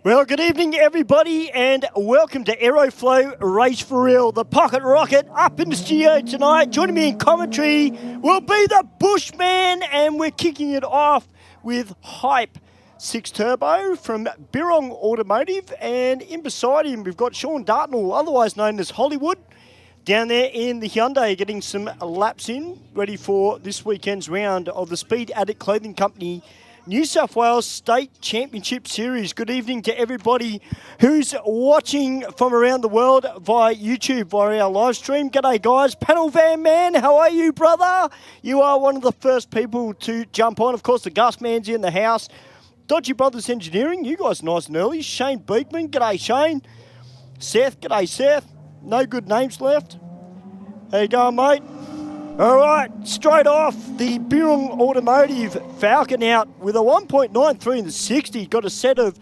Well, good evening, everybody, and welcome to Aeroflow Race for Real. The Pocket Rocket up in the studio tonight. Joining me in commentary will be the Bushman, and we're kicking it off with Hype 6 Turbo from Birrong Automotive. And in beside him, we've got Sean Dartnell, otherwise known as Hollywood, down there in the Hyundai, getting some laps in, ready for this weekend's round of the Speed Addict Clothing Company New South Wales State Championship Series. Good evening to everybody who's watching from around the world via YouTube, via our live stream. G'day, guys. Panel Van Man, how are you, brother? You are one of the first people to jump on. Of course, the Gus Man's in the house. Dodgy Brothers Engineering, you guys nice and early. Shane Beekman, g'day, Shane. Seth, g'day, Seth. No good names left. How you going, mate? All right, straight off, the Birrong Automotive Falcon out with a 1.93 in the 60. Got a set of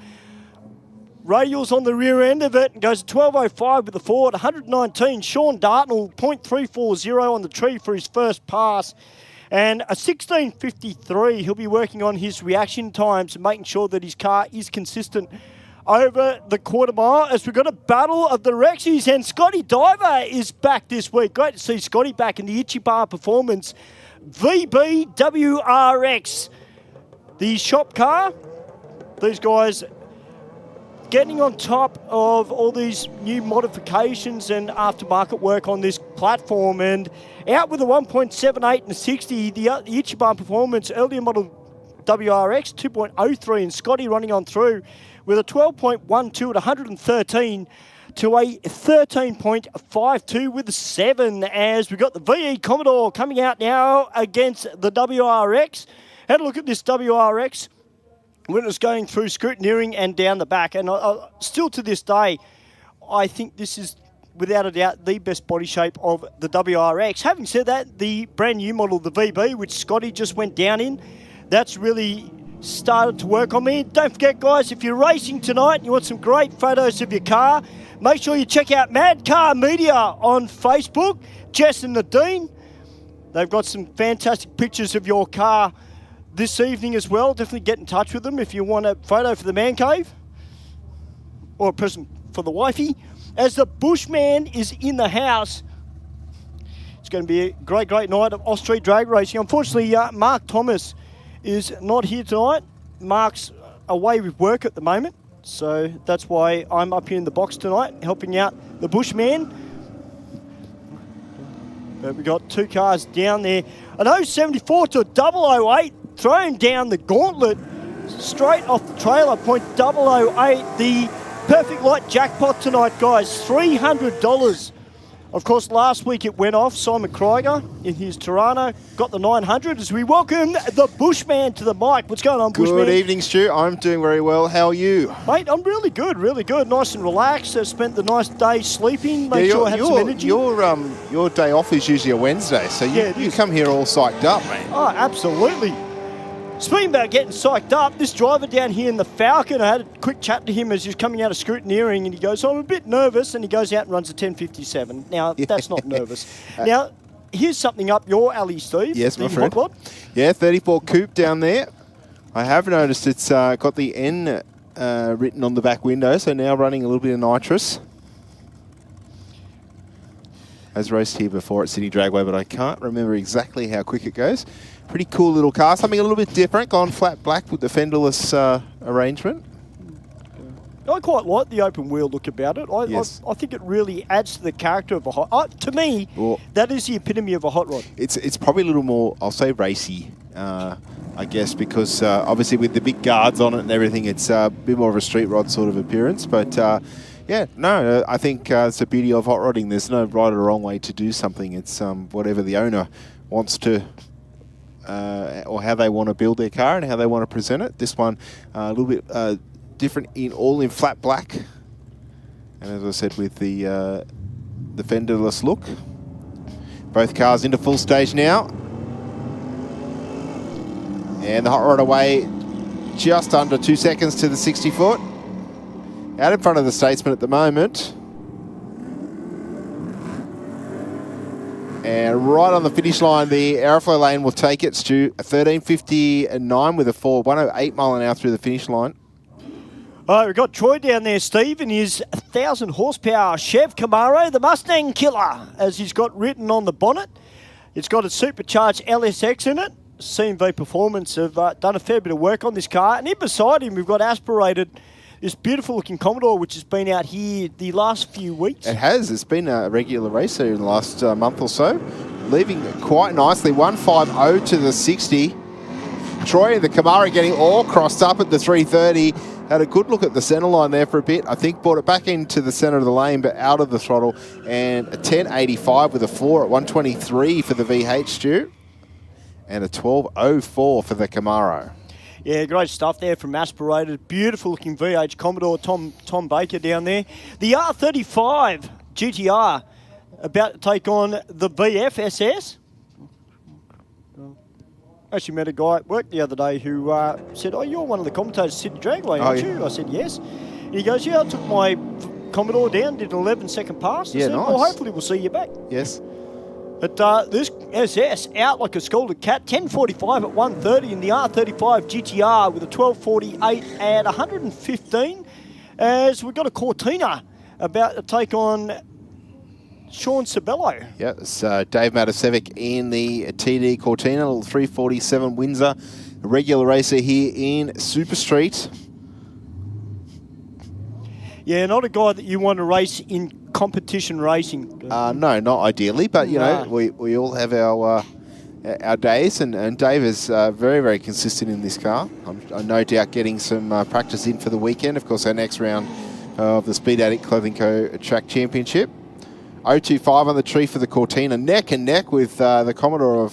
radials on the rear end of it and goes to 12.05 with the Ford. 119, Sean Dartnell, 0.340 on the tree for his first pass. And a 16.53, he'll be working on his reaction times and making sure that his car is consistent over the quarter mile as we've got a battle of the Rexies, and Scotty Diver is back this week. Great to see Scotty back in the Ichiban Performance VBWRX, the shop car. These guys getting on top of all these new modifications and aftermarket work on this platform, and out with a 1.78 and a 60, the Ichiban Performance earlier model WRX 2.03, and Scotty running on through with a 12.12 at 113 to a 13.52 with a 7, as we've got the VE Commodore coming out now against the WRX. Had a look at this WRX when it was going through scrutineering and down the back, and still to this day, I think this is without a doubt the best body shape of the WRX. Having said that, the brand new model, the VB, which Scotty just went down in, that's really started to work on me. Don't forget, guys, if you're racing tonight and you want some great photos of your car, make sure you check out Mad Car Media on Facebook. Jess and Nadine, they've got some fantastic pictures of your car this evening as well. Definitely get in touch with them if you want a photo for the man cave or a present for the wifey. As the Bushman is in the house, it's going to be a great night of off-street drag racing. Unfortunately, Mark Thomas is not here tonight. Mark's away with work at the moment, so that's why I'm up here in the box tonight helping out the Bushman. But we've got two cars down there. An 074 to a 008, throwing down the gauntlet straight off the trailer, 0.008. The perfect light jackpot tonight, guys, $300. Of course, last week it went off. Simon Krieger in his Toronto got the 900 as we welcome the Bushman to the mic. What's going on, Bushman? Good evening, Stu. I'm doing very well. How are you? Mate, I'm really good. Nice and relaxed. I spent the nice day sleeping, made sure I had some energy. Your day off is usually a Wednesday, so you come here all psyched up, mate. Oh, absolutely. Speaking about getting psyched up, this driver down here in the Falcon, I had a quick chat to him as he was coming out of scrutineering, and he goes, I'm a bit nervous, and he goes out and runs a 10.57. Now, that's not nervous. Now, here's something up your alley, Steve. Yes, my friend. Yeah, 34 Coupe down there. I have noticed it's got the N written on the back window, so now running a little bit of nitrous. As raced here before at Sydney Dragway, but I can't remember exactly how quick it goes. Pretty cool little car, something a little bit different, gone flat black with the fenderless arrangement. I quite like the open wheel look about it. I think it really adds to the character of a hot to me, that is the epitome of a hot rod. It's probably a little more, I'll say, racy, I guess, because obviously with the big guards on it and everything, it's a bit more of a street rod sort of appearance. But yeah, no, I think it's the beauty of hot rodding. There's no right or wrong way to do something. It's whatever the owner wants to, or how they want to build their car and how they want to present it. This one a little bit different, all in flat black, and as I said, with the fenderless look. Both cars into full stage now, and the hot rod away just under 2 seconds to the 60 foot. Out in front of the Statesman at the moment. And right on the finish line, the Aeroflow lane will take it, Stu. 13.59 with a 108 mile an hour through the finish line. All right, we've got Troy down there, Steve, and his 1,000 horsepower Chev Camaro, the Mustang Killer, as he's got written on the bonnet. It's got a supercharged LSX in it. CMV Performance have done a fair bit of work on this car. And in beside him, we've got aspirated this beautiful looking Commodore, which has been out here the last few weeks. It has. It's been a regular racer in the last month or so. Leaving quite nicely. 150 to the 60. Troy and the Camaro getting all crossed up at the 330. Had a good look at the centre line there for a bit. I think brought it back into the centre of the lane, but out of the throttle. And a 1085 with a 4 at 123 for the VH, Stu. And a 1204 for the Camaro. Yeah, great stuff there from Aspirated. Beautiful looking VH Commodore, Tom Baker down there. The R35 GTR about to take on the VF SS. Actually met a guy at work the other day who said, "Oh, you're one of the commentators, Sydney Dragway, aren't you?" I said, "Yes." And he goes, "Yeah, I took my Commodore down, did an 11-second pass." I said, nice. "Well, hopefully we'll see you back." Yes. But this SS out like a scalded cat, 1045 at 130 in the R35 GTR with a 1248 at 115. As we've got a Cortina about to take on Sean Sabello. Yeah, it's Dave Matasevic in the TD Cortina, 347 Windsor. A regular racer here in Super Street. Yeah, not a guy that you want to race in competition racing. No, not ideally, but you know, we all have our days, and Dave is very, very consistent in this car. I'm no doubt getting some practice in for the weekend. Of course, our next round of the Speed Addict Clothing Co. Track Championship. 025 on the tree for the Cortina, neck and neck with the Commodore of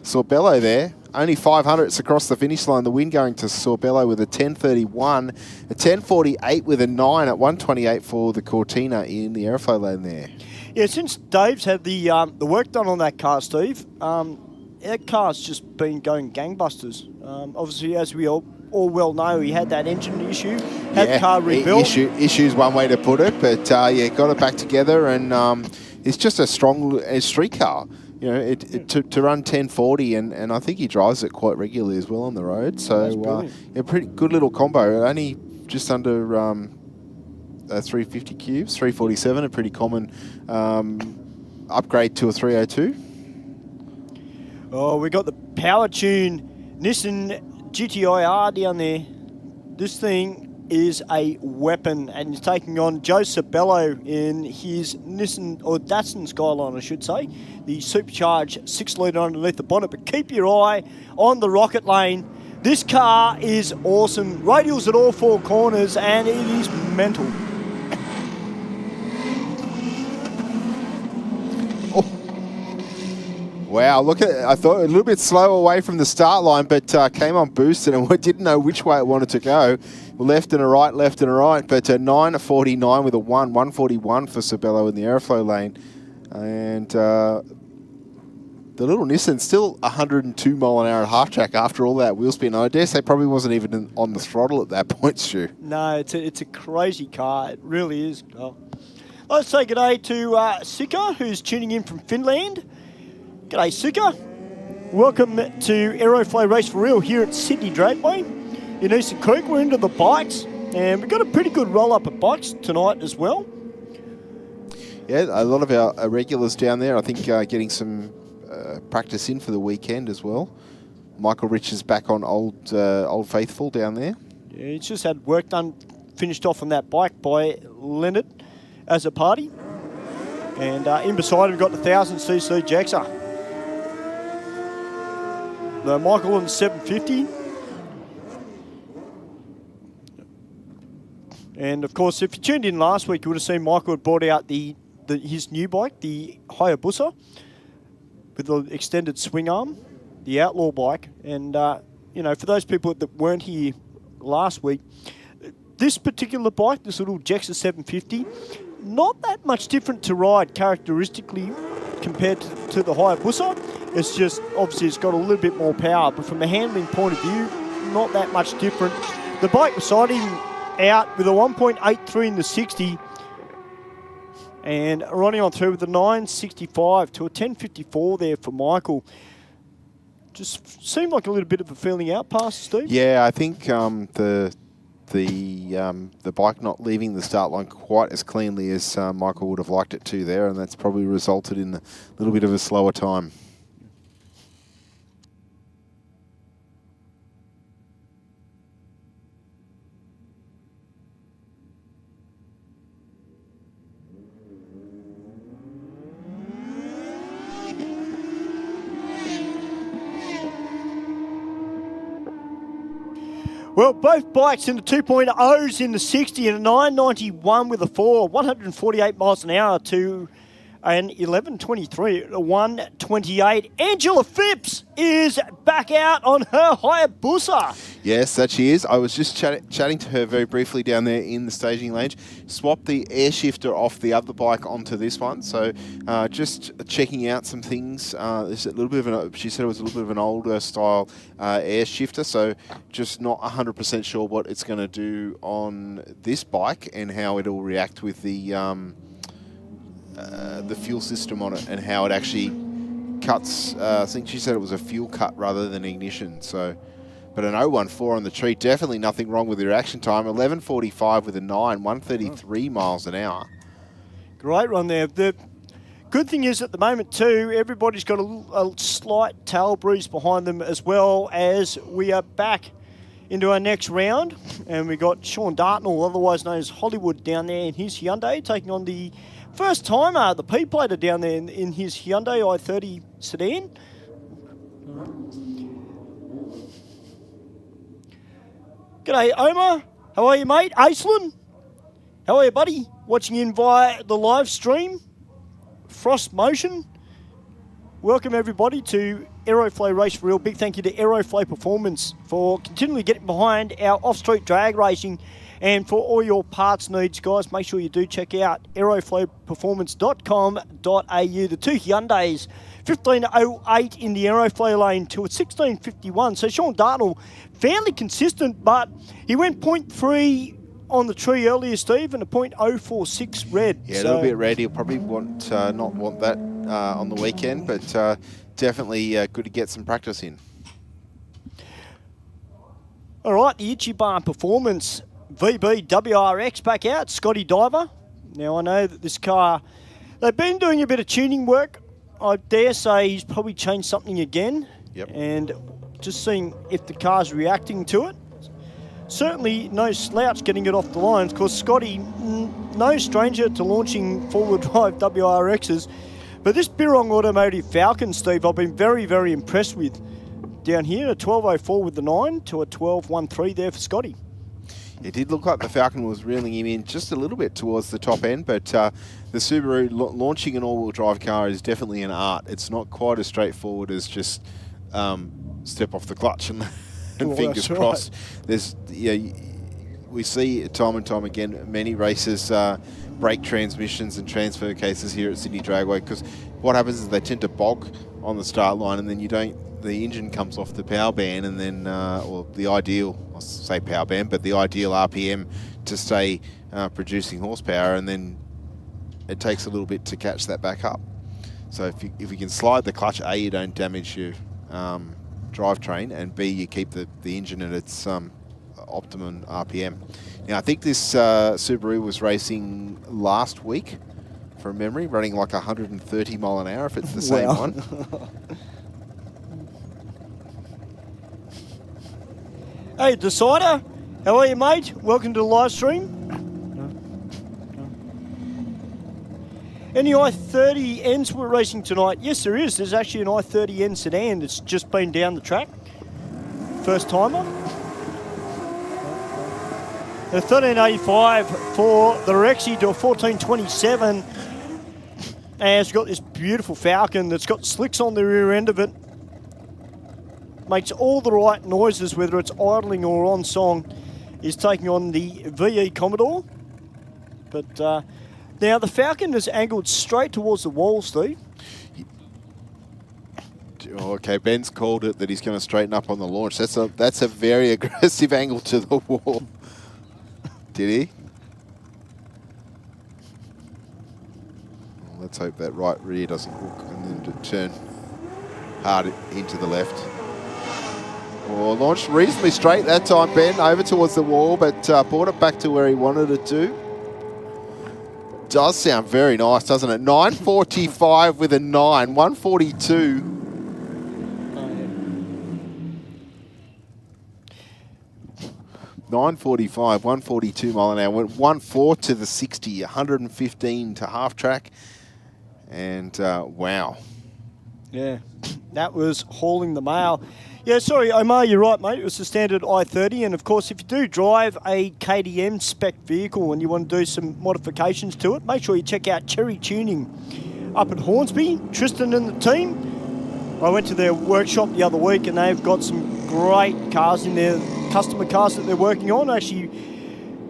Sorbello there. Only 500s across the finish line. The win going to Sorbello with a 1031, a 1048 with a 9 at 128 for the Cortina in the Aeroflow lane there. Yeah, since Dave's had the work done on that car, Steve, that car's just been going gangbusters. Obviously, as we all well know, he had that engine issue, had the car rebuilt. Issues one way to put it, but yeah, got it back together, and it's just a strong street car. You know, to run 1040, and I think he drives it quite regularly as well on the road. So a pretty good little combo. Only just under 350 cubes, 347, a pretty common upgrade to a 302. Oh, we got the Power Tune Nissan GTI-R down there. This thing is a weapon, and he's taking on Joe Sabello in his Nissan, or Datsun Skyline, I should say. The supercharged 6-litre underneath the bonnet, but keep your eye on the rocket lane. This car is awesome. Radials at all 4 corners, and it is mental. Wow, look at it. I thought a little bit slow away from the start line, but came on boosted and didn't know which way it wanted to go. Left and a right, but 9:49 with a 1:41 for Sabello in the Aeroflow lane. And the little Nissan still 102 mile an hour at half track after all that wheel spin. I dare say probably wasn't even on the throttle at that point, Stu. No, it's a crazy car. It really is. Oh. Let's say g'day to Sika, who's tuning in from Finland. G'day, Sika. Welcome to Aeroflow Race for Real here at Sydney Dragway in Eastern Creek. We're into the bikes, and we've got a pretty good roll-up of bikes tonight as well. Yeah, a lot of our regulars down there, I think, getting some practice in for the weekend as well. Michael Rich is back on Old Faithful down there. Yeah, he's just had work done, finished off on that bike by Leonard as a party. And in beside him, we've got the 1000cc Jaxa. The Michael on the 750. And of course, if you tuned in last week, you would have seen Michael had brought out his new bike, the Hayabusa, with the extended swing arm, the Outlaw bike. And, you know, for those people that weren't here last week, this particular bike, this little Jaxa 750, not that much different to ride characteristically compared to the Hayabusa. It's just, obviously, it's got a little bit more power, but from a handling point of view, not that much different. The bike beside him out with a 1.83 in the 60, and running on through with the 965 to a 1054 there for Michael. Just seemed like a little bit of a feeling out pass, Steve. Yeah, I think the the bike not leaving the start line quite as cleanly as Michael would have liked it to there, and that's probably resulted in a little bit of a slower time. Well, both bikes in the 2.0s in the 60 and a 991 with a 4, 148 miles an hour to an 11.23, 128. Angela Phipps is back out on her Hayabusa. Yes, that she is. I was just chatting to her very briefly down there in the staging range. Swapped the air shifter off the other bike onto this one. So just checking out some things. There's a little bit of she said it was a little bit of an older style air shifter. So just not 100% sure what it's going to do on this bike and how it'll react with the fuel system on it and how it actually cuts. I think she said it was a fuel cut rather than ignition. So, but an 014 on the tree, definitely nothing wrong with the reaction time. 11.45 with a 9, 133 miles an hour. Great run there. The good thing is at the moment too, everybody's got a slight tail breeze behind them as well as we are back into our next round. And we got Sean Dartnell, otherwise known as Hollywood, down there in his Hyundai, taking on the first timer, the P-plater down there in his Hyundai i30 sedan. G'day, Omar. How are you, mate? Aislinn? How are you, buddy? Watching in via the live stream. Frost Motion. Welcome, everybody, to Aeroflow Race for Real. Big thank you to Aeroflow Performance for continually getting behind our off-street drag racing. And for all your parts needs, guys, make sure you do check out aeroflowperformance.com.au. The two Hyundais, 15.08 in the Aeroflow lane to a 16.51. So Sean Dartnell, fairly consistent, but he went 0.3 on the tree earlier, Steve, and a 0.046 red. Yeah, a little bit red. He'll probably not want that on the weekend, but definitely good to get some practice in. All right, the Ichiban Performance VB WRX back out, Scotty Diver. Now, I know that this car, they've been doing a bit of tuning work. I dare say he's probably changed something again. Yep. And just seeing if the car's reacting to it. Certainly no slouch getting it off the line. Of course, Scotty, no stranger to launching four-wheel drive WRXs. But this Birong Automotive Falcon, Steve, I've been very, very impressed with. Down here, a 12.04 with the 9 to a 12.13 there for Scotty. It did look like the Falcon was reeling him in just a little bit towards the top end, but the Subaru launching an all-wheel drive car is definitely an art. It's not quite as straightforward as just step off the clutch and fingers crossed. There's, we see time and time again many races break transmissions and transfer cases here at Sydney Dragway, because what happens is they tend to bog on the start line, and then the engine comes off the power band, and then, well, the ideal, I'll say power band, but the ideal RPM to stay producing horsepower, and then it takes a little bit to catch that back up. So if you can slide the clutch, A, you don't damage your drivetrain, and B, you keep the engine at its optimum RPM. Now, I think this Subaru was racing last week, from memory, running like 130 mile an hour, if it's the same one. Hey, Decider, how are you, mate? Welcome to the live stream. Any i30Ns we're racing tonight? Yes, there is. There's actually an i30N sedan that's just been down the track. First timer. A 1385 for the Rexy to a 1427. And it's got this beautiful Falcon that's got slicks on the rear end of it. Makes all the right noises, whether it's idling or on song. Is taking on the VE Commodore. But now the Falcon is angled straight towards the wall, Steve. Okay, Ben's called it that he's going to straighten up on the launch. That's a very aggressive angle to the wall. Did he? Well, let's hope that right rear doesn't hook and then to turn hard into the left. Well, launched reasonably straight that time, Ben, over towards the wall, but brought it back to where he wanted it to. Does sound very nice, doesn't it? 9.45 with a 9, 142. 9.45, 142 mile an hour. Went 1.4 to the 60, 115 to half track. And wow. Yeah, that was hauling the mail. Yeah, sorry, Omar, you're right, mate. It was the standard I-30. And, of course, if you do drive a KTM spec vehicle and you want to do some modifications to it, make sure you check out Cherry Tuning up at Hornsby. Tristan and the team. I went to their workshop the other week and they've got some great cars in there, customer cars that they're working on. I actually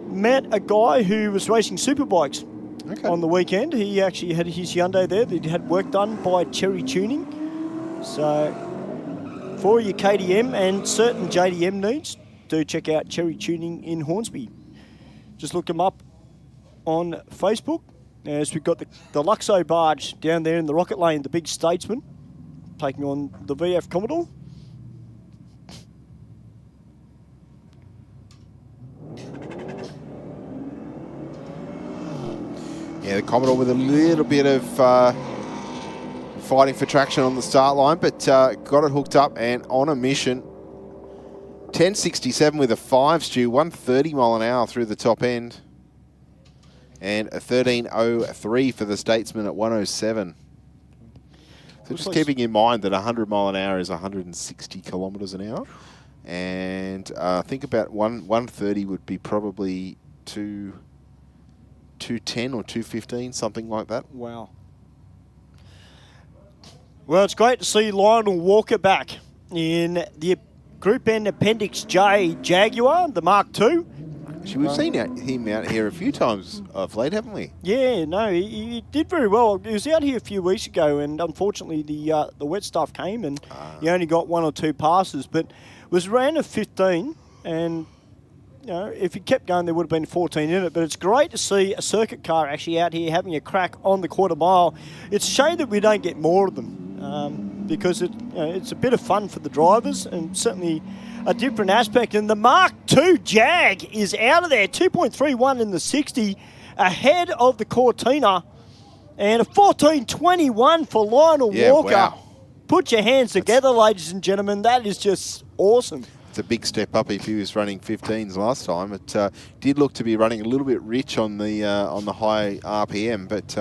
met a guy who was racing superbikes on the weekend. He actually had his Hyundai there that had work done by Cherry Tuning. So for your KTM and certain JDM needs, do check out Cherry Tuning in Hornsby. Just look them up on Facebook. As we've got the Luxo barge down there in the Rocket Lane, the big Statesman, taking on the VF Commodore. Yeah, the Commodore with a little bit of fighting for traction on the start line, but got it hooked up and on a mission. 10.67 with a 5, Stu, 130 mile an hour through the top end. And a 13.03 for the Statesman at 107. So just keeping in mind that 100 mile an hour is 160 kilometres an hour. And I think about 130 would be probably 210 or 215, something like that. Wow. Well, it's great to see Lionel Walker back in the Group N Appendix J Jaguar, the Mark II. Actually, we've seen him out here a few times of late, haven't we? Yeah, no, he did very well. He was out here a few weeks ago, and unfortunately the wet stuff came, and he only got 1 or 2 passes, but was ran a 15, and you know, if he kept going, there would have been 14 in it. But it's great to see a circuit car actually out here having a crack on the quarter mile. It's a shame that we don't get more of them because it's a bit of fun for the drivers and certainly a different aspect. And the Mark II Jag is out of there, 2.31 in the 60, ahead of the Cortina, and a 14.21 for Lionel Walker. Wow. Put your hands together, ladies and gentlemen. That is just awesome. It's a big step up if he was running 15s last time. It did look to be running a little bit rich on the high RPM, but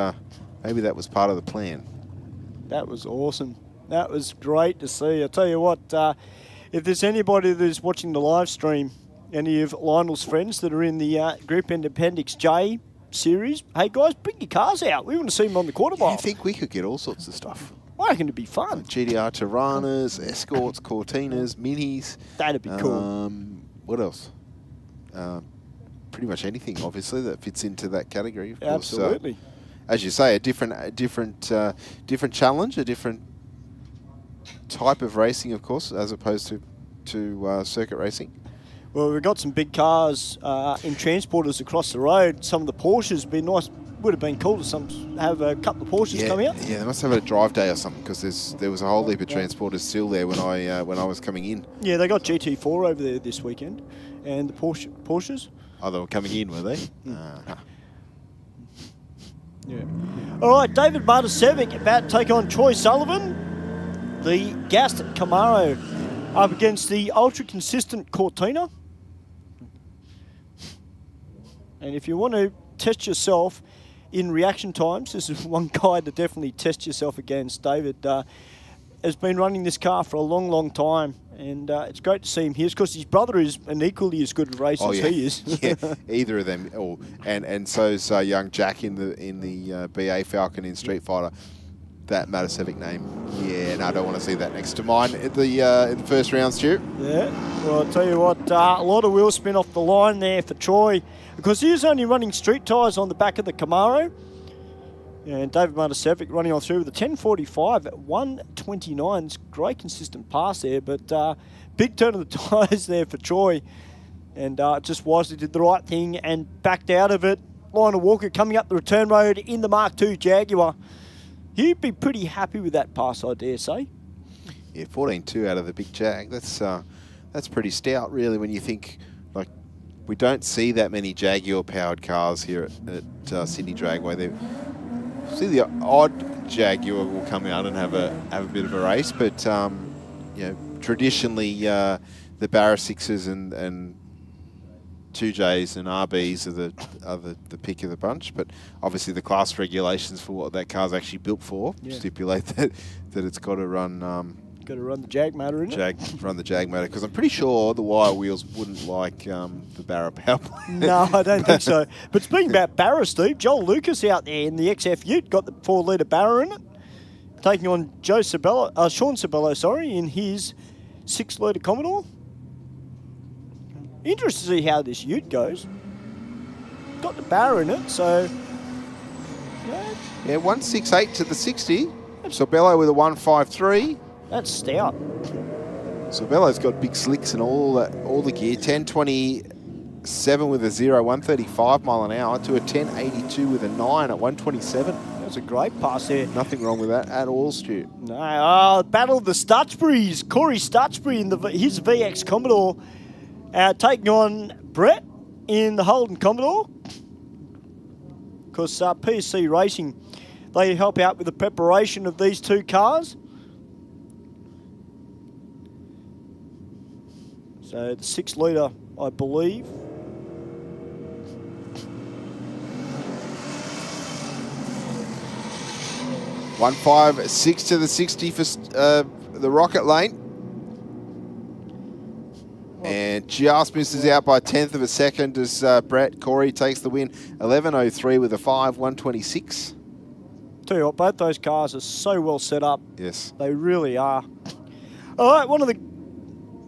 maybe that was part of the plan. That was awesome. That was great to see. I tell you what, if there's anybody that's watching the live stream, any of Lionel's friends that are in the Group N Appendix J series, hey guys, bring your cars out. We want to see them on the quarter mile. I think we could get all sorts of stuff. I reckon it'd be fun. GDR Tiranas, Escorts, Cortinas, Minis. That'd be cool. What else? Pretty much anything, obviously, that fits into that category. Of course. Absolutely. As you say, a different challenge, a different type of racing, of course, as opposed to circuit racing. Well, we've got some big cars in transporters across the road. Some of the Porsches would have been cool to have a couple of Porsches come out. Yeah, they must have a drive day or something because there was a whole heap of transporters still there when I was coming in. Yeah, they got GT4 over there this weekend, and the Porsches. Oh, they were coming in, were they? Yeah. All right, David Bartosevic about to take on Troy Sullivan, the gassed Camaro, up against the ultra-consistent Cortina. And if you want to test yourself in reaction times, this is one guy to definitely test yourself against. David has been running this car for a long, long time, and it's great to see him here. Because his brother is an equally as good racer as he is. Yeah, either of them. And so's young Jack in the BA Falcon in Street Fighter. That Matasevic name. Yeah, no, I don't want to see that next to mine in the first round, Stu. Yeah, well, I'll tell you what, a lot of wheel spin off the line there for Troy because he was only running street tyres on the back of the Camaro. And David Matasevic running on through with a 10.45 at 1.29. It's great consistent pass there, but big turn of the tyres there for Troy. And just wisely did the right thing and backed out of it. Lionel Walker coming up the return road in the Mark II Jaguar. He'd be pretty happy with that pass, I dare say. Yeah, 14.2 out of the big Jag. That's That's pretty stout, really, when you think, like, we don't see that many Jaguar-powered cars here at Sydney Dragway. See the odd Jaguar will come out and have a bit of a race, but you know, traditionally the Barra 6s and 2Js and RBs are the pick of the bunch. But obviously the class regulations for what that car's actually built for stipulate that it's got to run. Got to run the Jag motor, innit? Run the Jag motor, because I'm pretty sure the wire wheels wouldn't like the Barra power plant. No, I don't think so. But speaking about Barra, Steve, Joel Lucas out there in the XF Ute got the 4-litre Barra in it, taking on Sean Sabello, in his 6-litre Commodore. Interested to see how this Ute goes. Got the Barra in it, so... Yeah, 168 to the 60. Sabello with a 153. That's stout. So Bello's got big slicks and all the gear. 1027 with a 0, 135 mile an hour to a 1082 with a 9 at 127. That's a great pass there. Nothing wrong with that at all, Stu. No, battle of the Stutchburys. Corey Stutchbury in his VX Commodore taking on Brett in the Holden Commodore. Because PSC Racing, they help out with the preparation of these two cars. So the 6-litre, I believe. One 156 to the 60 for the Rocket Lane. And just misses out by 1/10 of a second as Brett Corey takes the win. 11.03 with a 5, 126. Tell you what, both those cars are so well set up. Yes. They really are. All right, one of the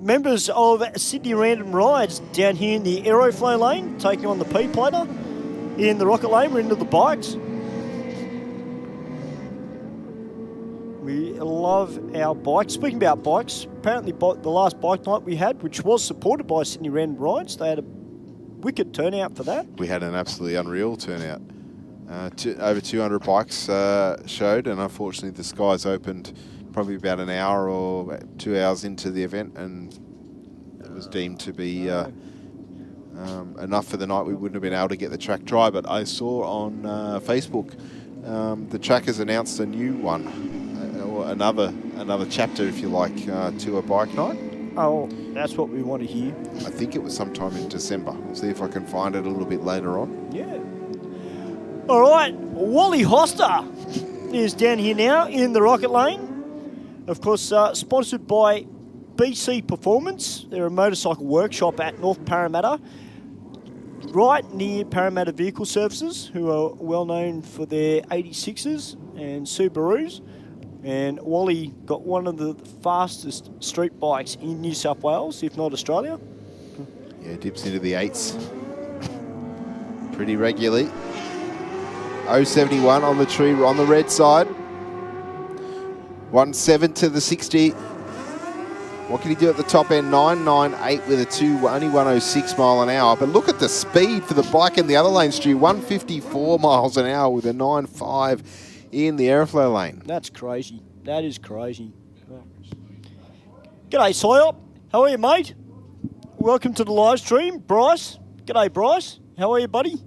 members of Sydney Random Rides down here in the Aeroflow lane, taking on the P-Plater. In the Rocket Lane, we're into the bikes. We love our bikes. Speaking about bikes, apparently the last bike night we had, which was supported by Sydney Random Rides, they had a wicked turnout for that. We had an absolutely unreal turnout. Over 200 bikes showed, and unfortunately the skies opened probably about an hour or 2 hours into the event, and it was deemed to be enough for the night. We wouldn't have been able to get the track dry, but I saw on Facebook the track has announced a new one, or another chapter, if you like, to a bike night. Oh, that's what we want to hear. I think it was sometime in December. I'll see if I can find it a little bit later on. Yeah. All right, Wally Hoster is down here now in the Rocket Lane. Of course, sponsored by BC Performance. They're a motorcycle workshop at North Parramatta, right near Parramatta Vehicle Services, who are well known for their 86s and Subarus. And Wally got one of the fastest street bikes in New South Wales, if not Australia. Yeah, dips into the 8s pretty regularly. 071 on the tree, on the red side. 1.7 to the 60. What can he do at the top end? 9.98 with a 2, only 106 mile an hour. But look at the speed for the bike in the other lane, Stu. 154 miles an hour with a 9.5 in the Aeroflow lane. That's crazy. That is crazy. G'day, Psyop. How are you, mate? Welcome to the live stream. Bryce. G'day, Bryce. How are you, buddy?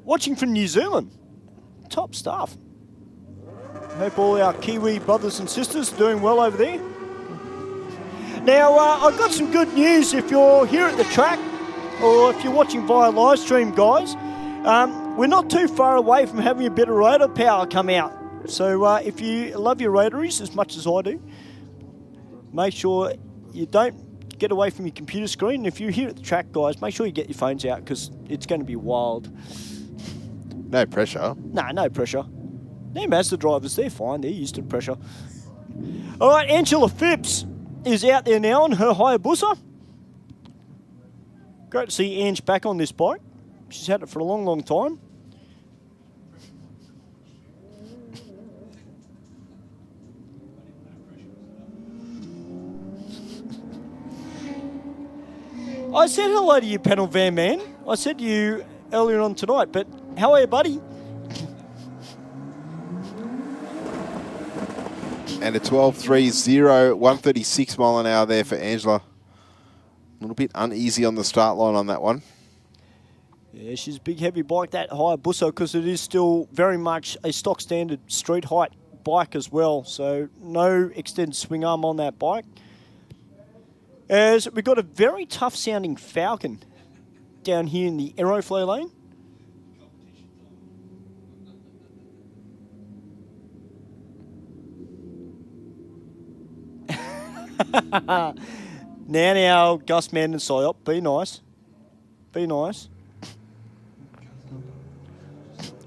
Watching from New Zealand. Top stuff. Hope all our Kiwi brothers and sisters are doing well over there. Now, I've got some good news if you're here at the track or if you're watching via live stream, guys. We're not too far away from having a bit of rotor power come out. So if you love your rotaries as much as I do, make sure you don't get away from your computer screen. If you're here at the track, guys, make sure you get your phones out because it's going to be wild. No pressure. No, no pressure. They're Mazda drivers, they're fine, they're used to pressure. All right, Angela Phipps is out there now on her Hayabusa. Great to see Ange back on this bike. She's had it for a long, long time. I said hello to you, panel van man. I said to you earlier on tonight, but how are you, buddy? And a 12.30, 136 mile an hour there for Angela. A little bit uneasy on the start line on that one. Yeah, she's a big, heavy bike, that Hayabusa, because it is still very much a stock standard street height bike as well. So no extended swing arm on that bike. As we've got a very tough sounding Falcon down here in the Aeroflow lane. now, Gus Man and Psyop, be nice. Be nice.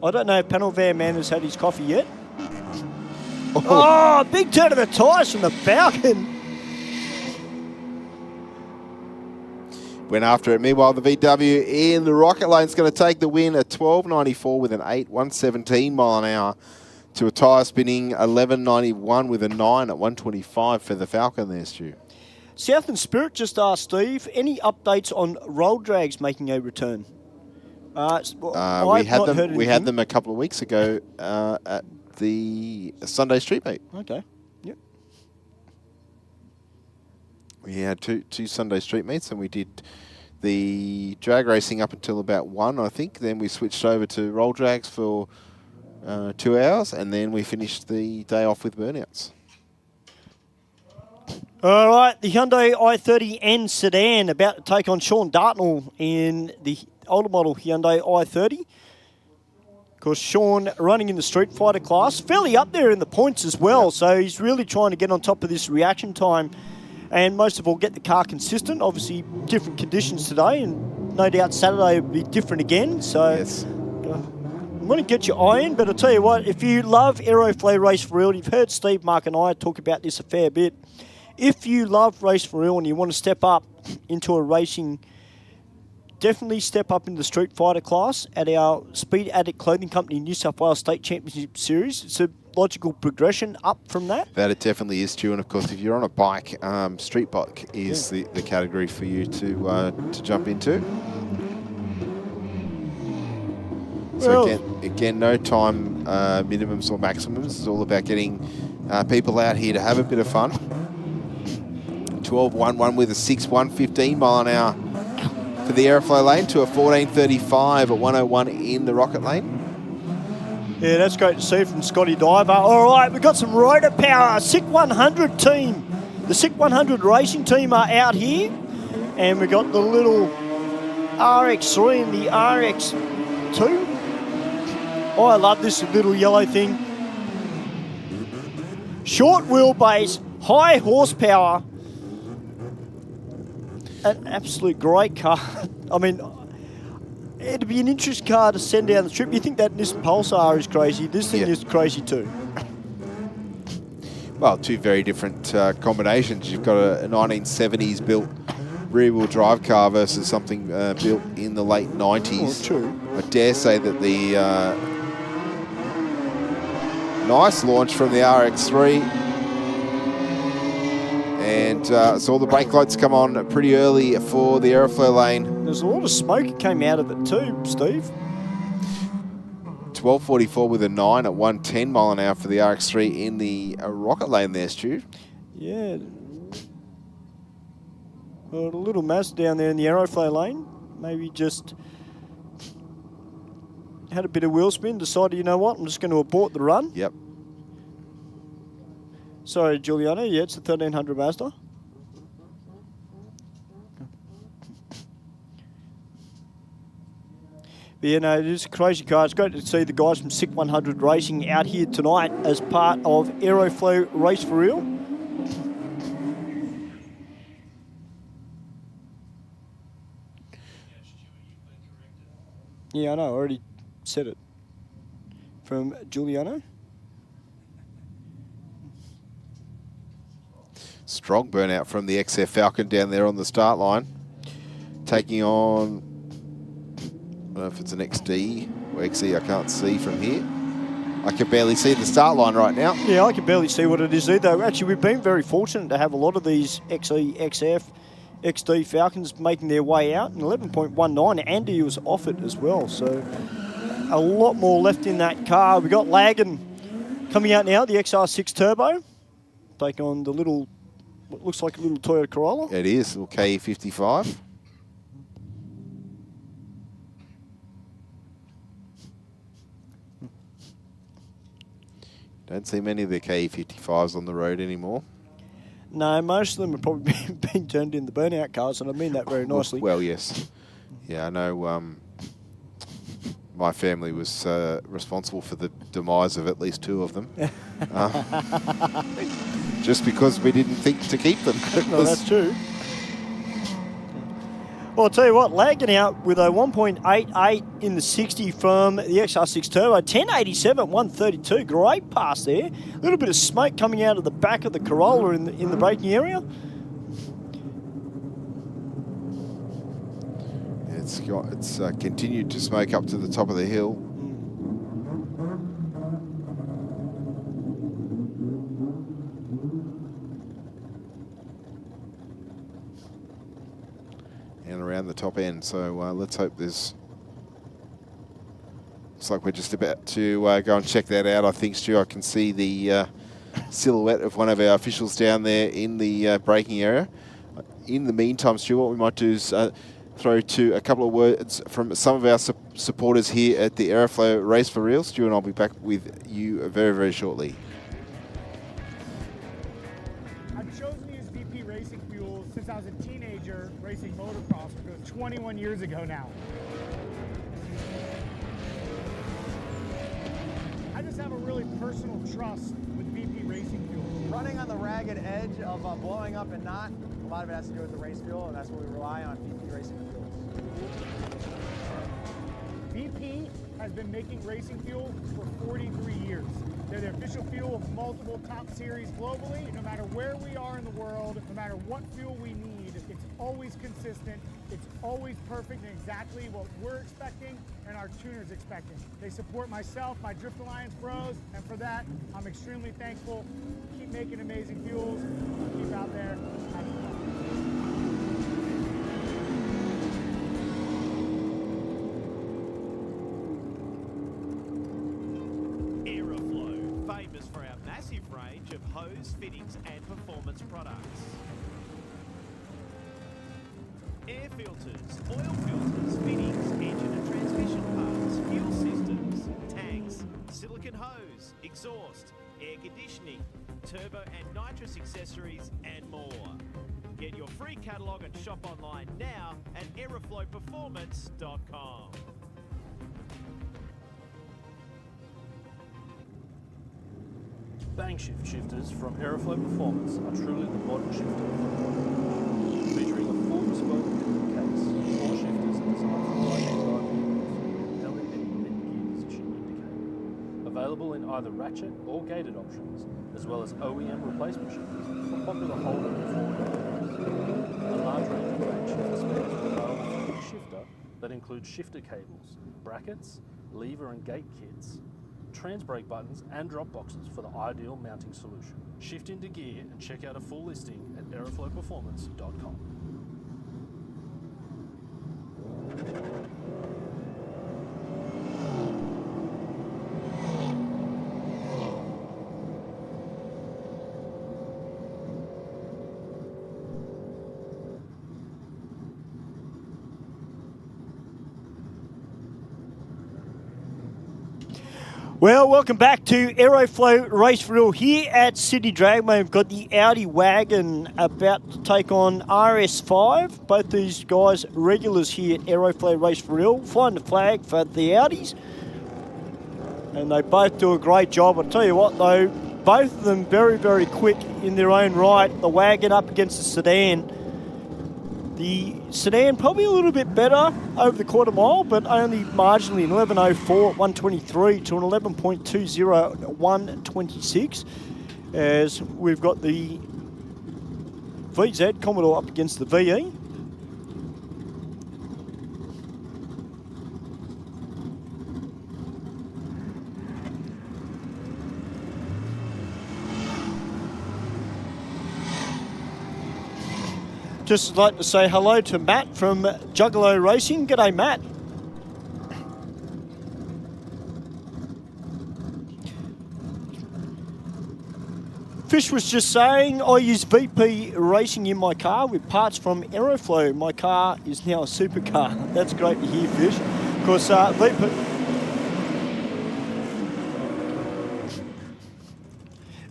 I don't know if Panel Van Man has had his coffee yet. Oh, big turn of the tyres from the Falcon. Went after it. Meanwhile, the VW in the Rocket Lane is going to take the win at 12.94 with an 8, 117 mile an hour to a tyre spinning 11.91 with a 9 at 125 for the Falcon there, Stu. Southern Spirit just asked Steve, any updates on roll drags making a return? We had them a couple of weeks ago at the Sunday Street Meet. Okay. Yep. We had two Sunday Street Meets, and we did the drag racing up until about 1, I think. Then we switched over to roll drags for 2 hours, and then we finished the day off with burnouts. All right, the Hyundai i30N sedan about to take on Sean Dartnell in the older model Hyundai i30. Of course, Sean running in the Street Fighter class, fairly up there in the points as well, yep. So he's really trying to get on top of this reaction time and most of all get the car consistent. Obviously, different conditions today, and no doubt Saturday will be different again. So yes. I'm going to get your eye in, but I'll tell you what, if you love Aeroflow Race for Real, you've heard Steve, Mark and I talk about this a fair bit. If you love Race for Real and you want to step up into a racing, definitely step up in the Street Fighter class at our Speed Addict Clothing Company New South Wales State Championship Series. It's a logical progression up from that. That it definitely is, Stu. And of course, if you're on a bike, street bike is the category for you to jump into. So again, no time minimums or maximums. It's all about getting people out here to have a bit of fun. 12.11 with a 6, 115 mile an hour for the Aeroflow lane to a 14.35 at 101 in the Rocket lane. Yeah, that's great to see from Scotty Diver. All right, we've got some rotor power. SIC 100 team. The SIC 100 racing team are out here. And we've got the little RX3 and the RX2. Oh, I love this little yellow thing. Short wheelbase, high horsepower. An absolute great car. I mean, it'd be an interesting car to send down the strip. You think that Nissan Pulsar is crazy. This thing is crazy too. Well, two very different combinations. You've got a 1970s built rear-wheel drive car versus something built in the late 90s. Oh, true. I dare say that the nice launch from the RX3. And so all the brake lights come on pretty early for the Aeroflow lane. There's a lot of smoke that came out of it too, Steve. 12.44 with a 9 at 110 mile an hour for the RX3 in the Rocket lane there, Stu. Yeah. Well, a little Mazda down there in the Aeroflow lane. Maybe just had a bit of wheel spin, decided, you know what, I'm just going to abort the run. Yep. Sorry, Giuliano. Yeah, it's the 1300 Mazda. But yeah, no, it is a crazy car. It's great to see the guys from SIC 100 Racing out here tonight as part of Aeroflow Race for Real. Yeah, I know. I already said it. From Giuliano. Strong burnout from the XF Falcon down there on the start line. Taking on, I don't know if it's an XD or XE, I can't see from here. I can barely see the start line right now. Yeah, I can barely see what it is either. Actually, we've been very fortunate to have a lot of these XE, XF, XD Falcons making their way out. And 11.19, Andy was off it as well. So a lot more left in that car. We've got Lagan coming out now, the XR6 Turbo. taking on the little, what looks like a little Toyota Corolla. It is, little KE55. Don't see many of the KE55s on the road anymore. No, most of them have probably been turned into burnout cars, and I mean that very nicely. Well, yes. Yeah, I know my family was responsible for the demise of at least 2 of them. Just because we didn't think to keep them. No, that's true. Well, I'll tell you what, lagging out with a 1.88 in the 60 from the XR6 Turbo, 1087, 132, great pass there. A little bit of smoke coming out of the back of the Corolla in the braking area. It's continued to smoke up to the top of the hill. And around the top end, so let's hope there's... Looks like we're just about to go and check that out. I think, Stu, I can see the silhouette of one of our officials down there in the braking area. In the meantime, Stu, what we might do is throw to a couple of words from some of our supporters here at the Aeroflow Race for Real. Stu and I'll be back with you very, very shortly. I've chosen to use VP Racing Fuel since I was a teenager racing motocross, which was 21 years ago now. I just have a really personal trust with VP Racing Fuel. Running on the ragged edge of blowing up and not, a lot of it has to do with the race fuel, and that's what we rely on, VP Racing Fuels. VP has been making racing fuel for 43 years. They're the official fuel of multiple top series globally. No matter where we are in the world, no matter what fuel we need, it's always consistent, it's always perfect and exactly what we're expecting and our tuners expecting. They support myself, my Drift Alliance bros, and for that, I'm extremely thankful. Keep making amazing fuels, keep out there having fun. Aeroflow, famous for our massive range of hose, fittings and performance products. Air filters, oil filters, fittings, engine and transmission parts, fuel systems, tanks, silicone hose, exhaust, air conditioning, turbo and nitrous accessories and more. Get your free catalogue and shop online now at aeroflowperformance.com. Bang shift shifters from Aeroflow Performance are truly the modern shifter. Featuring a full bespoke case, all shifters are designed for riding LED and gear position indicator. Available in either ratchet or gated options, as well as OEM replacement shifters for popular Holden and Ford models. A large range of bang shifter spares are available for each shifter that includes shifter cables, brackets, lever and gate kits, trans brake buttons and drop boxes for the ideal mounting solution. Shift into gear and check out a full listing at aeroflowperformance.com. Well, welcome back to Aeroflow Race for Real here at Sydney Dragway. We've got the Audi wagon about to take on RS5. Both these guys regulars here at Aeroflow Race for Real, flying the flag for the Audis. And they both do a great job. I'll tell you what though, both of them very, very quick in their own right. The wagon up against the sedan. The sedan probably a little bit better over the quarter mile, but only marginally, an 11.04 at 123 to an 11.20 at 126. As we've got the VZ Commodore up against the VE. Just like to say hello to Matt from Juggalo Racing. G'day, Matt. Fish was just saying, I use VP racing in my car with parts from Aeroflow. My car is now a supercar. That's great to hear, Fish. Because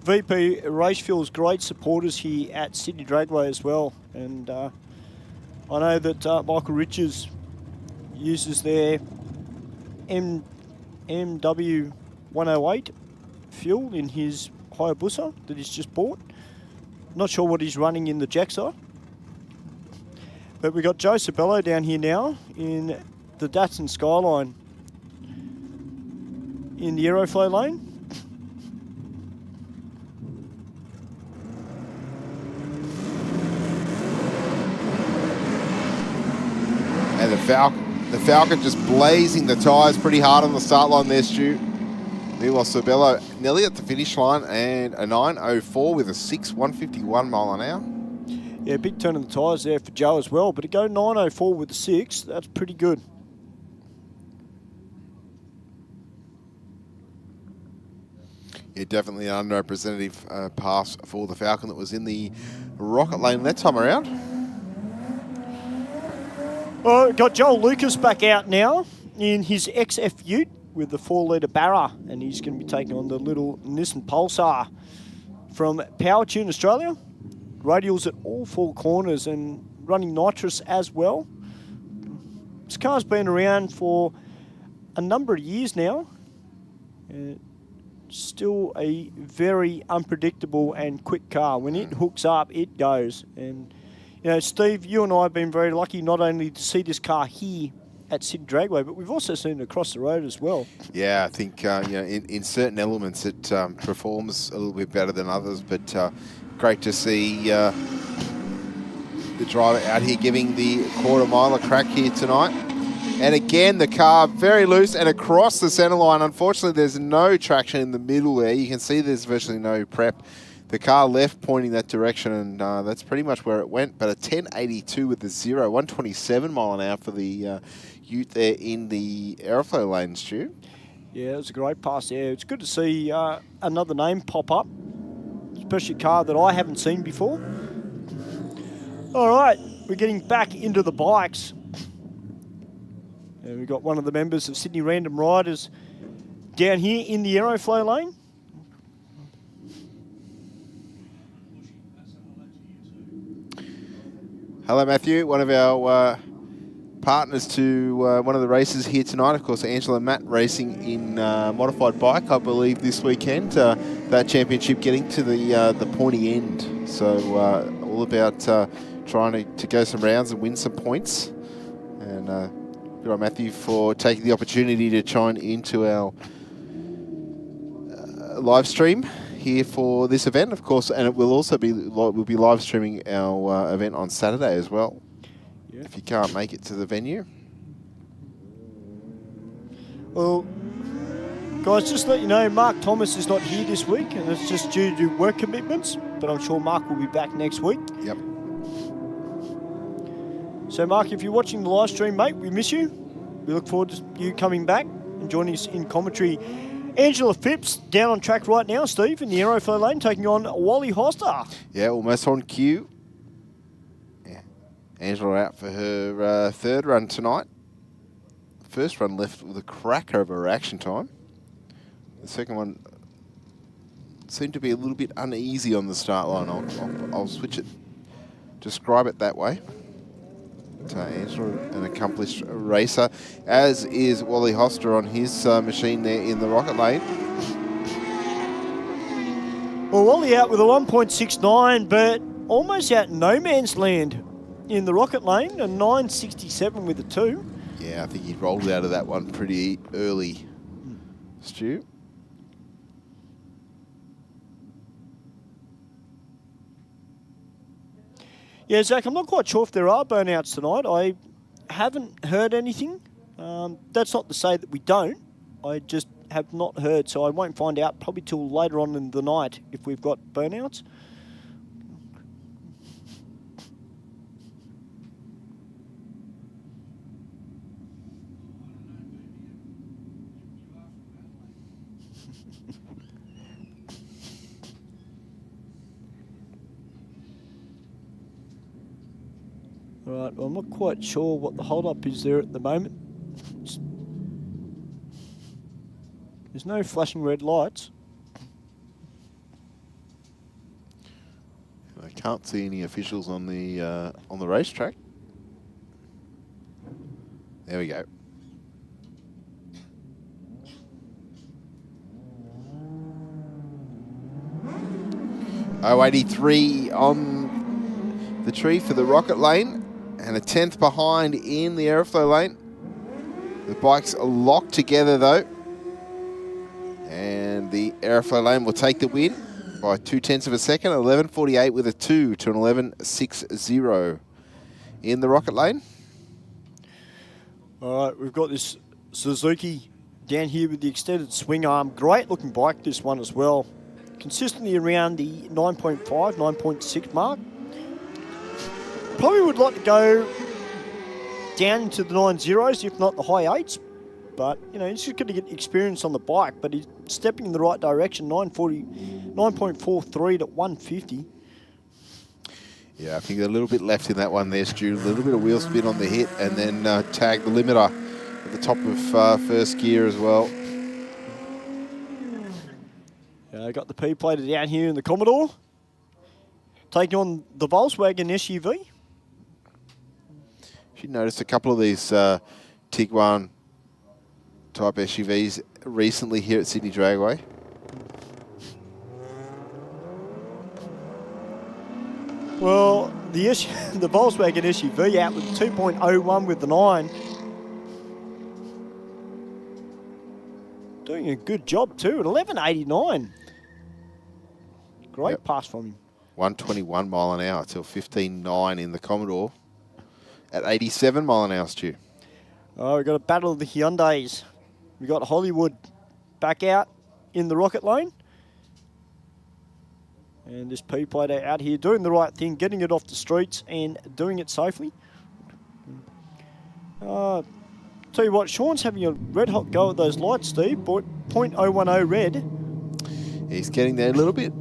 VP Race Fuel's great supporters here at Sydney Dragway as well. And I know that Michael Richards uses their MW 108 fuel in his Hayabusa that he's just bought. Not sure what he's running in the Jaxa. But we've got Joe Sabello down here now in the Datsun Skyline in the Aeroflow lane. And the Falcon just blazing the tyres pretty hard on the start line there, Stu. Meanwhile, Sabello nearly at the finish line and a 9.04 with a 151 mile an hour. Yeah, big turn in the tyres there for Joe as well, but to go 9.04 with the 6, that's pretty good. Yeah, definitely an unrepresentative pass for the Falcon that was in the rocket lane that time around. Got Joel Lucas back out now in his XF Ute with the 4-litre Barra, and he's going to be taking on the little Nissan Pulsar from Power Tune Australia. Radials at all 4 corners and running nitrous as well. This car's been around for a number of years now. Still a very unpredictable and quick car. When it hooks up, it goes. And you know, Steve, you and I have been very lucky not only to see this car here at Sydney Dragway, but we've also seen it across the road as well. Yeah, I think you know, in certain elements it performs a little bit better than others, but great to see the driver out here giving the quarter mile a crack here tonight. And again, the car very loose and across the centre line. Unfortunately, there's no traction in the middle there. You can see there's virtually no prep. The car left pointing that direction, and that's pretty much where it went. But a 10.82 with the 0, 127 mile an hour for the Ute there in the Aeroflow lane, Stu. Yeah, it was a great pass there. It's good to see another name pop up, especially a car that I haven't seen before. All right, we're getting back into the bikes. And we've got one of the members of Sydney Random Riders down here in the Aeroflow lane. Hello, Matthew. One of our partners to one of the races here tonight, of course, Angela Matt racing in modified bike, I believe, this weekend. That championship getting to the pointy end. So all about trying to go some rounds and win some points. And good on Matthew for taking the opportunity to chime into our live stream here for this event, of course, and it will also be we'll be live streaming our event on Saturday as well. Yeah. If you can't make it to the venue. Well, guys, just to let you know, Mark Thomas is not here this week, and it's just due to work commitments. But I'm sure Mark will be back next week. Yep. So, Mark, if you're watching the live stream, mate, we miss you. We look forward to you coming back and joining us in commentary. Angela Phipps down on track right now, Steve, in the Aeroflow lane, taking on Wally Hoster. Yeah, almost on cue. Yeah. Angela out for her third run tonight. First run left with a cracker of a reaction time. The second one seemed to be a little bit uneasy on the start line. I'll switch it, describe it that way. Angela, an accomplished racer, as is Wally Hoster on his machine there in the rocket lane. Well, Wally out with a 1.69, but almost out no man's land in the rocket lane, a 9.67 with a 2. Yeah, I think he rolled out of that one pretty early, Stu. Yeah, Zach, I'm not quite sure if there are burnouts tonight. I haven't heard anything. That's not to say that we don't. I just have not heard, so I won't find out probably till later on in the night if we've got burnouts. Right, well, I'm not quite sure what the hold-up is there at the moment. There's no flashing red lights. I can't see any officials on the racetrack. There we go. .083 on the tree for the Rocket Lane, and a 10th behind in the Aeroflow lane. The bikes are locked together though, and the Aeroflow lane will take the win by 0.2 of a second. 11.48 with a 2 to an 11.60 in the Rocket lane. All right, we've got this Suzuki down here with the extended swing arm. Great looking bike, this one as well. Consistently around the 9.5, 9.6 mark. Probably would like to go down into the 9.0s, if not the high 8s. But, you know, he's just going to get experience on the bike. But he's stepping in the right direction, 9.43 to 150. Yeah, I think a little bit left in that one there, Stu. A little bit of wheel spin on the hit, and then tag the limiter at the top of first gear as well. I got the P-plater down here in the Commodore. Taking on the Volkswagen SUV. You noticed a couple of these Tiguan type SUVs recently here at Sydney Dragway. Well, the Volkswagen SUV out with 2.01 with the 9. Doing a good job too at 11.89. Great pass from him. 121 mile an hour till 15.9 in the Commodore at 87 mile an hour, Stu. Oh, we've got a battle of the Hyundais. We've got Hollywood back out in the Rocket Lane. And this P-plater out here doing the right thing, getting it off the streets and doing it safely. Tell you what, Sean's having a red-hot go at those lights, Steve. 0.010 red. He's getting there a little bit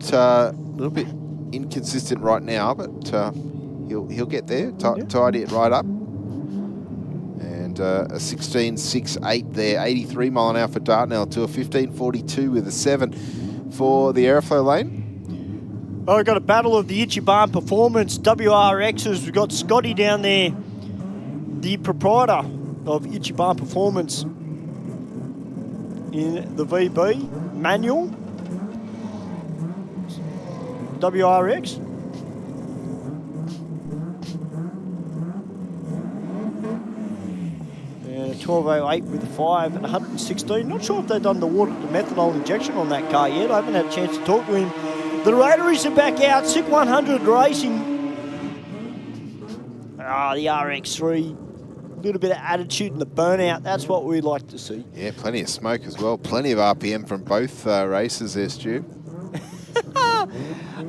inconsistent right now, but he'll get there. Tidy it right up. And a 16.68 there, 83 mile an hour for Dartnell to a 15.42 with a 7 for the Aeroflow lane. Oh, we've got a battle of the Ichiban Performance WRXs. We've got Scotty down there, the proprietor of Ichiban Performance in the VB manual WRX. And a 12.08 with a 5 and 116. Not sure if they've done the methanol injection on that car yet. I haven't had a chance to talk to him. The Rotaries are back out. SIC 100 racing. The RX3. A little bit of attitude in the burnout. That's what we'd like to see. Yeah, plenty of smoke as well. Plenty of RPM from both races there, Stu.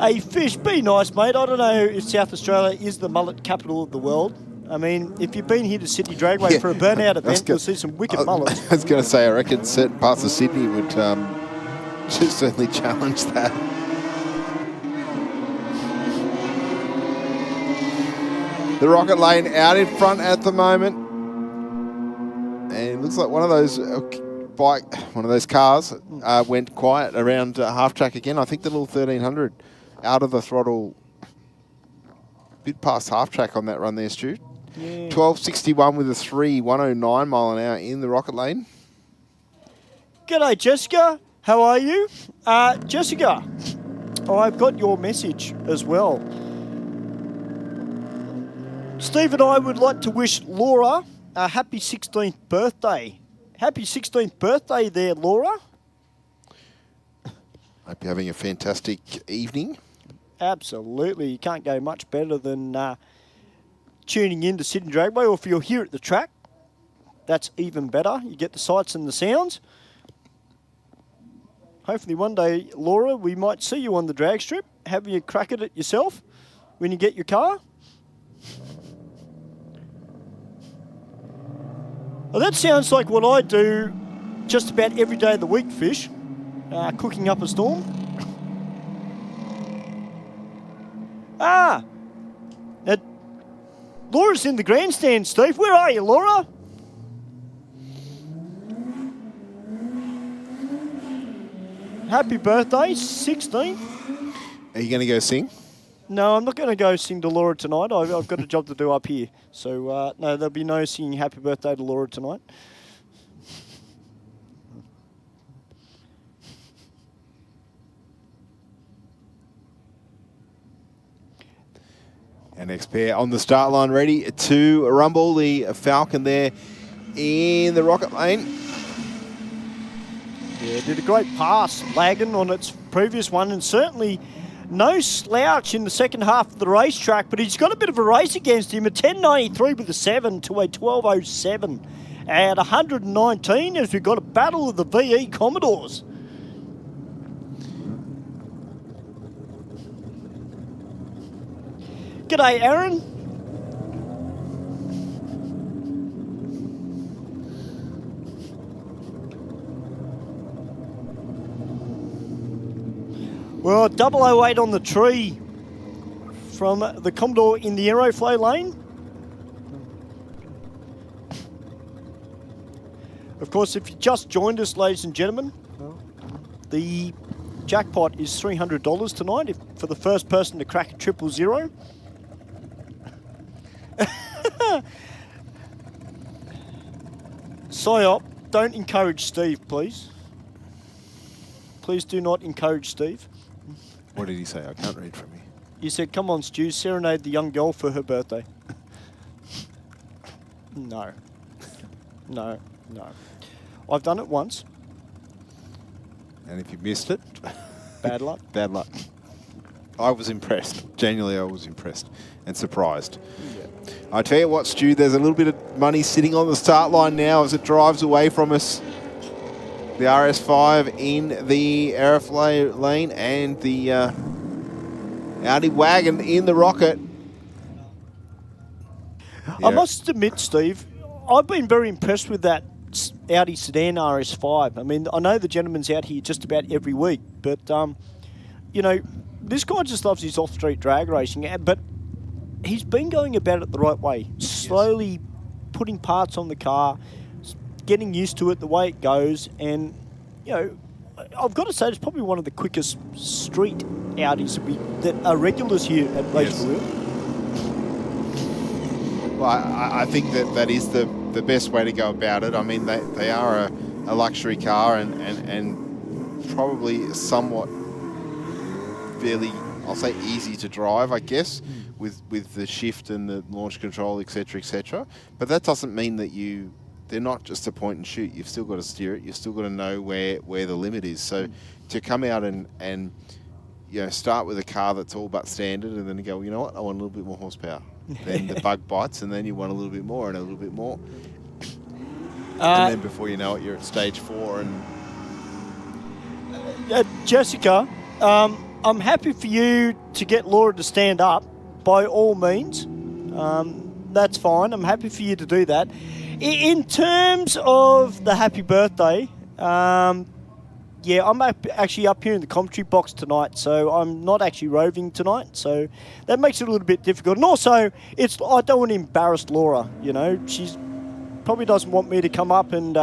Hey, Fish, be nice, mate. I don't know if South Australia is the mullet capital of the world. I mean, if you've been here to Sydney Dragway for a burnout event, you'll see some wicked mullets. I was going to say, I reckon certain parts of Sydney would certainly challenge that. The Rocket Lane out in front at the moment. And it looks like one of those cars went quiet around half track again. I think the little 1300 out of the throttle, bit past half track on that run there, Stu. Yeah. 12.61 with a 3, 109 mile an hour in the Rocket Lane. G'day, Jessica. How are you? Jessica, I've got your message as well. Steve and I would like to wish Laura a happy 16th birthday. Happy 16th birthday there, Laura. Hope you're having a fantastic evening. Absolutely. You can't go much better than tuning in to Sydney Dragway, or if you're here at the track, that's even better. You get the sights and the sounds. Hopefully one day, Laura, we might see you on the drag strip, having a crack at it yourself when you get your car. Well, that sounds like what I do just about every day of the week, Fish. Cooking up a storm. Laura's in the grandstand, Steve. Where are you, Laura? Happy birthday, 16th. Are you going to go sing? No, I'm not going to go sing to Laura tonight. I've got a job to do up here. So, no, there'll be no singing happy birthday to Laura tonight. Our next pair on the start line, ready to rumble. The Falcon there in the rocket lane. Yeah, did a great pass, lagging on its previous one, and certainly no slouch in the second half of the racetrack, but he's got a bit of a race against him, a 10.93 with a 7 to a 12.07 at 119 as we've got a battle of the VE Commodores. G'day, Aaron. Well, 008 on the tree from the Commodore in the Aeroflow lane. Of course, if you just joined us, ladies and gentlemen, the jackpot is $300 tonight for the first person to crack a 000. Psyop, don't encourage Steve, please. Please do not encourage Steve. What did he say? I can't read from you. You said, come on, Stu, serenade the young girl for her birthday. No. No, no. I've done it once. And if you missed it, Bad luck. bad luck. I was impressed. Genuinely, I was impressed and surprised. Yeah. I tell you what, Stu, there's a little bit of money sitting on the start line now as it drives away from us. The RS5 in the Aeroflow lane and the Audi wagon in the rocket. I must admit, Steve, I've been very impressed with that Audi sedan RS5. I mean, I know the gentleman's out here just about every week, but, you know, this guy just loves his off-street drag racing, but he's been going about it the right way, slowly putting parts on the car, getting used to it the way it goes, and, you know, I've got to say it's probably one of the quickest street Audis that are regulars here at Race for Wheel. Well, I think that is the best way to go about it. I mean, they are a luxury car and probably somewhat fairly, I'll say, easy to drive, I guess, with the shift and the launch control, etc., etc. But that doesn't mean that they're not just a point and shoot. You've still got to steer it. You've still got to know where the limit is. So to come out and you know, start with a car that's all but standard, and then you go, well, you know what, I want a little bit more horsepower. Then the bug bites, and then you want a little bit more and a little bit more. And then before you know it, you're at stage 4. And Jessica, I'm happy for you to get Laura to stand up, by all means. That's fine. I'm happy for you to do that. In terms of the happy birthday, yeah, I'm actually up here in the commentary box tonight, so I'm not actually roving tonight, so that makes it a little bit difficult. And also, I don't want to embarrass Laura, you know. She's probably doesn't want me to come up and,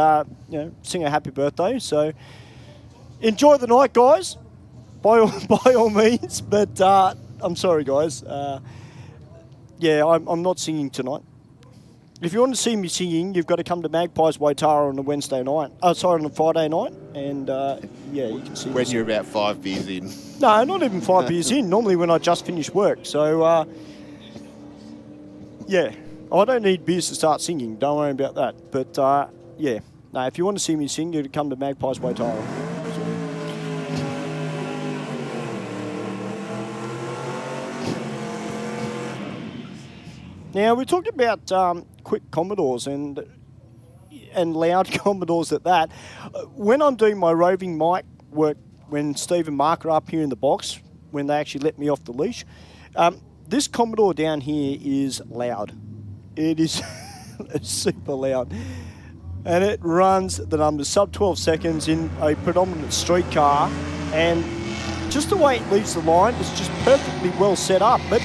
you know, sing a happy birthday, so enjoy the night, guys, by all means, but I'm sorry, guys. Yeah, I'm not singing tonight. If you want to see me singing, you've got to come to Magpies Waitara on a Wednesday night. Oh, sorry, on a Friday night. And, yeah, you can see when you're about 5 beers in. No, not even 5 beers in. Normally when I just finish work. So, yeah, I don't need beers to start singing. Don't worry about that. But, yeah, no, if you want to see me sing, you've got to come to Magpies Waitara. Now, we talked about quick Commodores and loud Commodores at that. When I'm doing my roving mic work, when Steve and Mark are up here in the box, when they actually let me off the leash, this Commodore down here is loud. It is super loud. And it runs the numbers sub 12 seconds in a predominant street car. And just the way it leaves the line is just perfectly well set up. But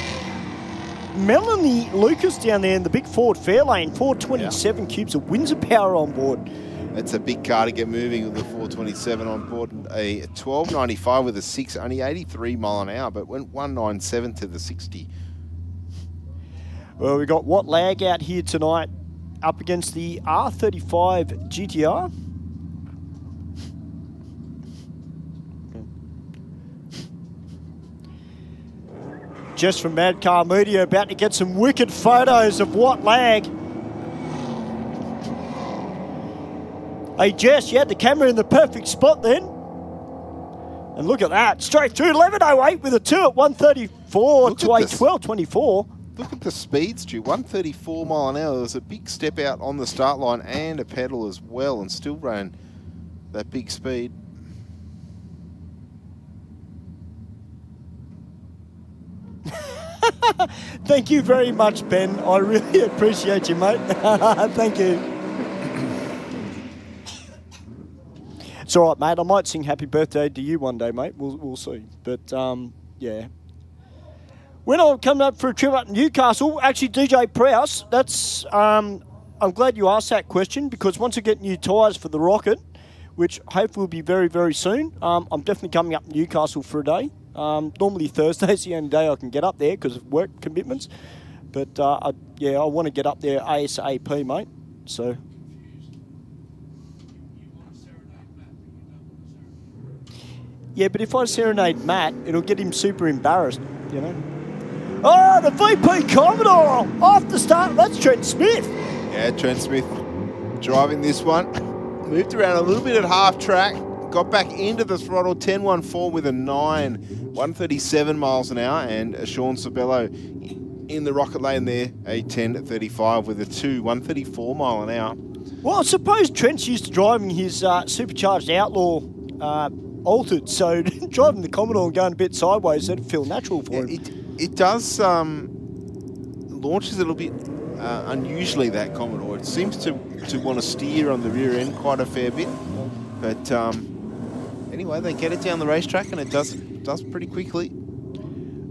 Melanie Lucas down there in the big Ford Fairlane, 427 cubes of Windsor power on board. It's a big car to get moving with the 427 on board. A 1295 with a 6, only 83 mile an hour, but went 197 to the 60. Well, we got What Lag out here tonight up against the R35 GTR. Jess from Mad Car Media about to get some wicked photos of What Lag. Hey Jess, you had the camera in the perfect spot then. And look at that, straight through 11.08 with a 2 at 134 Look to a at this. 12.24. Look at the speed, Stu. 134 mile an hour. There was a big step out on the start line and a pedal as well, and still ran that big speed. Thank you very much, Ben. I really appreciate you, mate. Thank you. It's all right, mate. I might sing happy birthday to you one day, mate. We'll see. But, yeah. When I'm coming up for a trip up to Newcastle, actually, DJ Prowse, that's... I'm glad you asked that question, because once I get new tyres for the Rocket, which hopefully will be very, very soon, I'm definitely coming up to Newcastle for a day. Normally Thursday's the only day I can get up there because of work commitments. But, I want to get up there ASAP, mate. So... Yeah, but if I serenade Matt, it'll get him super embarrassed, you know. Oh, the VP Commodore off the start. That's Trent Smith. Yeah, Trent Smith driving this one. Moved around a little bit at half track. Got back into the throttle, 10.14 with a 9, 137 miles an hour. And Sean Sabello in the rocket lane there, a 10.35 with a 2, 134 mile an hour. Well, I suppose Trent's used to driving his supercharged Outlaw altered, so driving the Commodore and going a bit sideways, that'd feel natural for him. It does launches a little bit unusually, that Commodore. It seems to want to steer on the rear end quite a fair bit, but anyway, they get it down the racetrack and it does pretty quickly.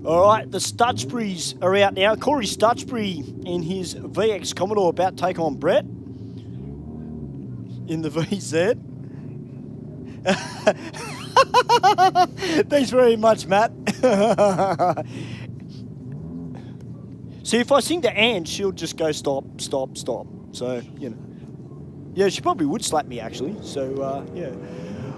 All right, the Stutchburys are out now. Corey Stutchbury in his VX Commodore about to take on Brett in the VZ. Thanks very much, Matt. See, if I sing to Anne, she'll just go stop, stop, stop. So, you know. Yeah, she probably would slap me, actually. So, yeah.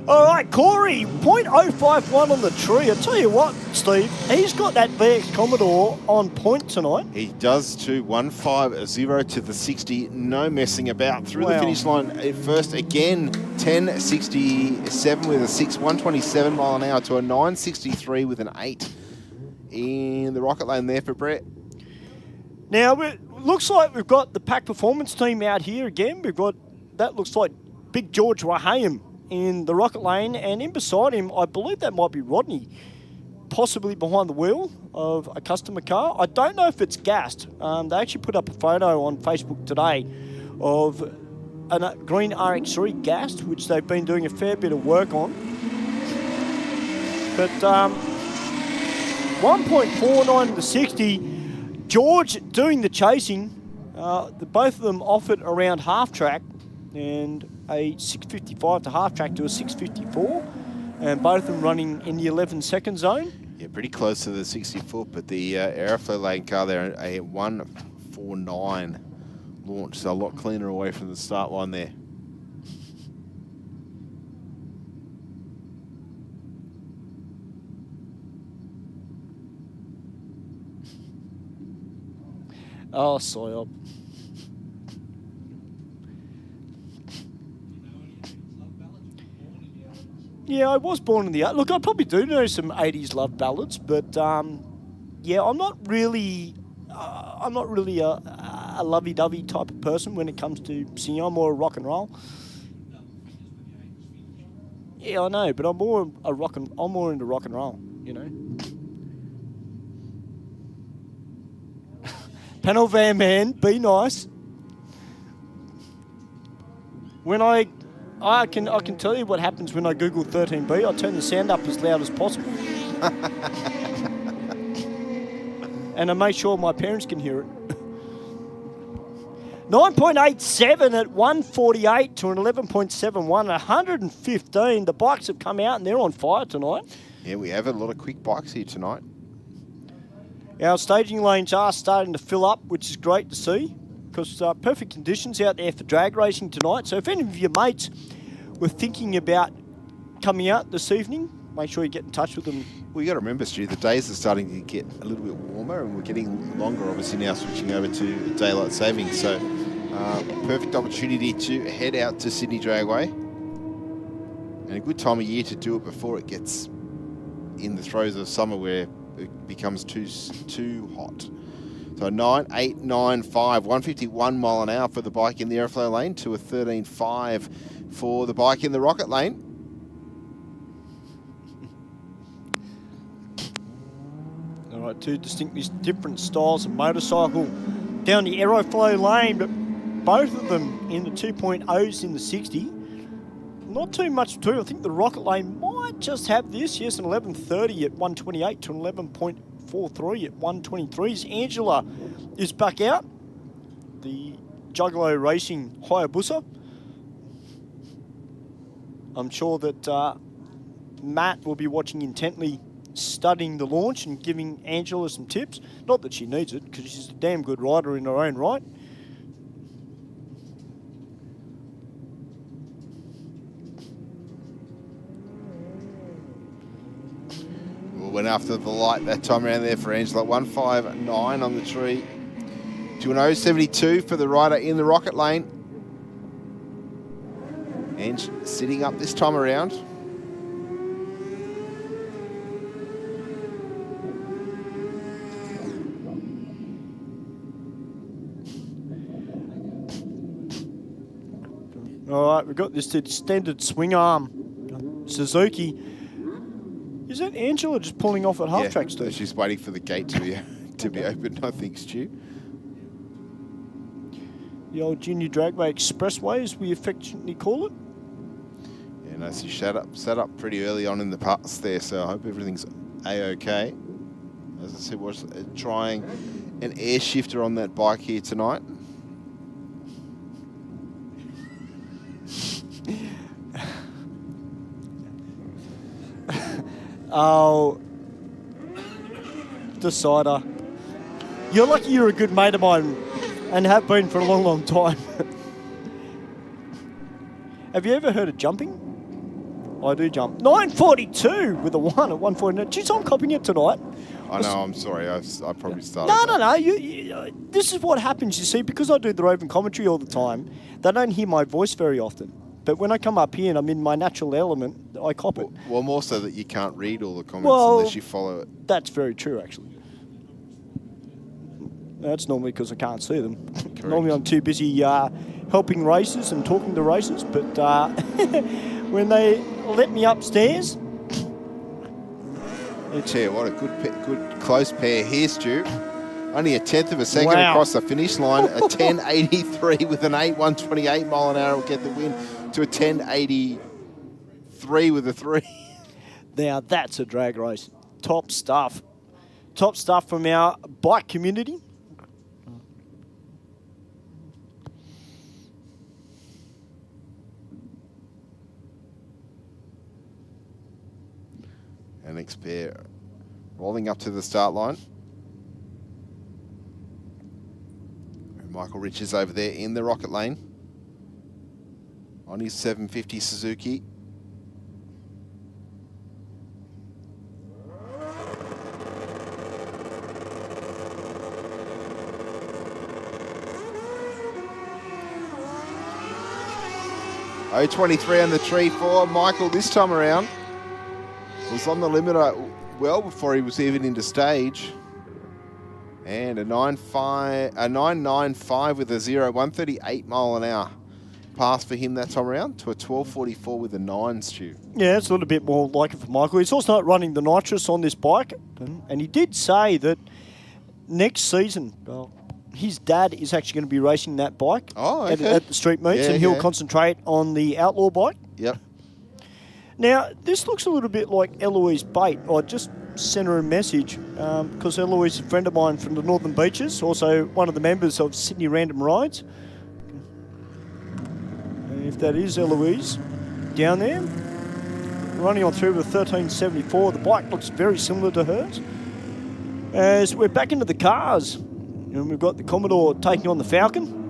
All right, Corey, 0.051 on the tree. I tell you what, Steve, he's got that VX Commodore on point tonight. He does too. 150 to the 60. No messing about. Through the finish line at first again. 10.67 with a 6. 127 mile an hour to a 9.63 with an 8. In the rocket lane there for Brett. Now, it looks like we've got the Pack Performance team out here again. We've got, that looks like Big George Raham in the rocket lane, and in beside him, I believe that might be Rodney, possibly behind the wheel of a customer car. I don't know if it's gassed. They actually put up a photo on Facebook today of a green RX3 gassed, which they've been doing a fair bit of work on. But 1.49 to the 60. George doing the chasing. Both of them offered around half track, and a 6.55 to half track to a 6.54, and both of them running in the 11-second zone. Yeah, pretty close to the 60 foot, but the Aeroflow lane car there, a 1.49 launch, so a lot cleaner away from the start line there. Oh, Soyop. Yeah, I was born in the... Look, I probably do know some 80s love ballads, but yeah, I'm not really a lovey-dovey type of person when it comes to singing. I'm more a rock and roll. Yeah, I know, but I'm more into rock and roll, you know. Panel van man, be nice. When I can tell you what happens when I Google 13B. I turn the sound up as loud as possible. And I make sure my parents can hear it. 9.87 at 148 to an 11.71, 115. The bikes have come out and they're on fire tonight. Yeah, we have a lot of quick bikes here tonight. Our staging lanes are starting to fill up, which is great to see, because perfect conditions out there for drag racing tonight. So if any of your mates were thinking about coming out this evening, make sure you get in touch with them. Well, you got to remember, Stu, the days are starting to get a little bit warmer, and we're getting longer, obviously, now switching over to daylight savings. So perfect opportunity to head out to Sydney Dragway, and a good time of year to do it before it gets in the throes of summer where it becomes too hot. So 9.895, 151 mile an hour for the bike in the Aeroflow lane to a 13.5 for the bike in the Rocket lane. All right, two distinctly different styles of motorcycle down the Aeroflow lane, but both of them in the 2.0s in the 60. Not too much between. I think the Rocket lane might just have this. Yes, an 11.30 at 128 to an 11.43 at 123. As Angela is back out, the Juggalo Racing Hayabusa. I'm sure that Matt will be watching intently, studying the launch and giving Angela some tips. Not that she needs it, because she's a damn good rider in her own right. Went after the light that time around there for Angela. 159 on the tree to an 072 for the rider in the Rocket lane. Ange sitting up this time around. All right, we've got this extended swing arm Suzuki. Is that Angela just pulling off at half track, Steve? She's waiting for the gate to be opened, I think, Stu. The old Junior Dragway Expressway, as we affectionately call it. Yeah, no, she sat up pretty early on in the pass there, so I hope everything's A-OK. As I said, was trying an air shifter on that bike here tonight. Oh, Decider. You're lucky you're a good mate of mine and have been for a long, long time. Have you ever heard of jumping? I do jump. 9.42 with a 1 at 149. Geez, I'm copying it tonight. I know, I'm sorry. I probably started. No. You, this is what happens, you see, because I do the roving commentary all the time, they don't hear my voice very often. But when I come up here and I'm in my natural element, I cop it. Well, more so that you can't read all the comments unless you follow it. That's very true, actually. That's normally because I can't see them. Normally I'm too busy helping races and talking to races, but when they let me upstairs... I tell you what, a good close pair here, Stu. Only a tenth of a second across the finish line. A 10.83 with an 8.128 mile an hour will get the win to a 10.83 with a 3. Now that's a drag race. Top stuff. Top stuff from our bike community. Our next pair rolling up to the start line. Michael Rich is over there in the Rocket lane on his 750 Suzuki. .023 on the tree for Michael this time around. Was on the limiter well before he was even into stage. And a 9.95 with a 0, 138 mile an hour pass for him that time around to a 12.44 with a 9, Stu. Yeah, it's a little bit more like it for Michael. He's also not running the nitrous on this bike. And he did say that next season, his dad is actually going to be racing that bike at the street meets, and he'll concentrate on the outlaw bike. Yep. Now, this looks a little bit like Eloise Bate. I just send her a message because Eloise is a friend of mine from the Northern Beaches, also one of the members of Sydney Random Rides. And if that is Eloise down there, running on through with 1374. The bike looks very similar to hers. As we're back into the cars, and we've got the Commodore taking on the Falcon.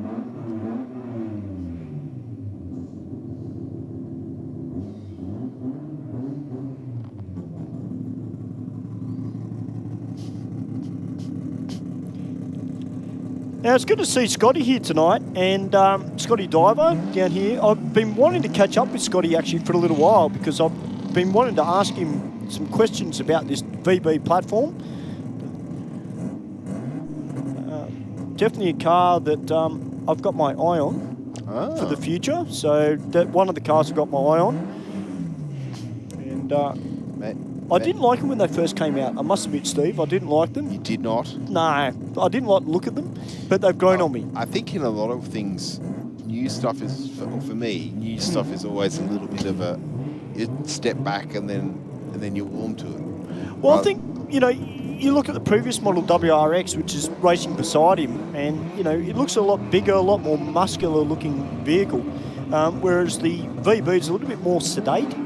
Now, it's good to see Scotty here tonight, and Scotty Diver down here. I've been wanting to catch up with Scotty actually for a little while because I've been wanting to ask him some questions about this VB platform. Definitely a car that I've got my eye on for the future. So that one of the cars I've got my eye on. And I didn't like them when they first came out. I must admit, Steve, I didn't like them. You did not? No, I didn't like the look of them, but they've grown on me. I think in a lot of things, new stuff is, for me, new stuff is always a little bit of a, you step back and then you warm to it. Well, I think, you look at the previous model WRX, which is racing beside him, and, it looks a lot bigger, a lot more muscular looking vehicle, whereas the VB is a little bit more sedate.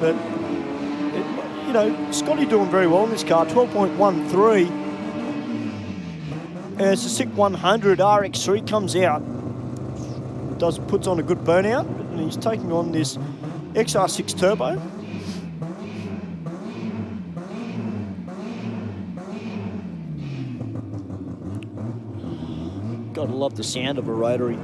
But, Scotty doing very well in this car, 12.13. As the SIC 100 RX3 comes out, puts on a good burnout, and he's taking on this XR6 Turbo. Gotta love the sound of a rotary.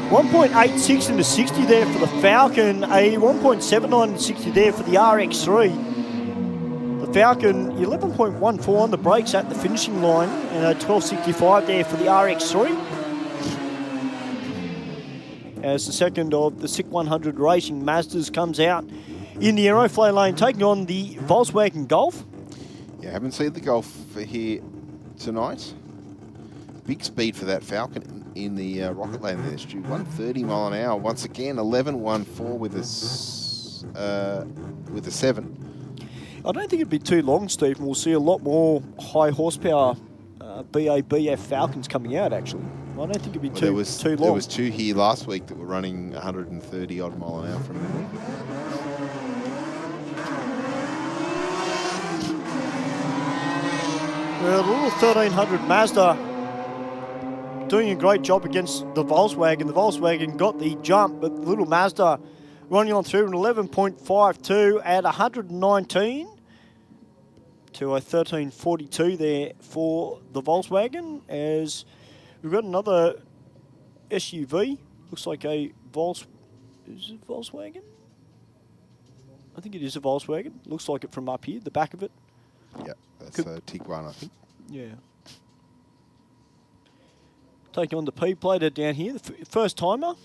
.86 into 60 there for the Falcon, a 1.79 into 60 there for the RX3. The Falcon, 11.14 on the brakes at the finishing line, and a 12.65 there for the RX3. As the second of the SIC 100 Racing Mazdas comes out in the Aeroflow lane, taking on the Volkswagen Golf. Yeah, haven't seen the Golf here tonight. Big speed for that Falcon in the rocket lane there, Stu. 130 mile an hour. Once again, 11.14 with a 7. I don't think it'd be too long, Steve, and we'll see a lot more high horsepower BABF Falcons coming out, actually. I don't think it'd be too long. There was two here last week that were running 130 odd mile an hour from memory. Well, the little 1300 Mazda doing a great job against the Volkswagen. The Volkswagen got the jump, but the little Mazda running on through an 11.52 at 119 to a 13.42 there for the Volkswagen. As we've got another SUV, looks like a is it Volkswagen? I think it is a Volkswagen. Looks like it from up here, the back of it. Yeah, that's a Tiguan, I think. Yeah. Taking on the P-plater down here, the first timer.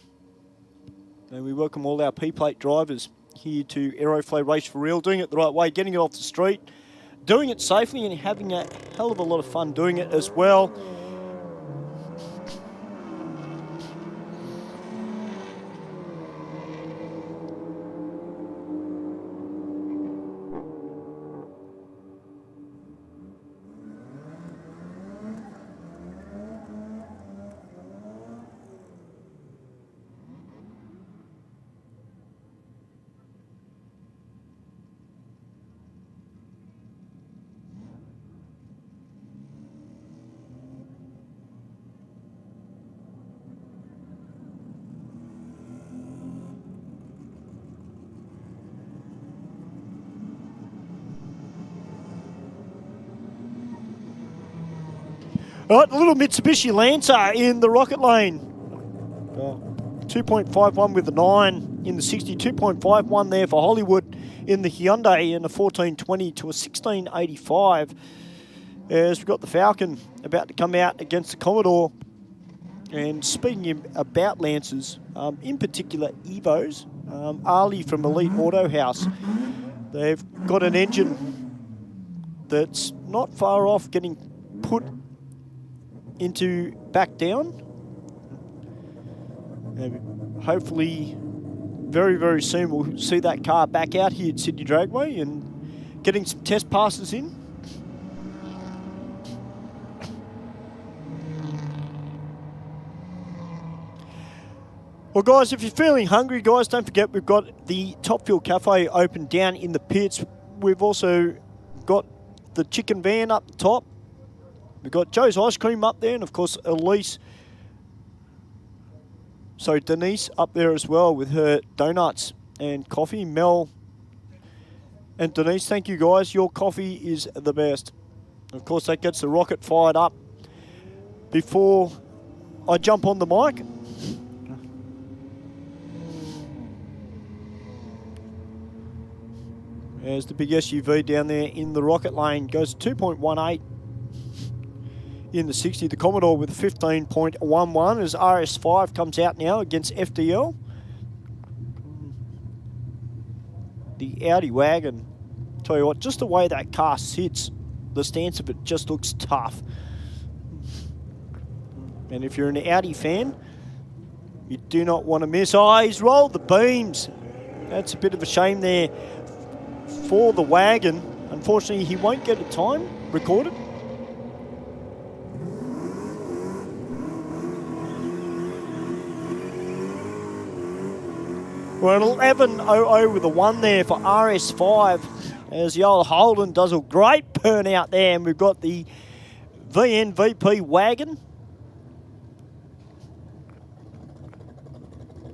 And we welcome all our P-plate drivers here to Aeroflow Race for Real, doing it the right way, getting it off the street, doing it safely and having a hell of a lot of fun doing it as well. All right, the little Mitsubishi Lancer in the rocket lane. 2.51 with the 9 in the 60. 2.51 there for Hollywood in the Hyundai, and a 1420 to a 1685. As we've got the Falcon about to come out against the Commodore. And speaking about Lancers, in particular Evos, Ali from Elite Auto House, they've got an engine that's not far off getting put into back down. hopefully very, very soon we'll see that car back out here at Sydney Dragway and getting some test passes in. Well, guys, if you're feeling hungry, guys, don't forget we've got the Top Fuel Cafe open down in the pits. We've also got the chicken van up the top. We've got Joe's Ice Cream up there, and of course Denise up there as well with her donuts and coffee. Mel and Denise, thank you guys. Your coffee is the best. Of course, that gets the rocket fired up before I jump on the mic. There's the big SUV down there in the rocket lane. Goes 2.18 in the 60. The Commodore with a 15.11 as RS5 comes out now against FDL. The Audi wagon. Tell you what, just the way that car sits, the stance of it just looks tough. And if you're an Audi fan, you do not want to miss. Oh, he's rolled the beams. That's a bit of a shame there for the wagon. Unfortunately, he won't get a time recorded. We're at 11.00 with a 1 there for RS5 as the old Holden does a great burn out there, and we've got the VNVP wagon.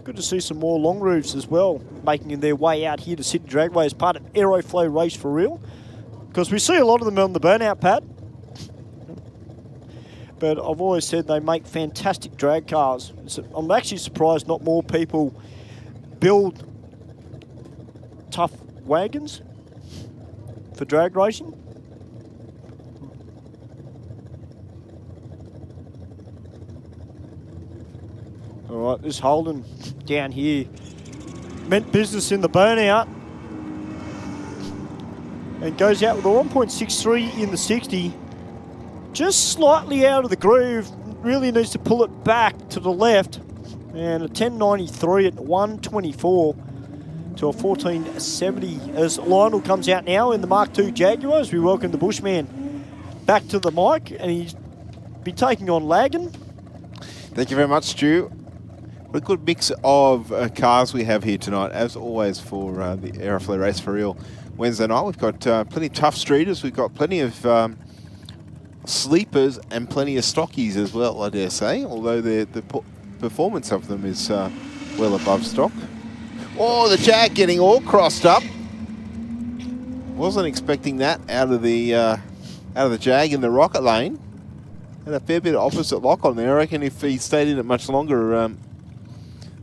Good to see some more long roofs as well making their way out here to Sydney Dragway as part of Aeroflow Race for Real, because we see a lot of them on the burnout pad. But I've always said they make fantastic drag cars. So I'm actually surprised not more people build tough wagons for drag racing. All right, this Holden down here meant business in the burnout and goes out with a 1.63 in the 60. Just slightly out of the groove, really needs to pull it back to the left. And a 10.93 at 1.24 to a 14.70 as Lionel comes out now in the Mark II Jaguar as we welcome the Bushman back to the mic, and he's be taking on Lagan. Thank you very much, Stu. What a good mix of cars we have here tonight, as always, for the Aeroflow Race for Real Wednesday night. We've got plenty of tough streeters, we've got plenty of sleepers and plenty of stockies as well, I dare say, although the performance of them is well above stock. Oh, the Jag getting all crossed up. Wasn't expecting that out of the Jag in the rocket lane. Had a fair bit of opposite lock on there. I reckon if he stayed in it much longer,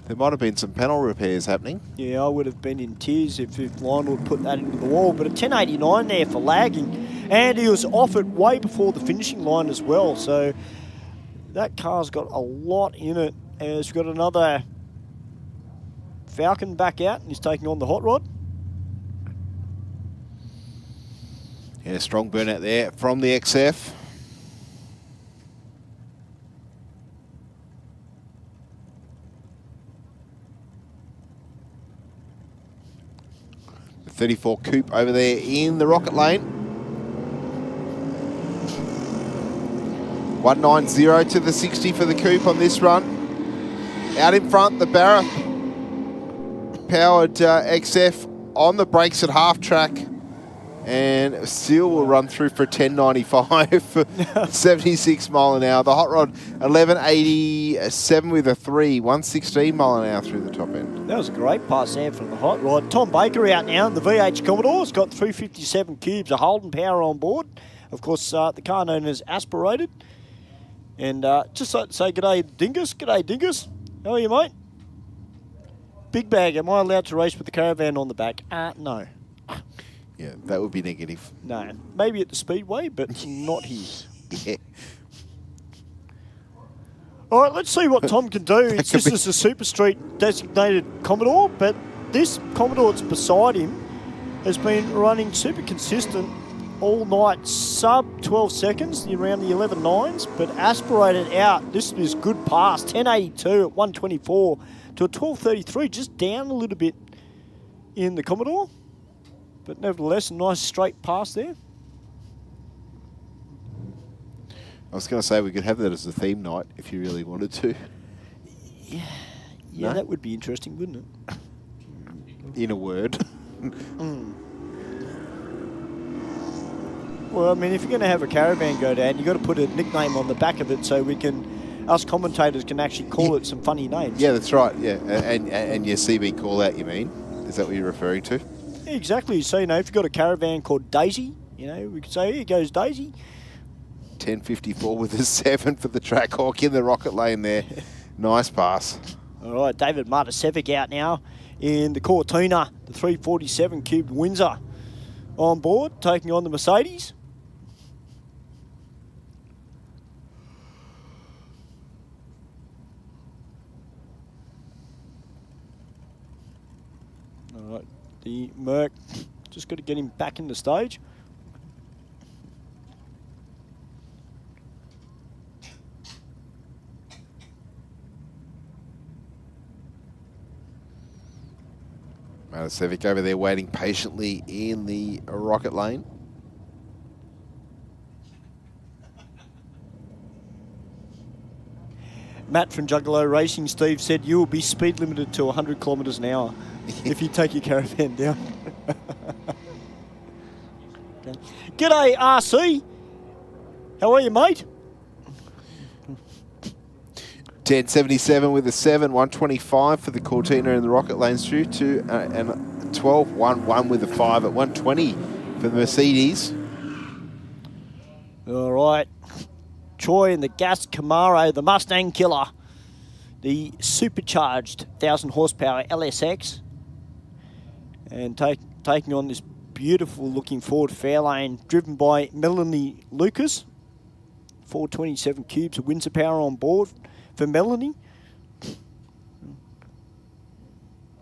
there might have been some panel repairs happening. Yeah, I would have been in tears if Lionel would put that into the wall. But a 10.89 there for lagging. And he was off it way before the finishing line as well. So that car's got a lot in it. As we've got another Falcon back out, and he's taking on the hot rod. Yeah, strong burnout there from the XF. The 34 coupe over there in the rocket lane. 190 to the 60 for the coupe on this run. Out in front, the Barra powered XF on the brakes at half track, and still will run through for 10.95 for 76 mile an hour. The hot rod 11.87 with a 3, 116 mile an hour through the top end. That was a great pass there from the hot rod. Tom Baker out now in the VH Commodore's got 357 cubes of Holden power on board. Of course, the car known as Aspirated. And just like to say g'day Dingus. G'day Dingus. How are you, mate? Big Bag, am I allowed to race with the caravan on the back? No. Yeah, that would be negative. No. Maybe at the Speedway, but not here. Yeah. All right, let's see what Tom can do. This is a Super Street designated Commodore, but this Commodore that's beside him has been running super consistent all night sub 12 seconds, around the 11.9s, but aspirated out. This is good pass, 10.82 at 124 to a 12.33, just down a little bit in the Commodore. But nevertheless, a nice straight pass there. I was going to say we could have that as a theme night if you really wanted to. Yeah, No? that would be interesting, wouldn't it? In a word. Well, I mean, if you're going to have a caravan go down, you've got to put a nickname on the back of it so us commentators can actually call it some funny names. Yeah, that's right. Yeah, and your CB call out, you mean? Is that what you're referring to? Yeah, exactly. So, if you've got a caravan called Daisy, we could say, here goes Daisy. 10.54 with a 7 for the Trackhawk in the rocket lane there. Nice pass. All right, David Martisevic out now in the Cortina, the 347 cubed Windsor on board, taking on the Mercedes. All right, the Merc, just got to get him back in the stage. Matasevic over there waiting patiently in the rocket lane. Matt from Juggalo Racing, Steve, said you will be speed limited to 100 kilometres an hour if you take your caravan down. Okay. G'day, RC. How are you, mate? 10.77 with a 7, 125 for the Cortina in the rocket lane, Stu, and 12.11 with a 5 at 120 for the Mercedes. All right. Troy in the gas Camaro, the Mustang Killer, the supercharged 1,000 horsepower LSX, and taking on this beautiful looking Ford Fairlane driven by Melanie Lucas. 427 cubes of Windsor power on board for Melanie.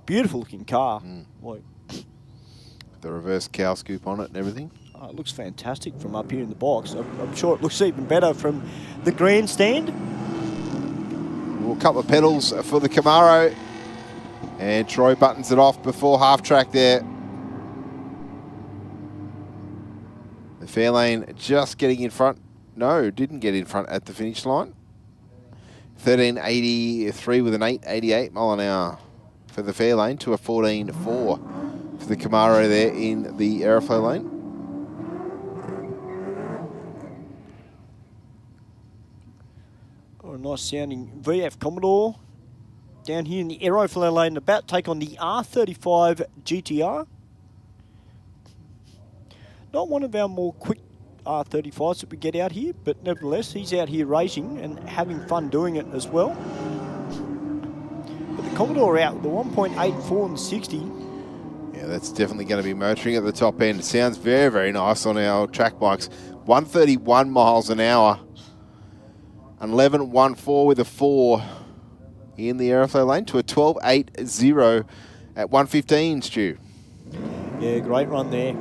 Beautiful looking car. Like, The reverse cow scoop on it and everything. it looks fantastic from up here in the box. I'm sure it looks even better from the grandstand. Well, a couple of pedals for the Camaro. And Troy buttons it off before half track there. The Fairlane just getting in front. No, didn't get in front at the finish line. 13.83 with an 8.88 mile an hour for the Fairlane to a 14.4 for the Camaro there in the Aeroflow lane. Oh, a nice sounding VF Commodore down here in the Aeroflow lane, about to take on the R35 GTR. Not one of our more quick R35s that we get out here, but nevertheless, he's out here racing and having fun doing it as well. But the Commodore out with the 1.84 and 60. Yeah, that's definitely going to be motoring at the top end. It sounds very, very nice on our track bikes. 131 miles an hour. 11.14 with a 4 in the Aeroflow lane to a 12.80 at 115, Stu. Yeah, great run there.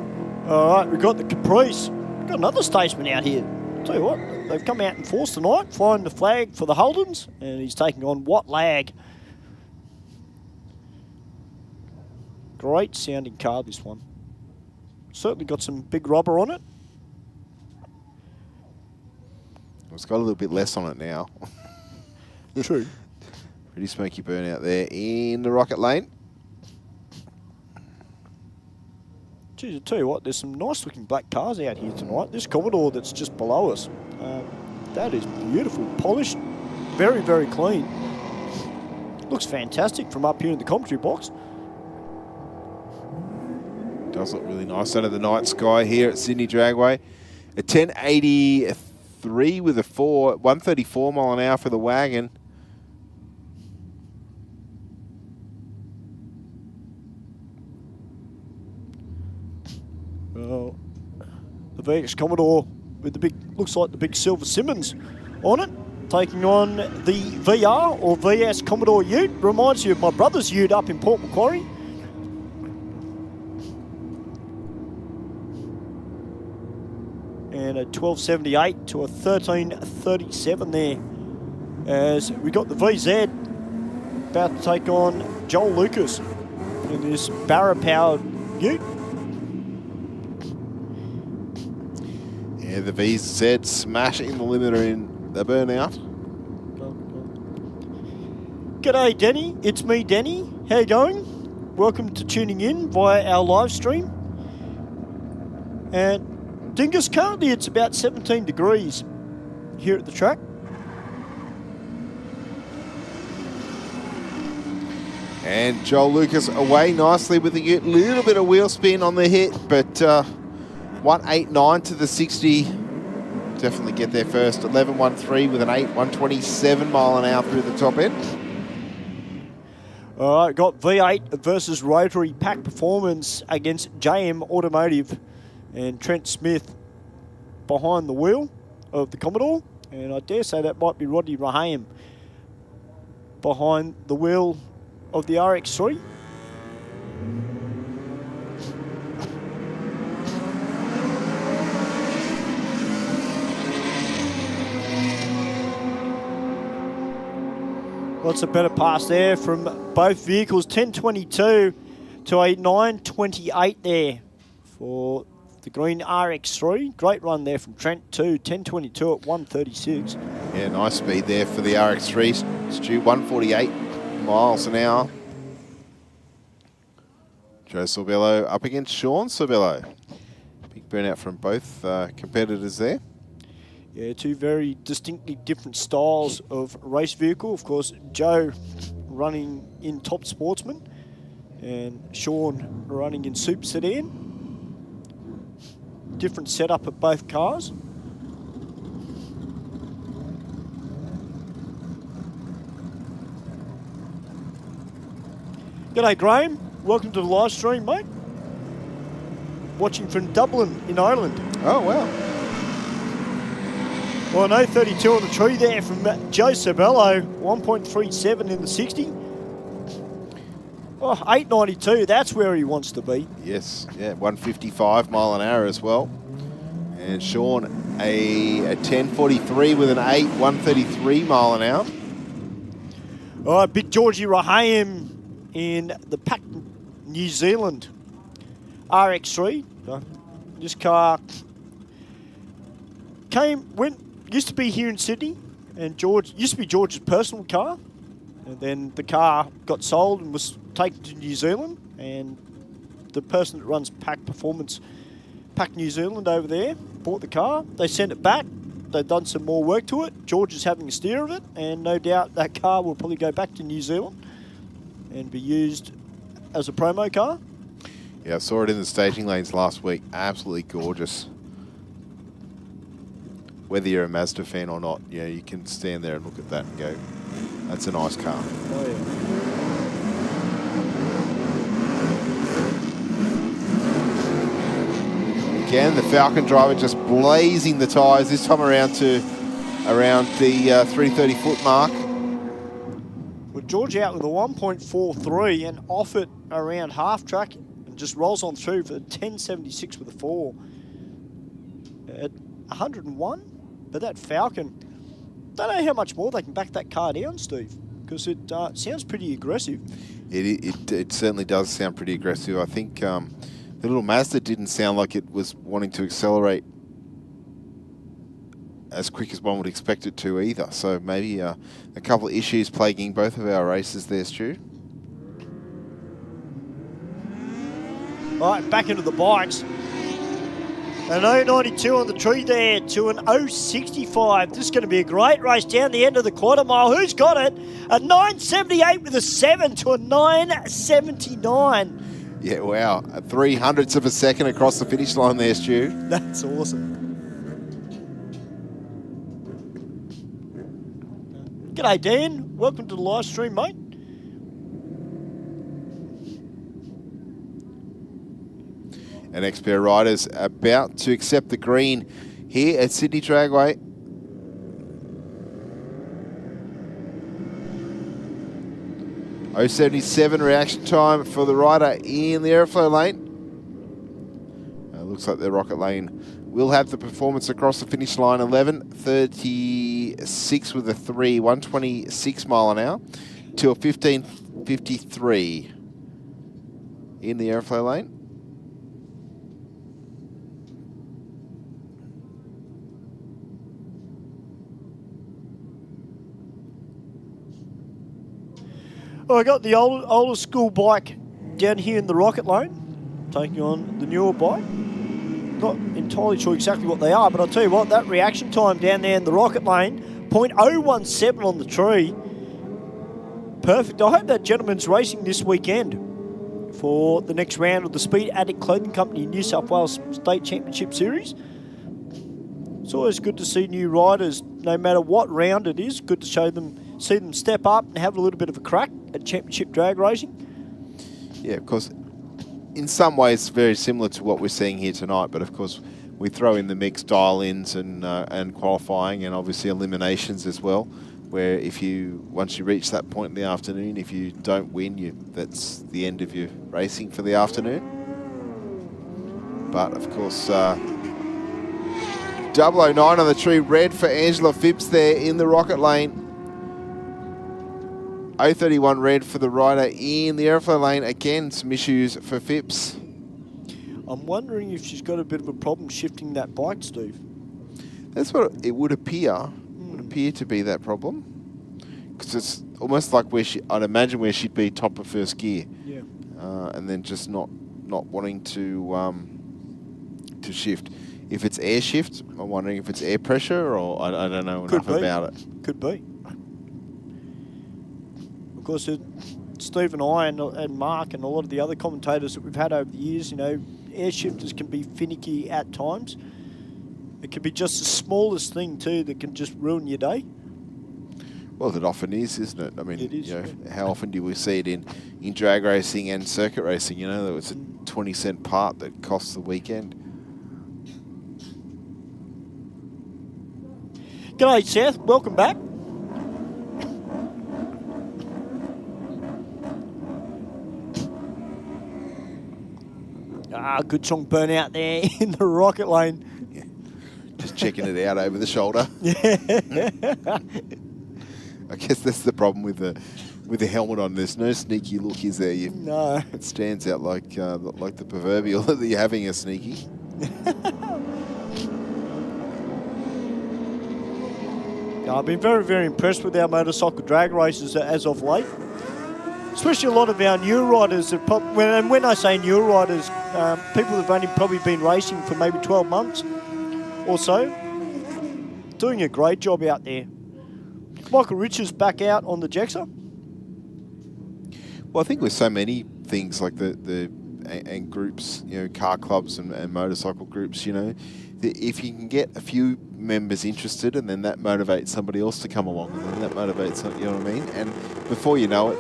All right, we've got the Caprice. We've got another Statesman out here. Tell you what, they've come out in force tonight, flying the flag for the Holdens, and he's taking on What Lag. Great sounding car, this one. Certainly got some big rubber on it. It's got a little bit less on it now. True. Pretty smoky burn out there in the rocket lane. Geez, I tell you what, there's some nice looking black cars out here tonight. This Commodore that's just below us, that is beautiful, polished, very, very clean. Looks fantastic from up here in the commentary box. Does look really nice under the night sky here at Sydney Dragway. A 10.83 with a 4, 134 mile an hour for the wagon. Well, the VX Commodore with the big, looks like the big silver Simmons on it, taking on the VR or VS Commodore Ute. Reminds you of my brother's Ute up in Port Macquarie. 12.78 to a 13.37 there. As we got the VZ about to take on Joel Lucas in this Barra-powered ute. Yeah, the VZ smashing the limiter in the burnout. G'day, Denny. It's me, Denny. How you going? Welcome to tuning in via our live stream. And Dingus, currently it's about 17 degrees here at the track. And Joel Lucas away nicely with a little bit of wheel spin on the hit, but 189 to the 60. Definitely get there first. 11.13 with an 127 mile an hour through the top end. All right, got V8 versus Rotary Pack Performance against JM Automotive, and Trent Smith behind the wheel of the Commodore, and I dare say that might be Rodney Raham behind the wheel of the RX3. What's a better pass there from both vehicles? 10.22 to a 9.28 there for the green RX3. Great run there from Trent too. 10.22 at 1.36. Yeah, nice speed there for the RX3. Stu, 148 miles an hour. Joe Sorbello up against Sean Sorbello. Big burnout from both competitors there. Yeah, two very distinctly different styles of race vehicle. Of course, Joe running in top Sportsman and Sean running in Super Sedan. Different setup of both cars. G'day, Graham. Welcome to the live stream, mate. Watching from Dublin in Ireland. Oh, wow. Well, an 0.32 on the tree there from Joe Sabello, 1.37 in the 60. Oh, 8.92, that's where he wants to be. Yes, yeah, 155 mile an hour as well. And Sean, a 10.43 with an 133 mile an hour. All right, big Georgie Raham in the Pack New Zealand RX3. This car used to be here in Sydney, and used to be George's personal car, and then the car got sold and was taken to New Zealand, and the person that runs Pack New Zealand over there bought the car. They sent it back. They've done some more work to it. George is having a steer of it, and no doubt that car will probably go back to New Zealand and be used as a promo car. Yeah, I saw it in the staging lanes last week. Absolutely gorgeous. Whether you're a Mazda fan or not, yeah, you can stand there and look at that and go, that's a nice car. Oh, yeah. Again, the Falcon driver just blazing the tyres, this time around the 330 foot mark. Well, George out with a 1.43 and off it around half track and just rolls on through for the 10.76 with a 4 at 101. But that Falcon, don't know how much more they can back that car down, Steve, because it sounds pretty aggressive. It certainly does sound pretty aggressive. I think the little Mazda didn't sound like it was wanting to accelerate as quick as one would expect it to either. So maybe a couple of issues plaguing both of our races there, Stu. All right, back into the bikes. An 0.92 on the tree there to an 0.65. This is going to be a great race down the end of the quarter mile. Who's got it? A 9.78 with a 7 to a 9.79. Yeah, wow. 0.03 of a second across the finish line there, Stu. That's awesome. G'day, Dan. Welcome to the live stream, mate. And next pair of riders about to accept the green here at Sydney Dragway. .077 reaction time for the rider in the Aeroflow lane. Looks like the Rocket lane we'll have the performance across the finish line. 11:36 with a 3, 126 mile an hour to a 15:53 in the Aeroflow lane. Well, I got the older school bike down here in the Rocket Lane, taking on the newer bike. Not entirely sure exactly what they are, but I'll tell you what, that reaction time down there in the Rocket Lane, 0.017 on the tree. Perfect. I hope that gentleman's racing this weekend for the next round of the Speed Addict Clothing Company New South Wales State Championship Series. It's always good to see new riders, no matter what round it is. Good to see them step up and have a little bit of a crack at championship drag racing. Yeah, of course, in some ways very similar to what we're seeing here tonight, but of course we throw in the mix dial-ins and qualifying and obviously eliminations as well, where once you reach that point in the afternoon, if you don't win, that's the end of your racing for the afternoon. But of course, 009 on the tree, red for Angela Phipps there in the Rocket Lane. 031 red for the rider in the Aeroflow lane. Again, some issues for Phipps. I'm wondering if she's got a bit of a problem shifting that bike, Steve. That's what it would appear. Would appear to be that problem. Because it's almost like I'd imagine where she'd be top of first gear. Yeah. And then just not wanting to shift. If it's air shift, I'm wondering if it's air pressure or I don't know enough about it. Could be. Of course, Steve and I and Mark and a lot of the other commentators that we've had over the years, air shifters can be finicky at times. It can be just the smallest thing too that can just ruin your day. Well, it often is, isn't it? I mean, it is, how often do we see it in drag racing and circuit racing? There was a 20-cent part that costs the weekend. G'day, Seth. Welcome back. Good strong burnout there in the Rocket Lane. Yeah. Just checking it out over the shoulder. Yeah. I guess that's the problem with the helmet on. There's no sneaky look, is there? No. It stands out like the proverbial that you're having a sneaky. I've been very, very impressed with our motorcycle drag races as of late. Especially a lot of our new riders. And when I say new riders, people have only probably been racing for maybe 12 months or so. Doing a great job out there. Michael Richards back out on the Jexa. Well, I think with so many things like and groups, car clubs and motorcycle groups, if you can get a few members interested and then that motivates somebody else to come along and then that motivates, you know what I mean? And before you know it,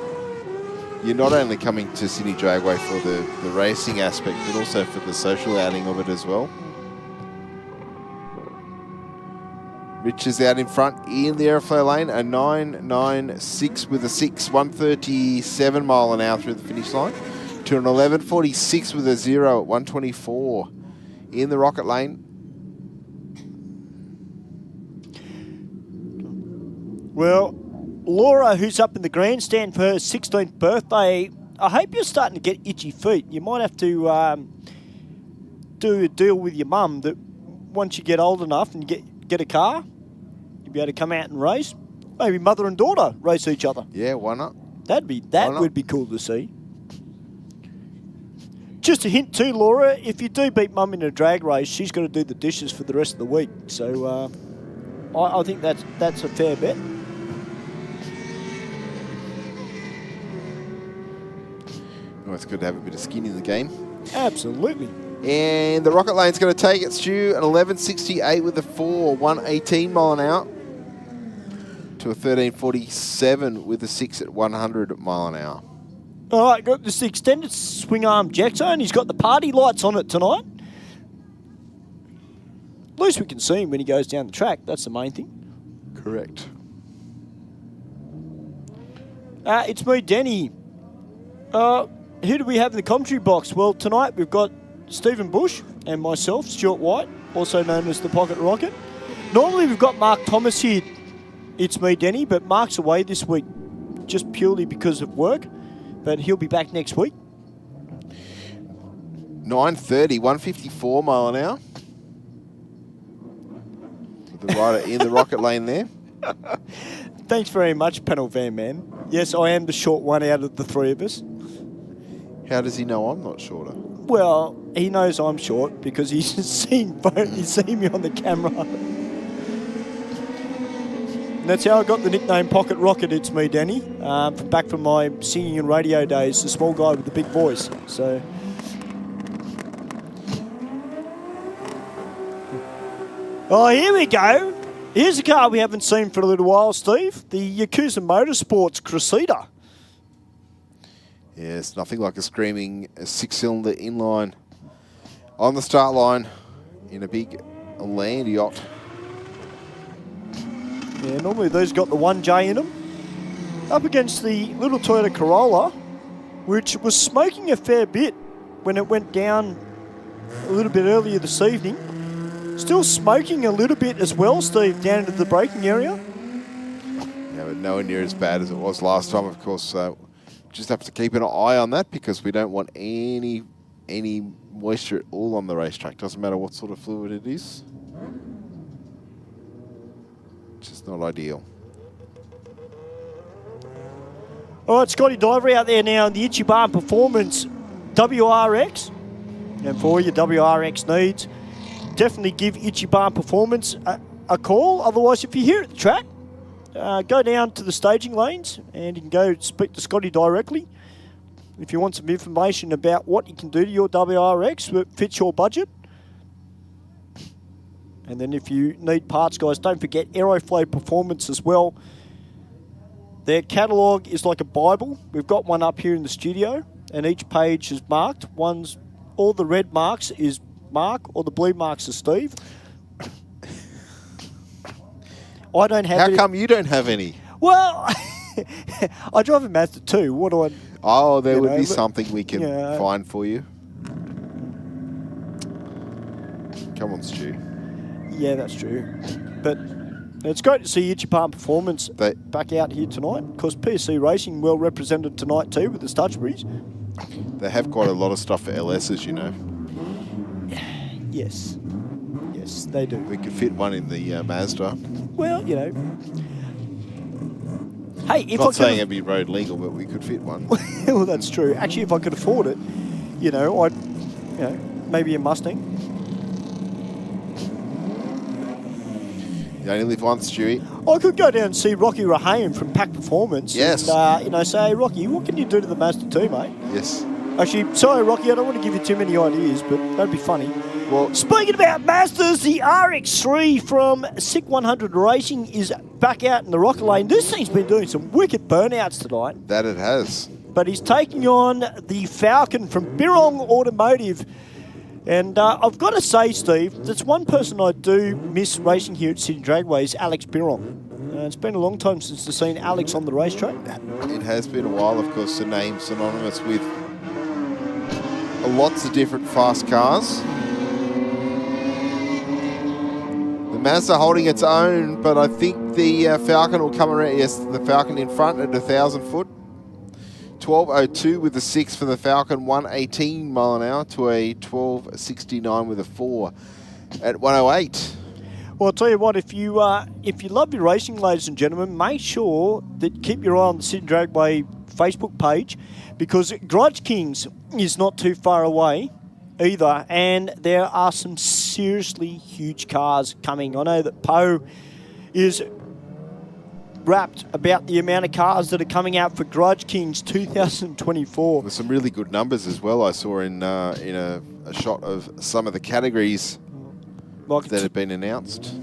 you're not only coming to Sydney Dragway for the racing aspect, but also for the social outing of it as well. Rich is out in front in the Aeroflow lane, a 9.96 with a 6, 137 mile an hour through the finish line, to an 11.46 with a 0 at 124 in the Rocket lane. Well, Laura, who's up in the grandstand for her 16th birthday, I hope you're starting to get itchy feet. You might have to do a deal with your mum that once you get old enough and you get a car, you'll be able to come out and race. Maybe mother and daughter race each other. Yeah, why not? That would be cool to see. Just a hint too, Laura, if you do beat mum in a drag race, she's got to do the dishes for the rest of the week. So I think that's a fair bet. Well, it's good to have a bit of skin in the game. Absolutely. And the Rocket lane's going to take it, Stu, an 11.68 with a 4, 118 mile an hour to a 13.47 with a 6 at 100 mile an hour. All right, got this extended swing arm Jexa, and he's got the party lights on it tonight. At least we can see him when he goes down the track. That's the main thing. Correct. It's me, Denny. Who do we have in the commentary box? Well, tonight we've got Stephen Bush and myself, Stuart White, also known as the Pocket Rocket. Normally we've got Mark Thomas here. It's me, Denny, but Mark's away this week just purely because of work, but he'll be back next week. 9:30, 154 mile an hour. The rider in the rocket lane there. Thanks very much, Panel Van Man. Yes, I am the short one out of the three of us. How does he know I'm not shorter? Well, he knows I'm short because he's seen me on the camera. And that's how I got the nickname Pocket Rocket. It's me, Danny, back from my singing and radio days, the small guy with the big voice. So, oh, here we go. Here's a car we haven't seen for a little while, Steve. The Yakuza Motorsports Crusader. Yes, nothing like a screaming six-cylinder inline on the start line in a big land yacht. Yeah, normally those got the 1J in them. Up against the little Toyota Corolla, which was smoking a fair bit when it went down a little bit earlier this evening. Still smoking a little bit as well, Steve, down into the braking area. Yeah, but nowhere near as bad as it was last time, of course. Just have to keep an eye on that because we don't want any moisture at all on the racetrack. Doesn't matter what sort of fluid it is. Just not ideal. All right, Scotty Diver out there now in the Ichiban Performance WRX. And for all your WRX needs, definitely give Ichiban Performance a call. Otherwise, if you're here at the track, go down to the staging lanes and you can go speak to Scotty directly. If you want some information about what you can do to your WRX that fits your budget. And then if you need parts, guys, don't forget Aeroflow Performance as well. Their catalogue is like a Bible. We've got one up here in the studio, and each page is marked. All the red marks is Mark, or the blue marks is Steve. I don't have any. How come you don't have any? Well, I drive a Mazda 2. What do I... Oh, there would be something we can yeah. find for you. Come on, Stu. Yeah, that's true. But it's great to see Ichiban Performance back out here tonight, because PSC Racing well represented tonight too with the Stutchburys. They have quite a lot of stuff for LSs, you know. Yes. Yes, they do. We could fit one in the Mazda. Well, you know. Hey, if Not I saying it'd be road legal, but we could fit one. Well, that's true. Actually, if I could afford it, you know, I'd, maybe a Mustang. You only live once, Stewie. I could go down and see Rocky Rahane from Pack Performance. Yes. And, say, hey, Rocky, what can you do to the Mazda 2, mate? Yes. Actually, sorry, Rocky, I don't want to give you too many ideas, but that'd be funny. Well, speaking about Mazdas, the RX-3 from SICK 100 Racing is back out in the rocket lane. This thing's been doing some wicked burnouts tonight. That it has. But he's taking on the Falcon from Birong Automotive. And I've got to say, Steve, that's one person I do miss racing here at Sydney Dragway is Alex Birong. It's been a long time since I've seen Alex on the racetrack. It has been a while, of course, the name synonymous with lots of different fast cars. The Mazda holding its own, but I think the Falcon will come around. Yes, the Falcon in front at 1,000 foot. 12.02 with the 6 for the Falcon, 118 mile an hour to a 12.69 with a 4 at 108. Well, I'll tell you what, if you love your racing, ladies and gentlemen, make sure that keep your eye on the Sydney Dragway Facebook page, because Grudge Kings is not too far away either, and there are some seriously huge cars coming. I know that Poe is wrapped about the amount of cars that are coming out for Grudge Kings 2024. With some really good numbers as well. I saw in a shot of some of the categories that have been announced.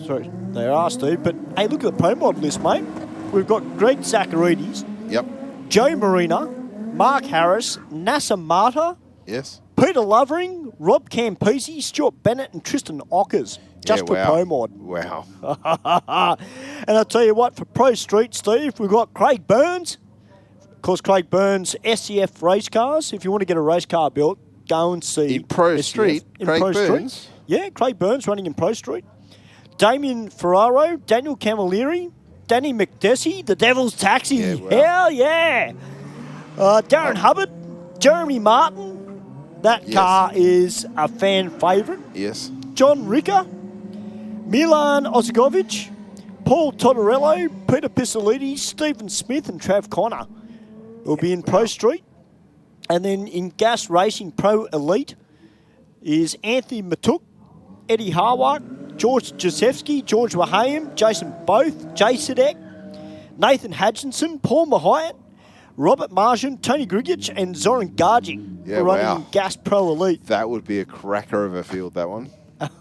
Sorry, they are, Steve. But hey, look at the pro mod list, mate. We've got Greg Zacharides. Yep. Joe Marina, Mark Harris, Nasser Marta. Yes. Peter Lovering, Rob Campisi, Stuart Bennett, and Tristan Ockers. Just for pro mod. Wow. And I'll tell you what, for Pro Street, Steve, we've got Craig Burns. Of course, Craig Burns, SCF race cars. If you want to get a race car built, go and see. In Pro SGF. Street, In Craig Pro Burns? Street. Yeah, Craig Burns running in Pro Street. Damien Ferraro, Daniel Camilleri, Danny McDessie, the Devil's Taxi. Yeah, wow. Hell yeah. Darren Hubbard, Jeremy Martin. That Yes. car is a fan favourite. Yes. John Ricker, Milan Ozigovic, Paul Todorello, Peter Pisolides, Stephen Smith and Trav Connor will be in Pro Street. And then in Gas Racing Pro Elite is Anthony Matuk, Eddie Harwart, George Josefsky, George Wahayim, Jason Both, Jay Sadek, Nathan Hutchinson, Paul Mahayat, Robert Marjan, Tony Grigic and Zoran Gargi Yeah, running wow. in Gas Pro Elite. That would be a cracker of a field, that one.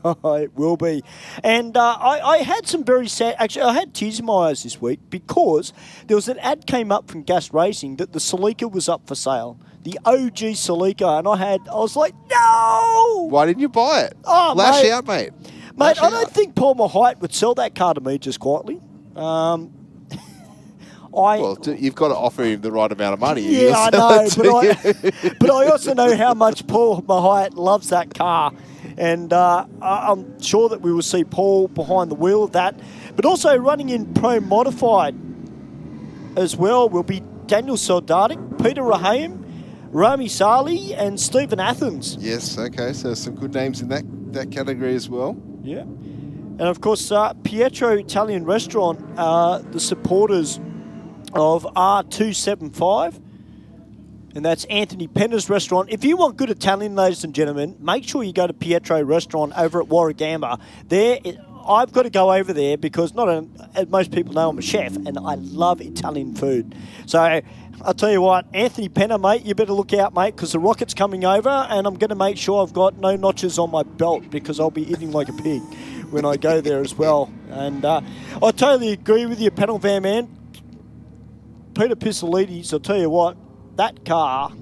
It will be. And I had some very sad... Actually, I had tears in my eyes this week because there was an ad came up from Gas Racing that the Celica was up for sale. The OG Celica. And I was like, no! Why didn't you buy it? Oh, Lash mate. out, mate. Mate, Lash I don't out. think Paul Mahayat would sell that car to me just quietly. Well, you've got to offer him the right amount of money. Yeah, I know, but I also know how much Paul Mahayat loves that car. And I'm sure that we will see Paul behind the wheel of that. But also running in Pro Modified as well will be Daniel Soldatic, Peter Rahim, Rami Sali and Stephen Athens. Yes, okay, so some good names in that category as well. Yeah. And of course, Pietro Italian Restaurant, the supporters of R275. And that's Anthony Penner's restaurant. If you want good Italian, ladies and gentlemen, make sure you go to Pietro Restaurant over at Warragamba. I've got to go over there because as most people know, I'm a chef and I love Italian food. So I'll tell you what, Anthony Penner, mate, you better look out, mate, because the rocket's coming over and I'm going to make sure I've got no notches on my belt because I'll be eating like a pig when I go there as well. And I totally agree with you, Panel Van Man. Peter Pisolides, I'll tell you what, that car,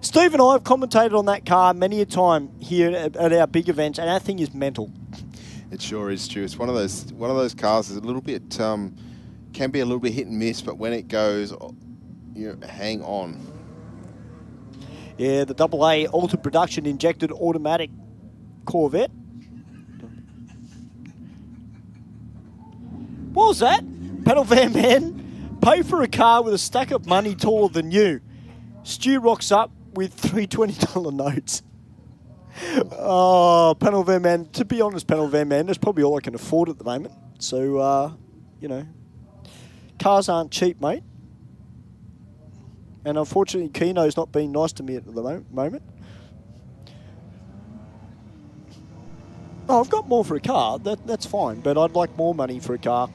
Steve and I have commentated on that car many a time here at our big events, and that thing is mental. It sure is, Stu. It's one of those cars that's a little bit can be a little bit hit and miss, but when it goes, you hang on. Yeah, the AA altered production injected automatic Corvette. What was that? Panel Van Man. Pay for a car with a stack of money taller than you. Stu rocks up with $3 $20 notes. Oh, Panel Van Man. To be honest, Panel Van Man, that's probably all I can afford at the moment. So, cars aren't cheap, mate. And unfortunately, Keno's not being nice to me at the moment. Oh, I've got more for a car. That's fine, but I'd like more money for a car.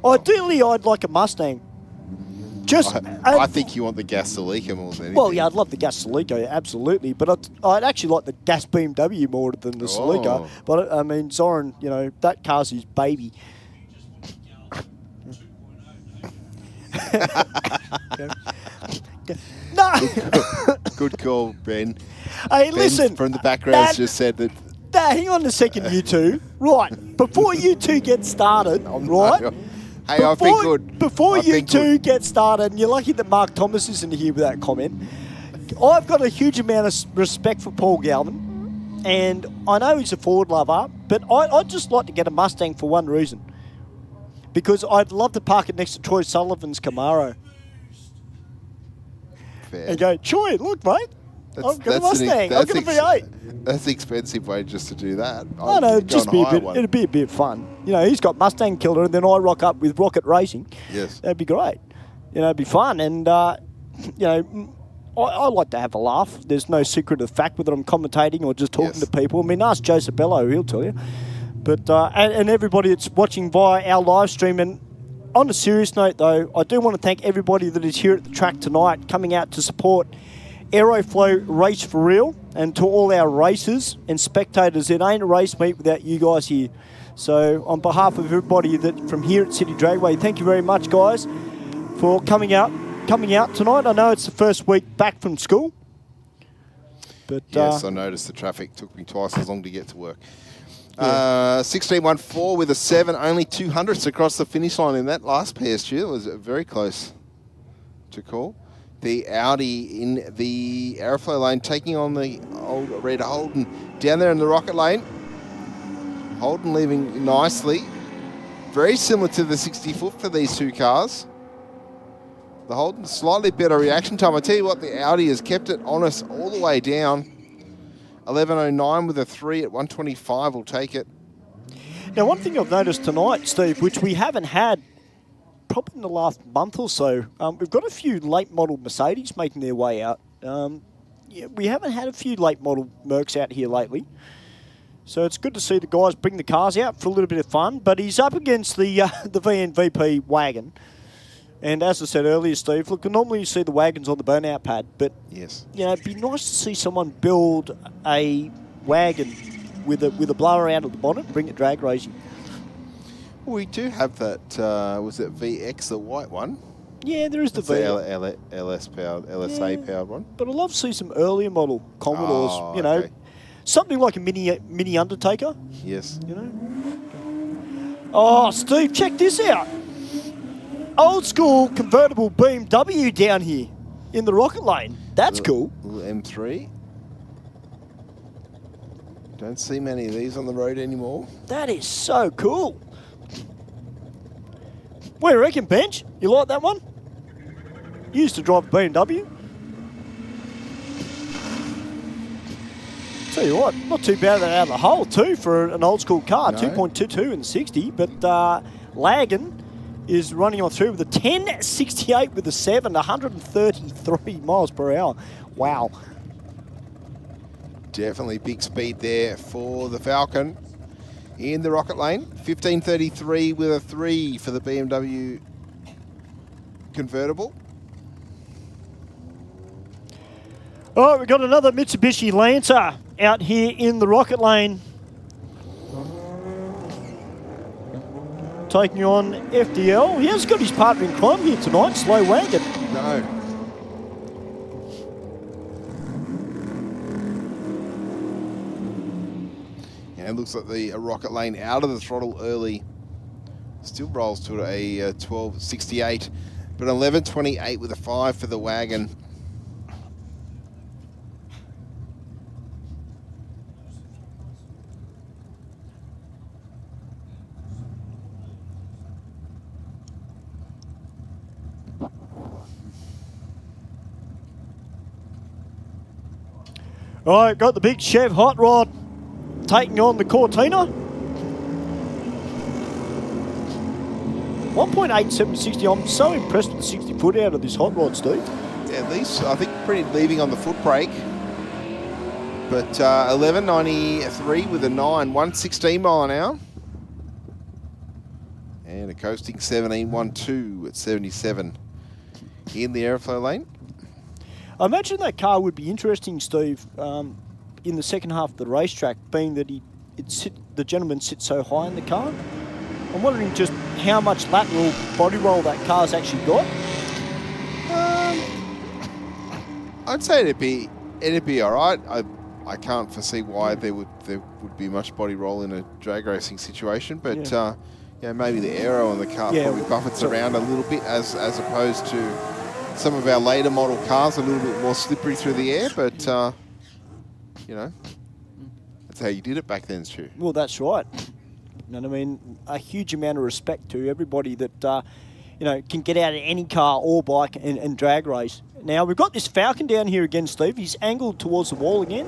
Ideally, I'd like a Mustang. I think you want the gas Celica more than anything. Well, yeah, I'd love the gas Celica, absolutely. But I'd actually like the gas BMW more than the Celica. But, I mean, Zoran, that car's his baby. No! Good call, Ben. Hey, Ben listen. from the background just said that. Hang on a second, you two. Right, before you two get started, right? Hey, I've been good. Before you two get started, and you're lucky that Mark Thomas isn't here with that comment, I've got a huge amount of respect for Paul Galvin, and I know he's a Ford lover, but I'd just like to get a Mustang for one reason. Because I'd love to park it next to Troy Sullivan's Camaro. Fair. And go, Troy, look, mate. I've got a Mustang. I've got a V8. That's the expensive way just to do that. I know, it'd be a bit of fun. He's got Mustang Killer, and then I rock up with Rocket Racing. Yes. That'd be great. It'd be fun. And, I like to have a laugh. There's no secret of the fact whether I'm commentating or just talking to people. I mean, ask Joseph Bello, he'll tell you. But and everybody that's watching via our live stream. And on a serious note, though, I do want to thank everybody that is here at the track tonight coming out to support Aeroflow Race for Real, and to all our racers and spectators. It ain't a race meet without you guys here. So on behalf of everybody that from here at Sydney Dragway, thank you very much, guys, for coming out tonight. I know it's the first week back from school. But yes, I noticed the traffic took me twice as long to get to work. 16.14 with a 7, only 200ths across the finish line in that last pair, Stu. It was very close to call. the Audi in the Aeroflow lane, taking on the old red Holden down there in the Rocket lane. Holden leaving nicely. Very similar to the 60-foot for these two cars. The Holden, slightly better reaction time. I tell you what, the Audi has kept it on us all the way down. 11.09 with a 3 at 125 will take it. Now, one thing I've noticed tonight, Steve, which we haven't had probably in the last month or so, we've got a few late model Mercedes making their way out. Yeah, we haven't had a few late model Mercs out here lately. So it's good to see the guys bring the cars out for a little bit of fun. But he's up against the VNVP wagon. And as I said earlier, Steve, look, normally you see the wagons on the burnout pad, but yes, you know, it'd be nice to see someone build a wagon with a blower out at the bonnet and bring it drag racing. We do have that, was it VX, the white one? Yeah, there is the LS powered, LSA powered one. But I'd love to see some earlier model Commodores, Oh, you know, okay. something like a mini Undertaker, Yes. you know. Oh, Steve, check this out. Old school convertible BMW down here in the Rocket lane. That's cool. Little M3. Don't see many of these on the road anymore. That is so cool. What do you reckon, Bench? You like that one? You used to drive a BMW. Tell you what, not too bad out of the hole too for an old school car. No. 2.22 in the 60, but Lagan is running on through with a 10.68 with a 7, 133 miles per hour. Wow. Definitely big speed there for the Falcon in the Rocket lane. 15.33 with a 3 for the BMW convertible. All right, we've got another Mitsubishi Lancer out here in the Rocket lane. Taking on FDL. He has got his partner in crime here tonight, Slow Wagon. No. Yeah, it looks like the Rocket lane out of the throttle early. Still rolls to a 12.68, but 11.28 with a 5 for the wagon. All right, got the big Chev Hot Rod taking on the Cortina. 1.8760. I'm so impressed with the 60 foot out of this Hot Rod, Steve. Yeah, these, I think, pretty leaving on the foot brake. But 11.93 with a 9, 116 mile an hour. And a coasting 17.12 at 77 in the Aeroflow lane. I imagine that car would be interesting, Steve, in the second half of the racetrack, being that the gentleman sits so high in the car. I'm wondering just how much lateral body roll that car's actually got. I'd say it'd be all right. I can't foresee why there would be much body roll in a drag racing situation, but yeah, maybe the aero on the car probably buffets around a little bit as opposed to some of our later model cars, a little bit more slippery through the air, but you know, that's how you did it back then, Stu. Well, that's right. And I mean, a huge amount of respect to everybody that you know, can get out of any car or bike and drag race. Now we've got this Falcon down here again, Steve. He's angled towards the wall again.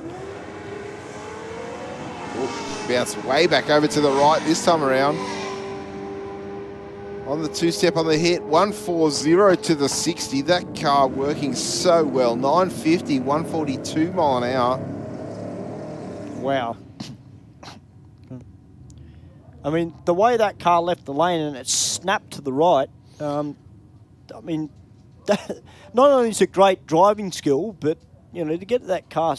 Ooh, bounced way back over to the right this time around. On the two-step on the hit, 140 to the 60. That car working so well. 950, 142 mile an hour. Wow. I mean, the way that car left the lane and it snapped to the right, I mean, not only is it great driving skill, but, you know, to get that car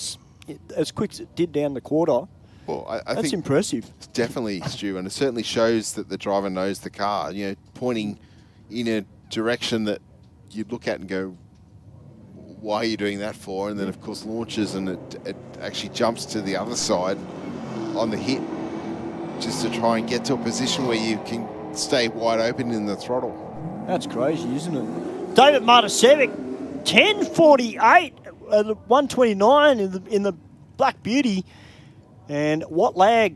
as quick as it did down the quarter, well, I that's think impressive. It's definitely, Stu, and it certainly shows that the driver knows the car, you know, pointing in a direction that you'd look at and go, why are you doing that for? And then, of course, launches and it actually jumps to the other side on the hit just to try and get to a position where you can stay wide open in the throttle. That's crazy, isn't it? David Martisevic 10:48, 129 in the Black Beauty, and Watt Lag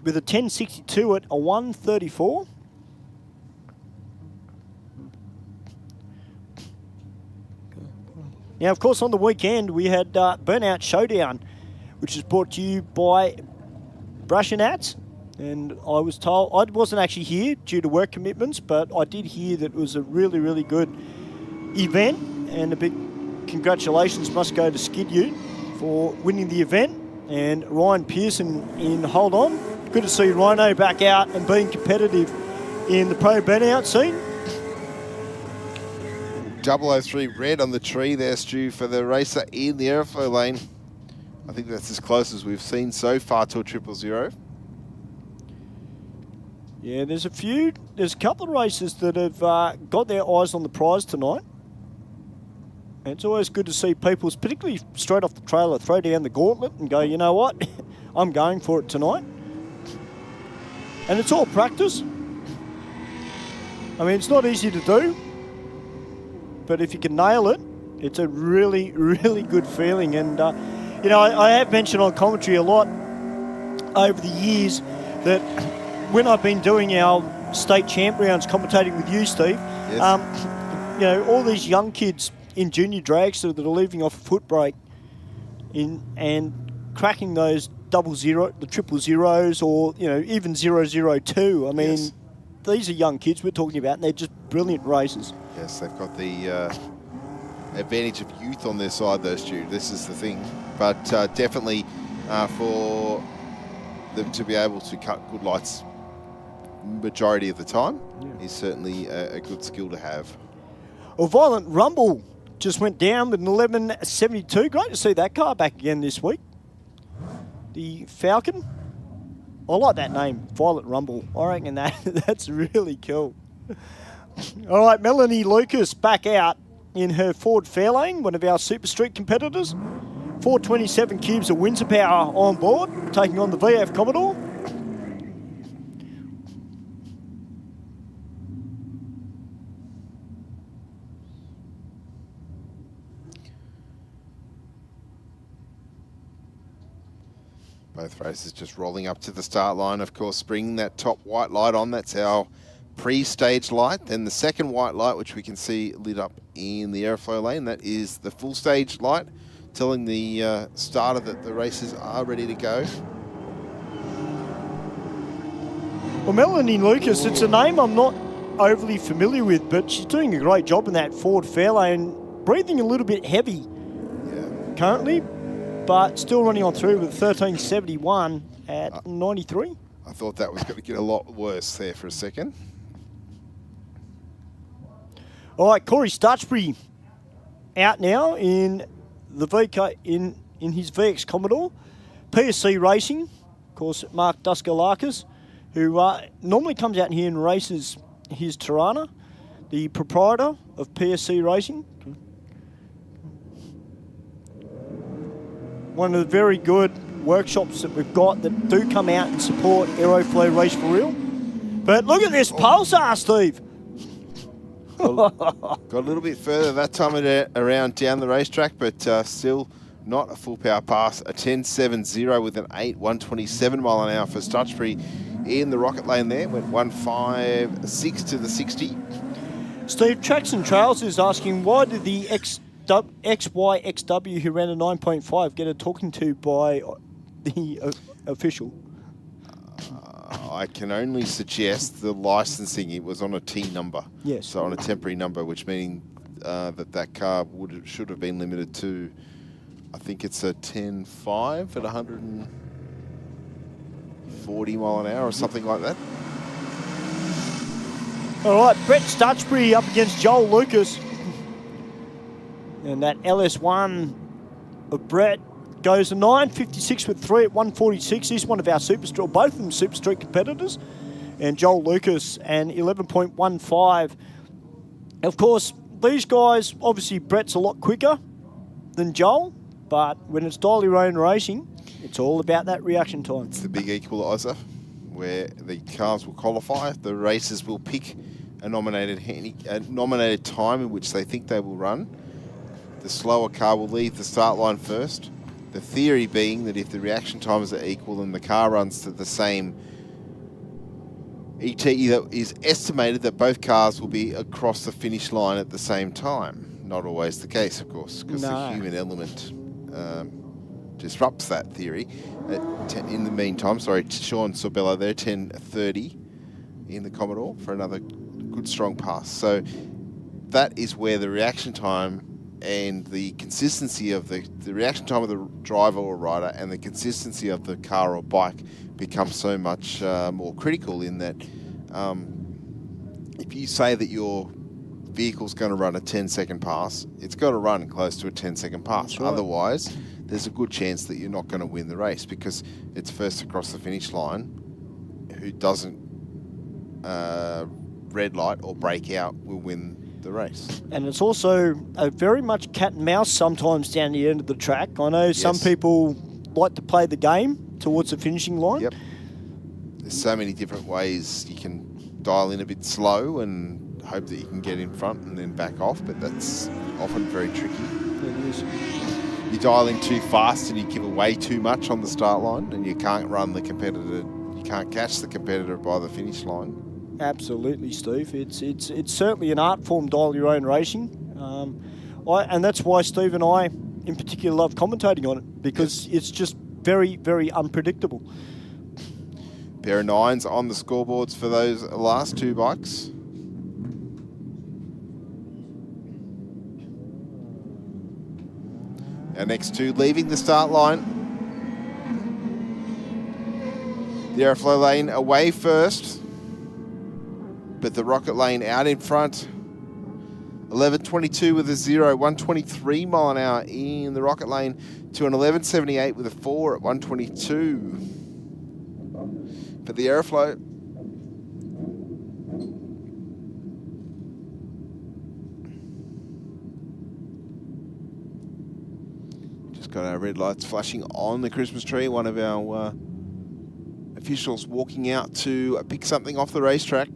with a 10:62 at a 1:34. Now, of course, on the weekend we had Burnout Showdown, which is brought to you by Brush and Hats. And I was told, I wasn't actually here due to work commitments, but I did hear that it was a really, really good event. And a big congratulations must go to Skid Ute for winning the event. And Ryan Pearson in Hold On. Good to see Rhino back out and being competitive in the pro burnout scene. 003 red on the tree there, Stu, for the racer in the Aeroflow lane. I think that's as close as we've seen so far to a 000. Yeah, there's a couple of races that have got their eyes on the prize tonight. And it's always good to see people, particularly straight off the trailer, throw down the gauntlet and go, you know what, I'm going for it tonight. And it's all practice. I mean, it's not easy to do, but if you can nail it, it's a really, really good feeling. And, you know, I have mentioned on commentary a lot over the years that when I've been doing our state champ rounds, commentating with you, Steve, Yes. you know, all these young kids in junior dragster that are leaving off a foot brake and cracking those 00, the 000s, or, you know, even 002. I mean, Yes. these are young kids we're talking about, and they're just brilliant racers. Yes, they've got the advantage of youth on their side, though, Stu. This is the thing. But definitely for them to be able to cut good lights majority of the time is certainly a good skill to have. Well, Violent Rumble just went down with an 11.72. Great to see that car back again this week. The Falcon. I like that name, Violent Rumble. I reckon that's really cool. All right, Melanie Lucas back out in her Ford Fairlane, one of our Super Street competitors. 427 cubes of Windsor power on board, taking on the VF Commodore. Both races just rolling up to the start line, of course, bringing that top white light on. That's our pre-stage light. Then the second white light, which we can see lit up in the Aeroflow lane, that is the full stage light, telling the starter that the races are ready to go. Well, Melanie Lucas, it's a name I'm not overly familiar with, but she's doing a great job in that Ford Fairlane, breathing a little bit heavy currently, but still running on through with 1371 at 93. I thought that was going to get a lot worse there for a second. All right, Corey Stutchbury out now in the VK in his VX Commodore. PSC Racing, of course, Mark Duskalakis, who normally comes out here and races his Tirana, the proprietor of PSC Racing. One of the very good workshops that we've got that do come out and support Aeroflow Race for Real. But look at this Pulsar, Steve. Got a little bit further that time around down the racetrack, but still not a full power pass. A 10.70 with an 8.127 mile an hour for Stutchbury in the rocket lane there. Went 1.56 to the 60. Steve, Tracks and Trails is asking, why did the XYXW who ran a 9.5 get a talking to by the official? I can only suggest the licensing, it was on a T number. Yes. So on a temporary number, which meaning that car should have been limited to, I think it's a 10.5 at 140 mile an hour or something like that. All right, Brett Stutchbury up against Joel Lucas. And that LS1 of Brett goes a 9.56 with 3 at 146. He's one of our Super Street, both of them Super Street competitors. And Joel Lucas and 11.15. Of course, these guys, obviously Brett's a lot quicker than Joel, but when it's dial your own racing, it's all about that reaction time. It's the big equaliser where the cars will qualify. The racers will pick a nominated time in which they think they will run. the slower car will leave the start line first. The theory being that if the reaction times are equal and the car runs to the same ET, that is estimated that both cars will be across the finish line at the same time. Not always the case, of course, because the human element disrupts that theory. In the meantime, sorry, Sean Sorbella there, 10:30 in the Commodore for another good strong pass. So that is where the reaction time and the consistency of the reaction time of the driver or rider and the consistency of the car or bike becomes so much more critical, in that if you say that your vehicle's going to run a 10-second pass, it's got to run close to a 10-second pass. Sure. Otherwise, there's a good chance that you're not going to win the race, because it's first across the finish line who doesn't red light or break out will win the race. And it's also a very much cat and mouse sometimes down the end of the track. I know some people like to play the game towards the finishing line. Yep. There's so many different ways you can dial in a bit slow and hope that you can get in front and then back off, but that's often very tricky. It is. You dial in too fast and you give away too much on the start line, and you can't run the competitor, you can't catch the competitor by the finish line. Absolutely, Steve. It's certainly an art form, dial your own racing. And that's why Steve and I in particular love commentating on it, because it's just very, very unpredictable. Pair of 9s on the scoreboards for those last two bikes. Our next two leaving the start line. The Aeroflow lane away first, but the Rocket lane out in front. 11.22 with a 0, 123 mile an hour in the Rocket lane to an 11.78 with a 4 at 122. For the Aeroflow. Just got our red lights flashing on the Christmas tree. One of our officials walking out to pick something off the racetrack.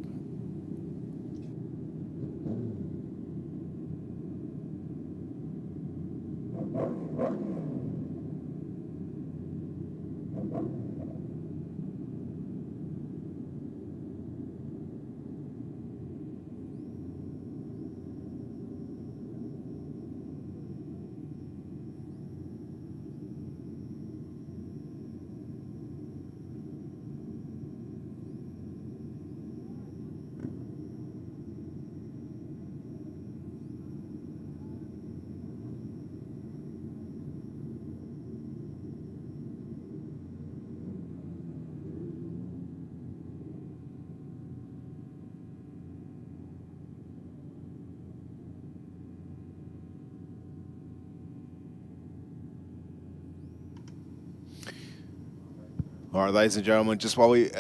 All right, ladies and gentlemen, just while we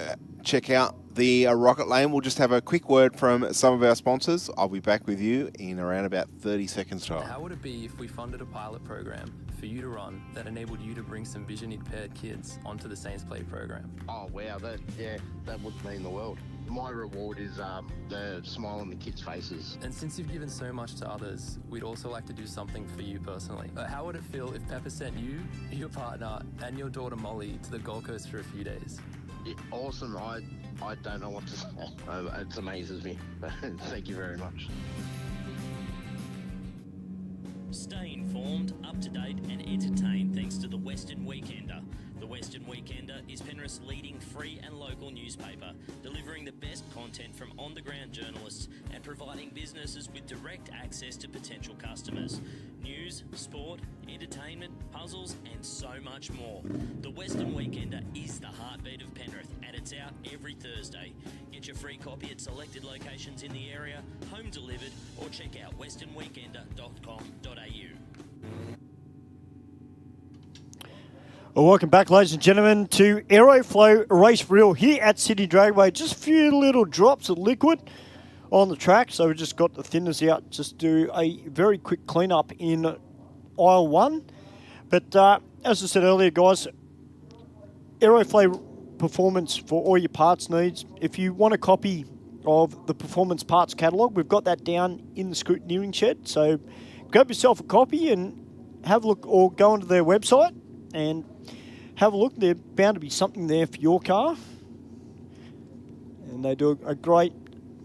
check out the Rocket lane, we'll just have a quick word from some of our sponsors. I'll be back with you in around about 30 seconds time. How would it be if we funded a pilot program for you to run that enabled you to bring some vision impaired kids onto the Saints Play program? Oh wow, that would mean the world. My reward is the smile on the kids' faces. And since you've given so much to others, we'd also like to do something for you personally. How would it feel if Pepper sent you, your partner, and your daughter Molly to the Gold Coast for a few days? Yeah, awesome. I don't know what to say. It amazes me. Thank you very much. Stay informed, up to date and entertained thanks to the Western Weekender. The Western Weekender is Penrith's leading free and local newspaper, delivering the best content from on-the-ground journalists and providing businesses with direct access to potential customers. News, sport, entertainment, puzzles and so much more. The Western Weekender is the heartbeat of Penrith and it's out every Thursday. Get your free copy at selected locations in the area, home delivered, or check out westernweekender.com.au. Well, welcome back, ladies and gentlemen, to Aeroflow Race Reel here at Sydney Dragway. Just a few little drops of liquid on the track, so we just got the thinners out. Just do a very quick cleanup in aisle 1. But as I said earlier, guys, Aeroflow Performance for all your parts needs. If you want a copy of the Performance Parts Catalogue, we've got that down in the scrutineering shed. So grab yourself a copy and have a look, or go onto their website and have a look. There's bound to be something there for your car. And they do a great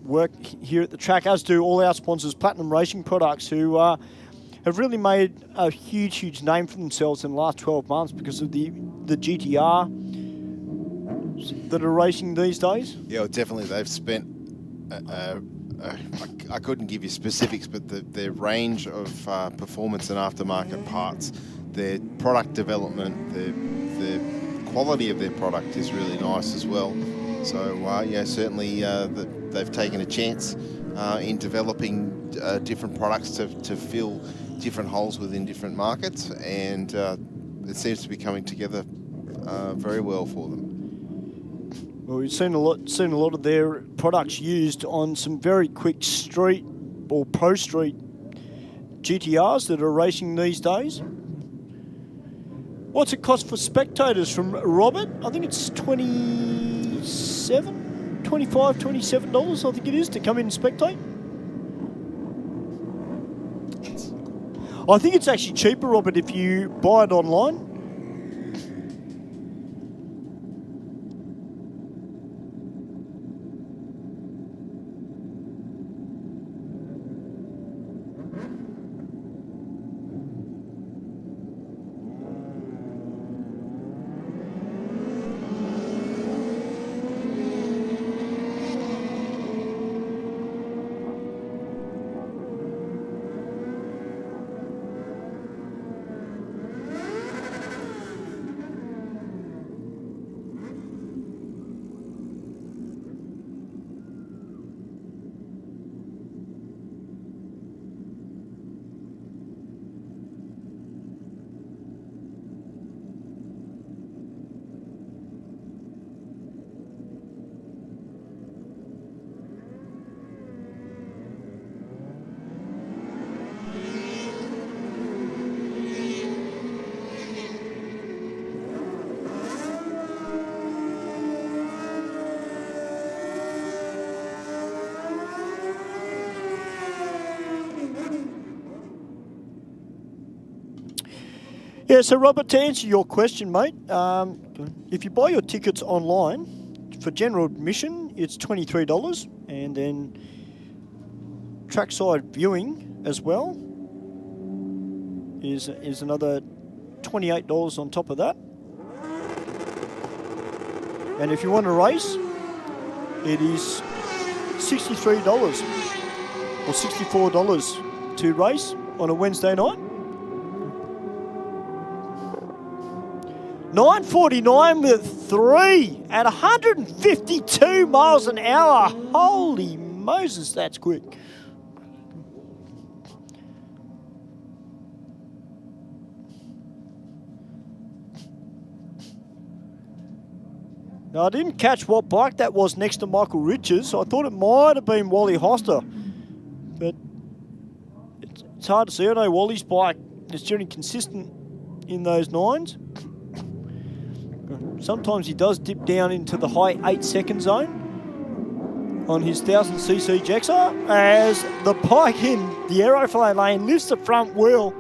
work here at the track, as do all our sponsors, Platinum Racing Products, who have really made a huge, huge name for themselves in the last 12 months because of the GTR that are racing these days. Yeah, well, definitely. They've spent, I couldn't give you specifics, but their range of performance and aftermarket parts, their product development, the quality of their product is really nice as well. So, yeah, certainly they've taken a chance in developing different products to fill different holes within different markets, and it seems to be coming together very well for them. Well, we've seen a lot of their products used on some very quick street or pro street GTRs that are racing these days. What's it cost for spectators from Robert? I think it's $25, $27, I think it is, to come in and spectate. I think it's actually cheaper, Robert, if you buy it online. Yeah, so Robert, to answer your question, mate, if you buy your tickets online, for general admission, it's $23, and then trackside viewing as well is another $28 on top of that. And if you want to race, it is $63 or $64 to race on a Wednesday night. 9:49 with 3 at 152 miles an hour. Holy Moses, that's quick. Now, I didn't catch what bike that was next to Michael Richards. I thought it might have been Wally Hoster, but it's hard to see. I know Wally's bike is generally consistent in those nines. Sometimes he does dip down into the high 8-second zone on his 1000cc Jexar as the bike in the Aeroflow lane lifts the front wheel.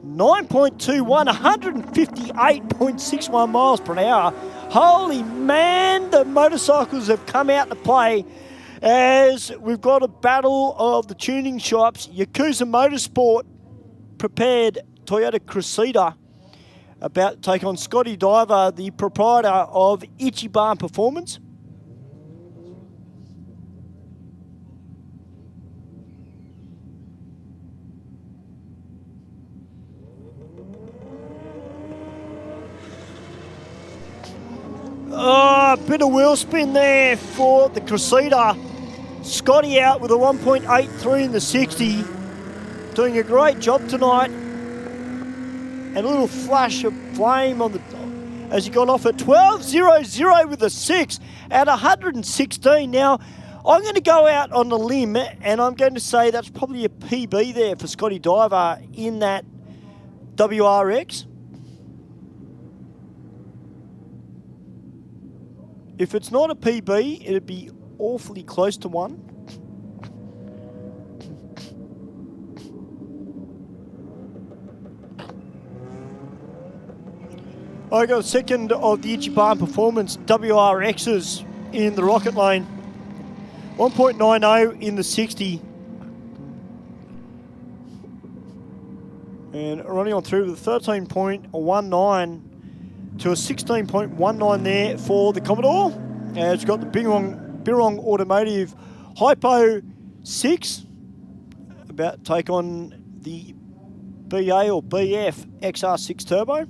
9.21, 158.61 miles per hour. Holy man, the motorcycles have come out to play as we've got a battle of the tuning shops. Yakuza Motorsport prepared Toyota Cressida about to take on Scotty Diver, the proprietor of Ichiban Performance. Oh, a bit of wheel spin there for the Cressida. Scotty out with a 1.83 in the 60. Doing a great job tonight. And a little flash of flame on the as he got off at 12.00 with a 6 at 116. Now, I'm going to go out on a limb and I'm going to say that's probably a PB there for Scotty Diver in that WRX. If it's not a PB, it'd be awfully close to one. I got a second of the Itchy Barn Performance WRXs in the rocket lane. 1.90 in the 60. And running on through with a 13.19 to a 16.19 there for the Commodore. It's got the Birrong Automotive Hypo 6. About to take on the BA or BF XR6 Turbo.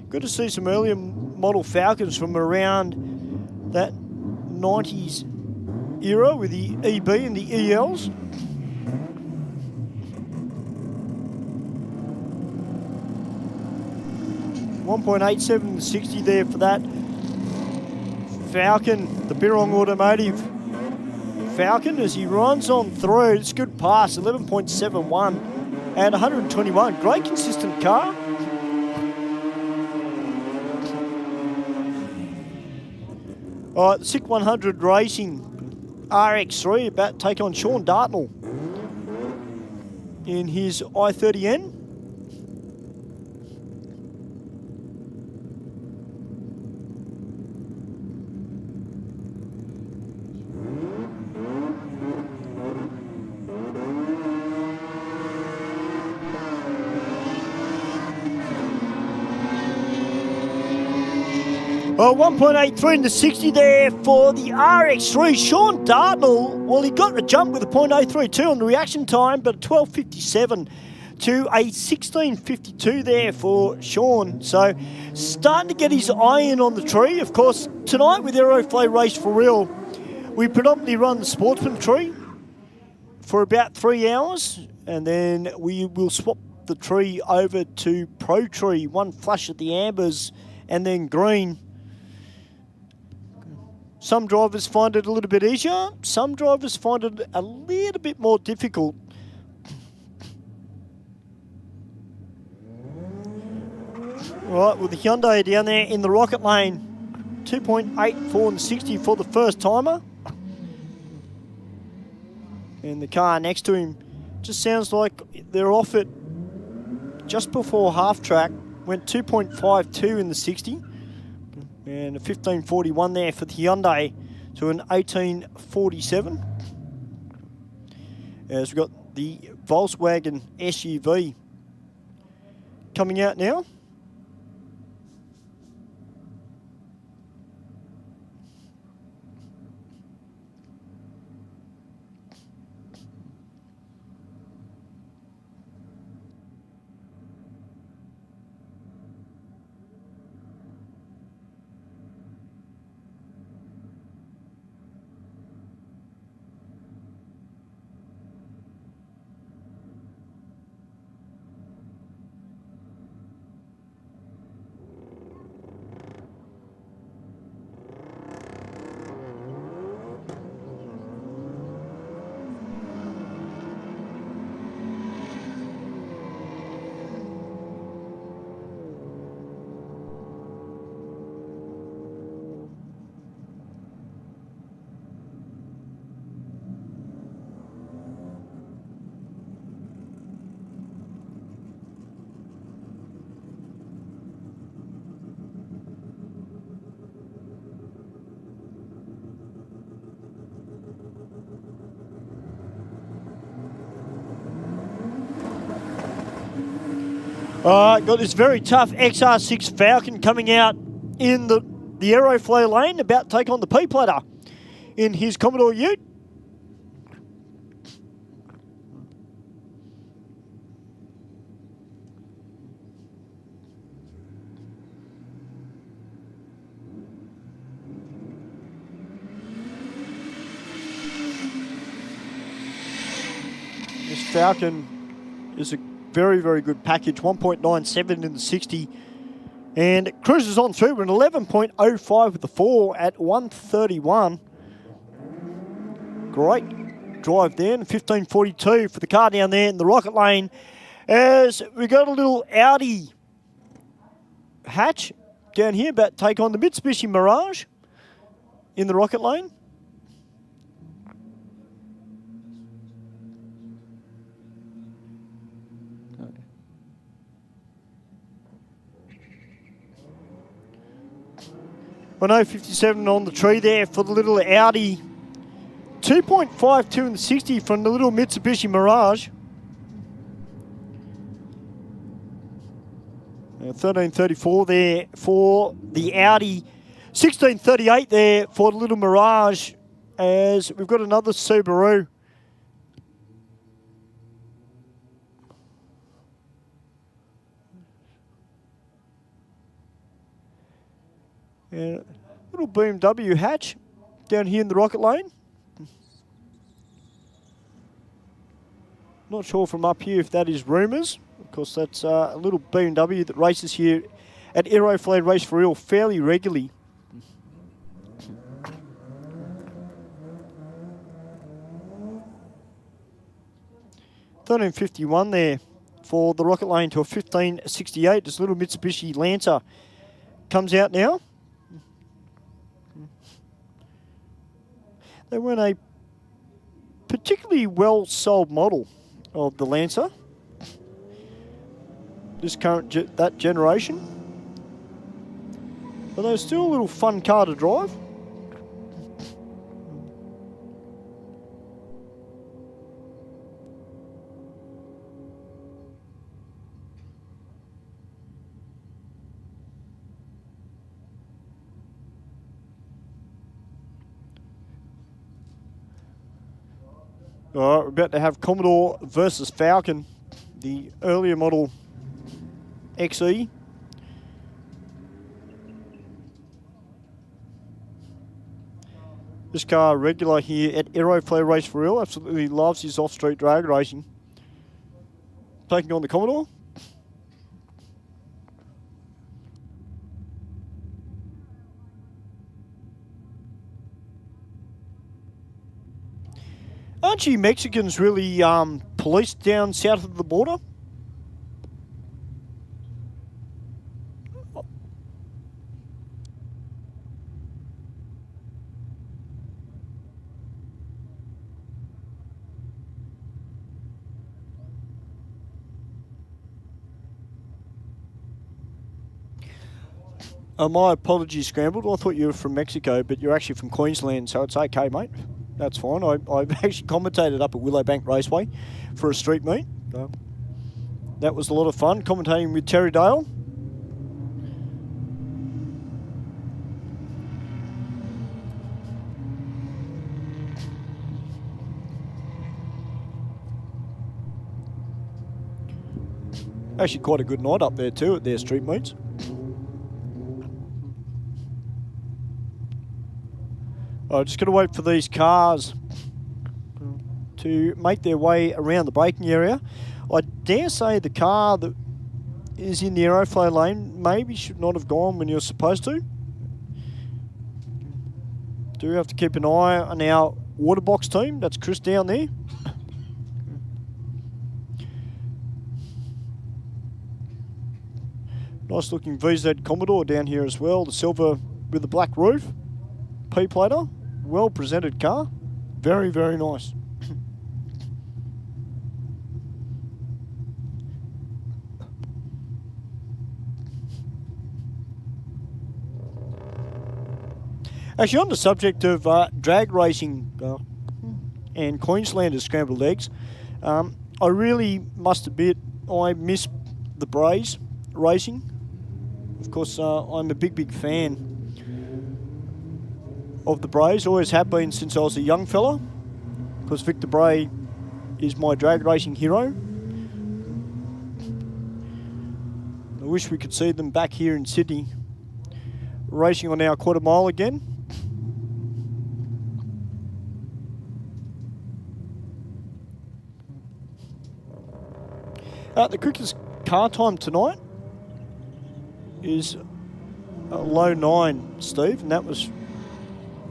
Good to see some earlier model Falcons from around that 90s era with the EB and the ELs. .87 in the 60 there for that Falcon, the Birrong Automotive Falcon, as he runs on through. It's a good pass, 11.71 at 121. Great consistent car. All right, the SIC 100 Racing RX3 about to take on Sean Dartnell in his i30N. Well, 1.83 in the 60 there for the RX3. Sean Dartnell, well, he got the jump with a .032 on the reaction time, but a 12.57 to a 16.52 there for Sean. So starting to get his eye in on the tree. Of course, tonight with Aeroflow Race for Real, we predominantly run the Sportsman tree for about 3 hours, and then we will swap the tree over to Pro Tree, one flush at the ambers and then green. Some drivers find it a little bit easier. Some drivers find it a little bit more difficult. Right, with the Hyundai down there in the rocket lane. 2.84 in the 60 for the first timer. And the car next to him just sounds like they're off it just before half track. Went 2.52 in the 60. And a 15.41 there for the Hyundai to an 18.47. As we've got the Volkswagen SUV coming out now. Got this very tough XR6 Falcon coming out in the Aeroflow lane, about to take on the P-Platter in his Commodore Ute. This Falcon is a very, very good package. 1.97 in the 60. And it cruises on through with an 11.05 with the 4 at 131. Great drive there. And 15.42 for the car down there in the rocket lane. As we got a little Audi hatch down here, about to take on the Mitsubishi Mirage in the rocket lane. 1057 on the tree there for the little Audi. 2.52 in the 60 from the little Mitsubishi Mirage. 1334 there for the Audi. 1638 there for the little Mirage, as we've got another Subaru. And little BMW hatch down here in the rocket lane. Not sure from up here if that is rumours. Of course, that's a little BMW that races here at Aeroflow Race for Real fairly regularly. $13.51 there for the rocket lane to a 15.68. This little Mitsubishi Lancer comes out now. They weren't a particularly well sold model of the Lancer. This current that generation, but they're still a little fun car to drive. All right, we're about to have Commodore versus Falcon, the earlier model XE. This car regular here at Aeroflow Race for Real, absolutely loves his off-street drag racing. Taking on the Commodore. Aren't you Mexicans really policed down south of the border? My apologies, Scrambled. I thought you were from Mexico, but you're actually from Queensland, so it's okay, mate. That's fine. I've actually commentated up at Willowbank Raceway for a street meet. That was a lot of fun, commentating with Terry Dale. Actually quite a good night up there too at their street meets. I'm just going to wait for these cars to make their way around the braking area. I dare say the car that is in the Aeroflow lane maybe should not have gone when you're supposed to. Do have to keep an eye on our water box team. That's Chris down there. Nice looking VZ Commodore down here as well. The silver with the black roof. P-plater. Well presented car. Very, very nice. Actually, on the subject of drag racing and Queenslanders scrambled eggs, I really must admit I miss the Braze racing. Of course, I'm a big, big fan of the Braze, always have been since I was a young fella, because Victor Bray is my drag racing hero. I wish we could see them back here in Sydney racing on our quarter mile again. The quickest car time tonight is a low 9, Steve, and that was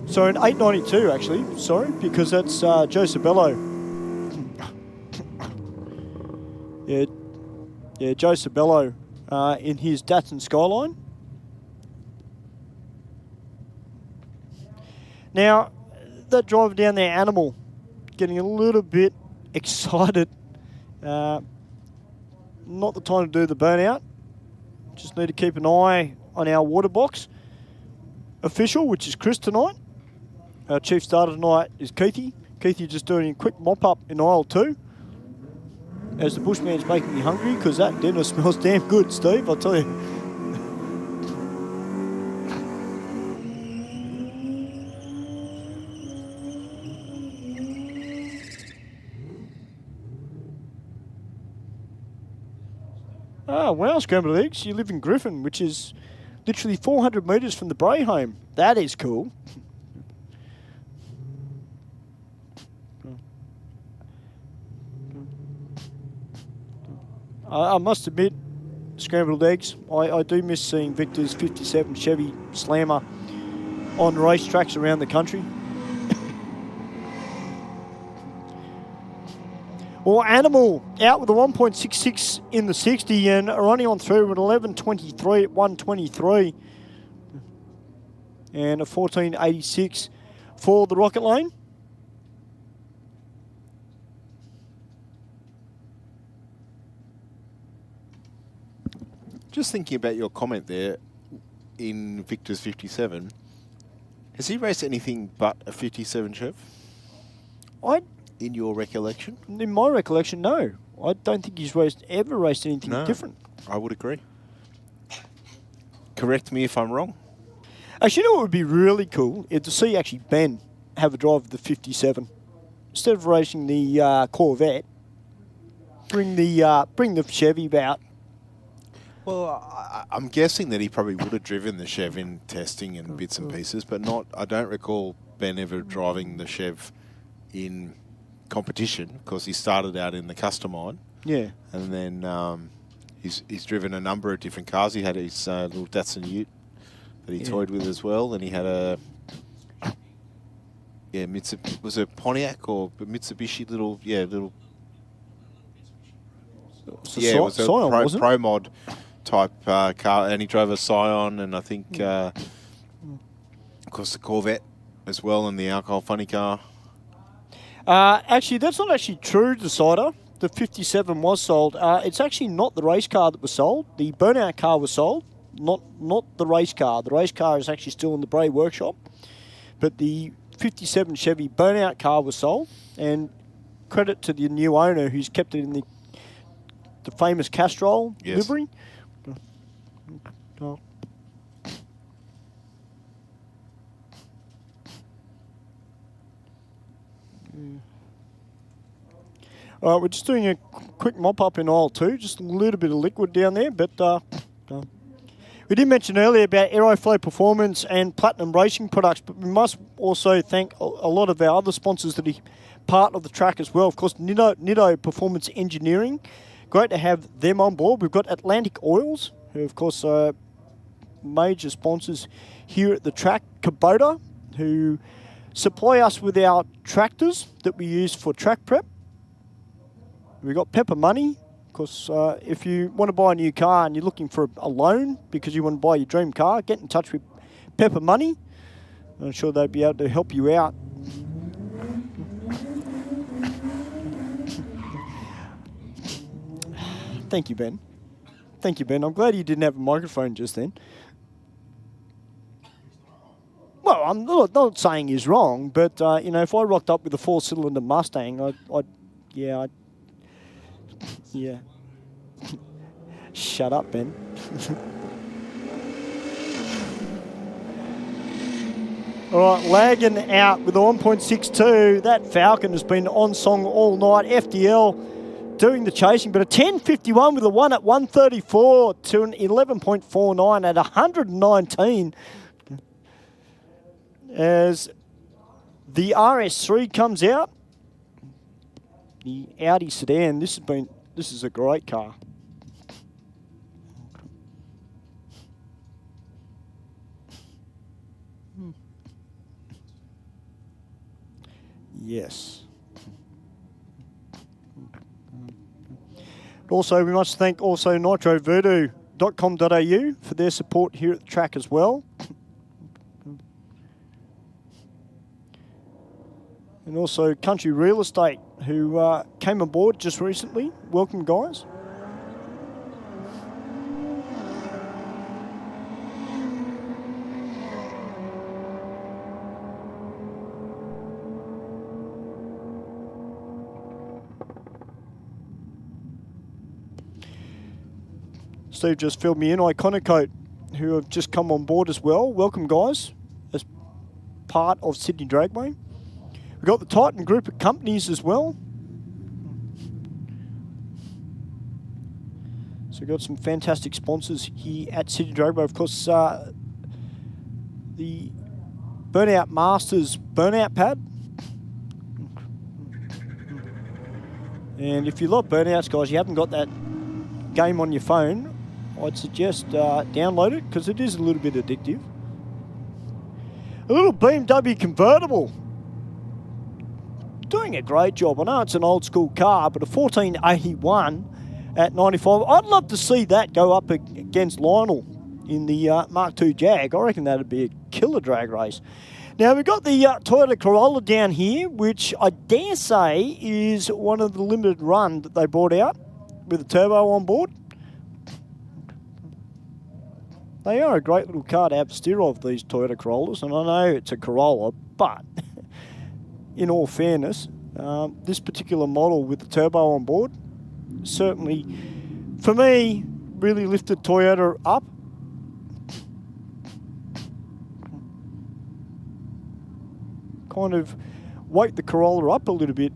sorry, an 8.92 actually. Sorry, because that's Joe Sabello. yeah, Joe Sabello in his Datsun Skyline. Now, that driver down there, Animal, getting a little bit excited. Not the time to do the burnout. Just need to keep an eye on our water box. official, which is Chris tonight. Our chief starter tonight is Keithy. Keithy just doing a quick mop-up in aisle 2. As the Bushman's making me hungry, because that dinner smells damn good, Steve, I'll tell you. Oh, wow, scrambled eggs. You live in Griffin, which is literally 400 metres from the Bray home. That is cool. I must admit, scrambled eggs, I do miss seeing Victor's 57 Chevy Slammer on racetracks around the country. Or Animal out with a 1.66 in the 60 and are only on through at 11.23 at 123 and a 14.86 for the Rocket Lane. Just thinking about your comment there in Victor's 57, has he raced anything but a 57 Chev? In your recollection? In my recollection, no. I don't think he's ever raced anything different. I would agree. Correct me if I'm wrong. Actually, you know what would be really cool? Is to see actually Ben have a drive of the 57. Instead of racing the Corvette, bring the Chevy out. Well, I'm guessing that he probably would have driven the Chev in testing and bits and pieces, but not. I don't recall Ben ever driving the Chev in competition because he started out in the Customine. Yeah. And then he's driven a number of different cars. He had his little Datsun Ute that he toyed with as well, and he had a was it Pontiac or Mitsubishi little. It was a pro mod type car, and he drove a Scion, and I think, of course, the Corvette as well, and the alcohol funny car. Actually, that's not actually true, Decider. The 57 was sold. It's actually not the race car that was sold. The burnout car was sold, not the race car. The race car is actually still in the Bray workshop, but the 57 Chevy burnout car was sold, and credit to the new owner who's kept it in the famous Castrol livery. Oh. All right, we're just doing a quick mop-up in aisle 2, just a little bit of liquid down there, but we did mention earlier about Aeroflow Performance and Platinum Racing products, but we must also thank a lot of our other sponsors that are part of the track as well. Of course, Nitto Performance Engineering. Great to have them on board. We've got Atlantic Oils, who of course are major sponsors here at the track. Kubota, who supply us with our tractors that we use for track prep. We've got Pepper Money. Of course, if you want to buy a new car and you're looking for a loan because you want to buy your dream car, get in touch with Pepper Money. I'm sure they'd be able to help you out. Thank you, Ben. Thank you, Ben. I'm glad you didn't have a microphone just then. Well, I'm not saying he's wrong, but, if I rocked up with a 4-cylinder Mustang, I'd Shut up, Ben. All right, lagging out with a 1.62. That Falcon has been on song all night. FDL doing the chasing, but a 10.51 with a 1 at 134 to an 11.49 at 119. As the RS3 comes out, the Audi sedan. This is a great car. Yes. Also, we must thank also nitrovoodoo.com.au for their support here at the track as well. And also Country Real Estate, who came aboard just recently. Welcome, guys. Steve just filled me in. Iconicoat, who have just come on board as well. Welcome, guys, as part of Sydney Dragway. We've got the Titan group of companies as well. So we've got some fantastic sponsors here at Sydney Dragway. Of course, the Burnout Masters burnout pad. And if you love burnouts, guys, you haven't got that game on your phone, I'd suggest download it because it is a little bit addictive. A little BMW convertible. Doing a great job. I know it's an old school car, but a 1481 at 95. I'd love to see that go up against Lionel in the Mark II Jag. I reckon that'd be a killer drag race. Now, we've got the Toyota Corolla down here, which I dare say is one of the limited run that they brought out with a turbo on board. They are a great little car to have a steer of, these Toyota Corollas, and I know it's a Corolla, but in all fairness, this particular model with the turbo on board certainly, for me, really lifted Toyota up. Kind of woke the Corolla up a little bit,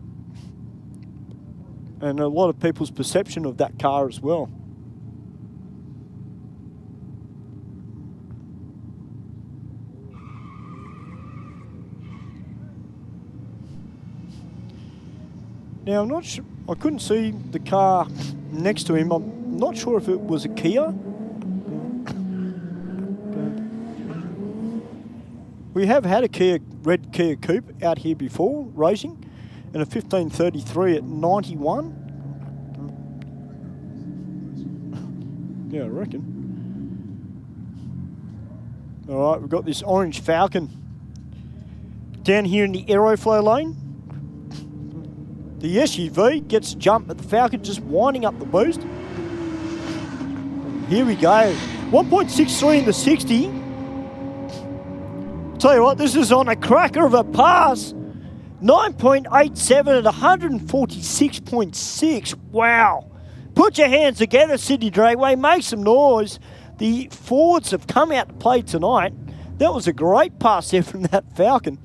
and a lot of people's perception of that car as well. Now, I'm not sure, I couldn't see the car next to him. I'm not sure if it was a Kia. We have had a red Kia Coupe out here before, racing, and a 1533 at 91. Yeah, I reckon. All right, we've got this orange Falcon down here in the Aeroflow lane. The SUV gets a jump, but the Falcon just winding up the boost. Here we go. 1.63 in the 60. Tell you what, this is on a cracker of a pass. 9.87 at 146.6. Wow. Put your hands together, Sydney Dragway. Make some noise. The Fords have come out to play tonight. That was a great pass there from that Falcon.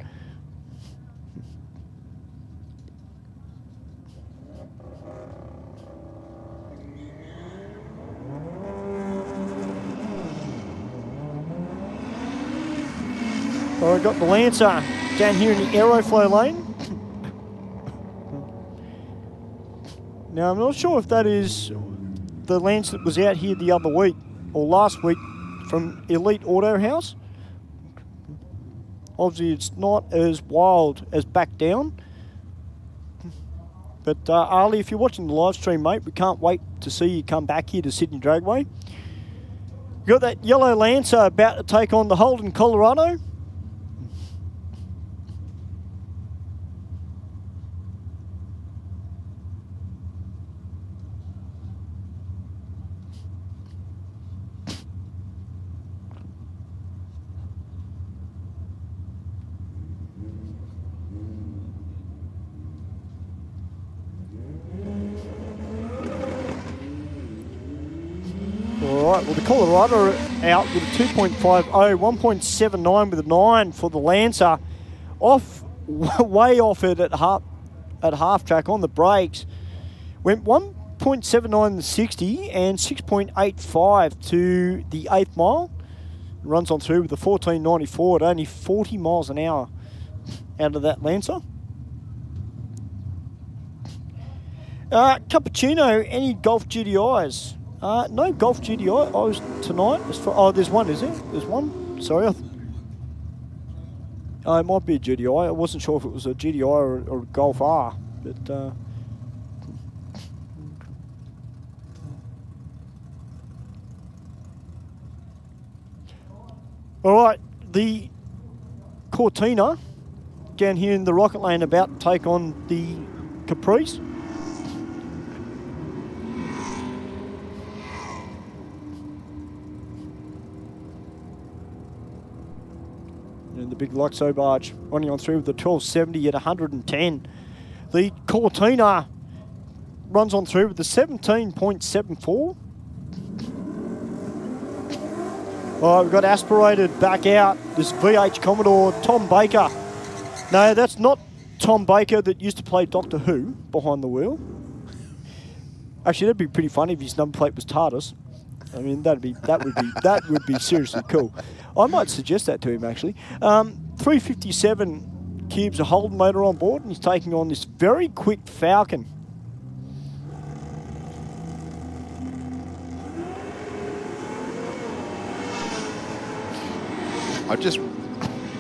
Well, we've got the Lancer down here in the Aeroflow lane. Now, I'm not sure if that is the Lance that was out here the other week or last week from Elite Auto House. Obviously, it's not as wild as back down. But, Ali, if you're watching the live stream, mate, we can't wait to see you come back here to Sydney Dragway. We've got that yellow Lancer about to take on the Holden Colorado. Well, the Colorado out with a 2.50, 1.79 with a 9 for the Lancer. Way off it at half track on the brakes. Went 1.79 in the 60 and 6.85 to the 8th mile. Runs on through with a 14.94 at only 40 miles an hour out of that Lancer. Cappuccino, any Golf GDIs? No Golf GDI tonight. There's one, is there? There's one. Sorry. It might be a GDI. I wasn't sure if it was a GDI or a Golf R. But all right, the Cortina down here in the Rocket Lane about to take on the Caprice. And the big Luxo barge running on through with the 1270 at 110. The Cortina runs on through with the 17.74. All right, we've got aspirated back out. This VH Commodore, Tom Baker. No, that's not Tom Baker that used to play Doctor Who behind the wheel. Actually, that'd be pretty funny if his number plate was TARDIS. I mean, that would be seriously cool. I might suggest that to him actually. 357 cubes of Holden motor on board, and he's taking on this very quick Falcon. I'm just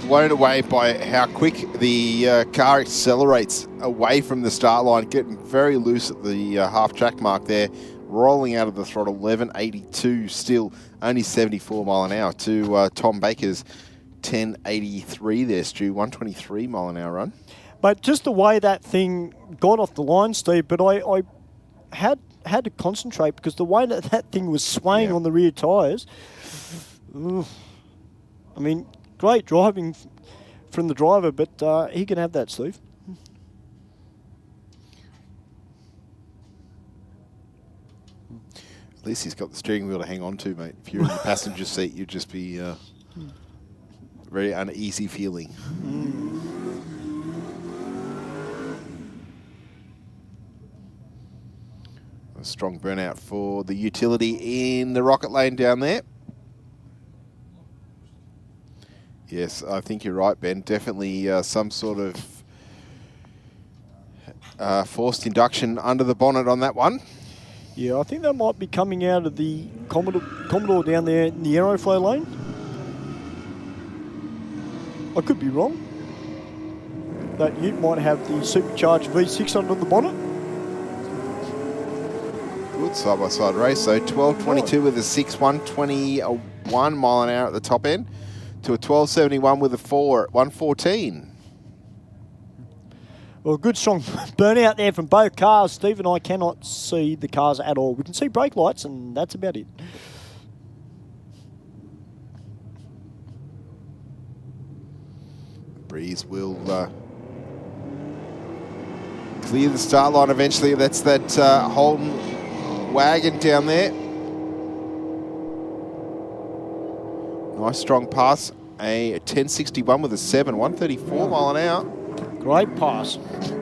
blown away by how quick the car accelerates away from the start line, getting very loose at the half track mark there, rolling out of the throttle, 1182 still, only 74 mile an hour to Tom Baker's 1083 there, Stu, 123 mile an hour run. But just the way that thing got off the line, Steve, but I had to concentrate because the way that thing was swaying on the rear tyres. I mean, great driving from the driver, but he can have that, Steve. At least he's got the steering wheel to hang on to, mate. If you're in the passenger seat, you'd just be very uneasy feeling. A strong burnout for the utility in the rocket lane down there. Yes, I think you're right, Ben. Definitely some sort of forced induction under the bonnet on that one. Yeah, I think that might be coming out of the Commodore down there in the Aeroflow lane. I could be wrong. That ute might have the supercharged V6 under the bonnet. Good side-by-side race. So 12.22 with a 6, 121 mile an hour at the top end, to a 12.71 with a 4 at 114. Well, good strong burnout there from both cars. Steve and I cannot see the cars at all. We can see brake lights, and that's about it. Breeze will clear the start line eventually. That's that Holden wagon down there. Nice strong pass. A 1061 with a 7, 134 mile an hour. Great pass.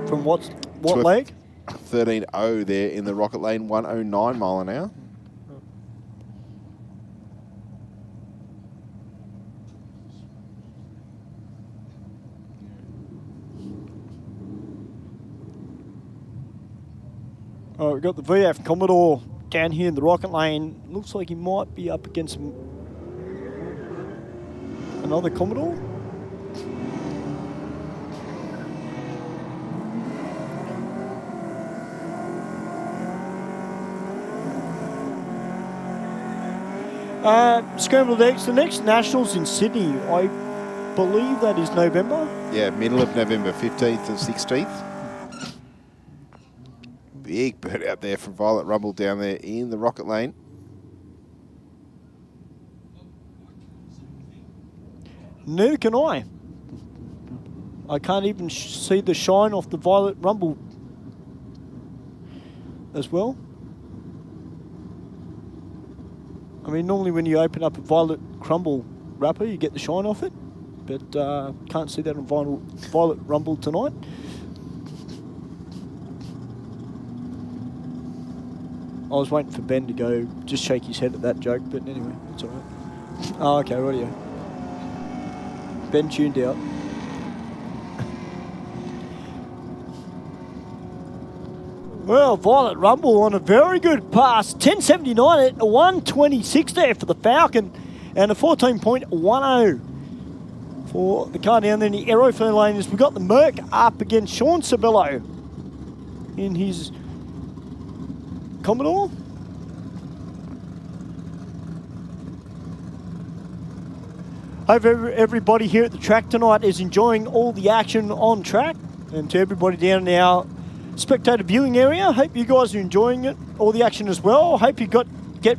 From what leg? 13.0 there in the rocket lane, 109 mile an hour. Oh, we've got the VF Commodore down here in the rocket lane. Looks like he might be up against another Commodore. Scrambled eggs. The next Nationals in Sydney, I believe that is November. Yeah, middle of November, 15th and 16th. Big bird out there from Violet Rumble down there in the rocket lane. Neither can I. I can't even see the shine off the Violet Rumble as well. I mean, normally when you open up a Violet Crumble wrapper, you get the shine off it, but can't see that on Violet Rumble tonight. I was waiting for Ben to go, just shake his head at that joke, but anyway, it's all right. Oh, okay, rightio. Ben tuned out. Well, Violet Rumble on a very good pass. 10.79 at 126 there for the Falcon, and a 14.10 for the car down there in the Aeroflow lane. As we got the Merc up against Sean Sabello in his Commodore. Hope everybody here at the track tonight is enjoying all the action on track. And to everybody down in our spectator viewing area, hope you guys are enjoying it, all the action as well. Hope you get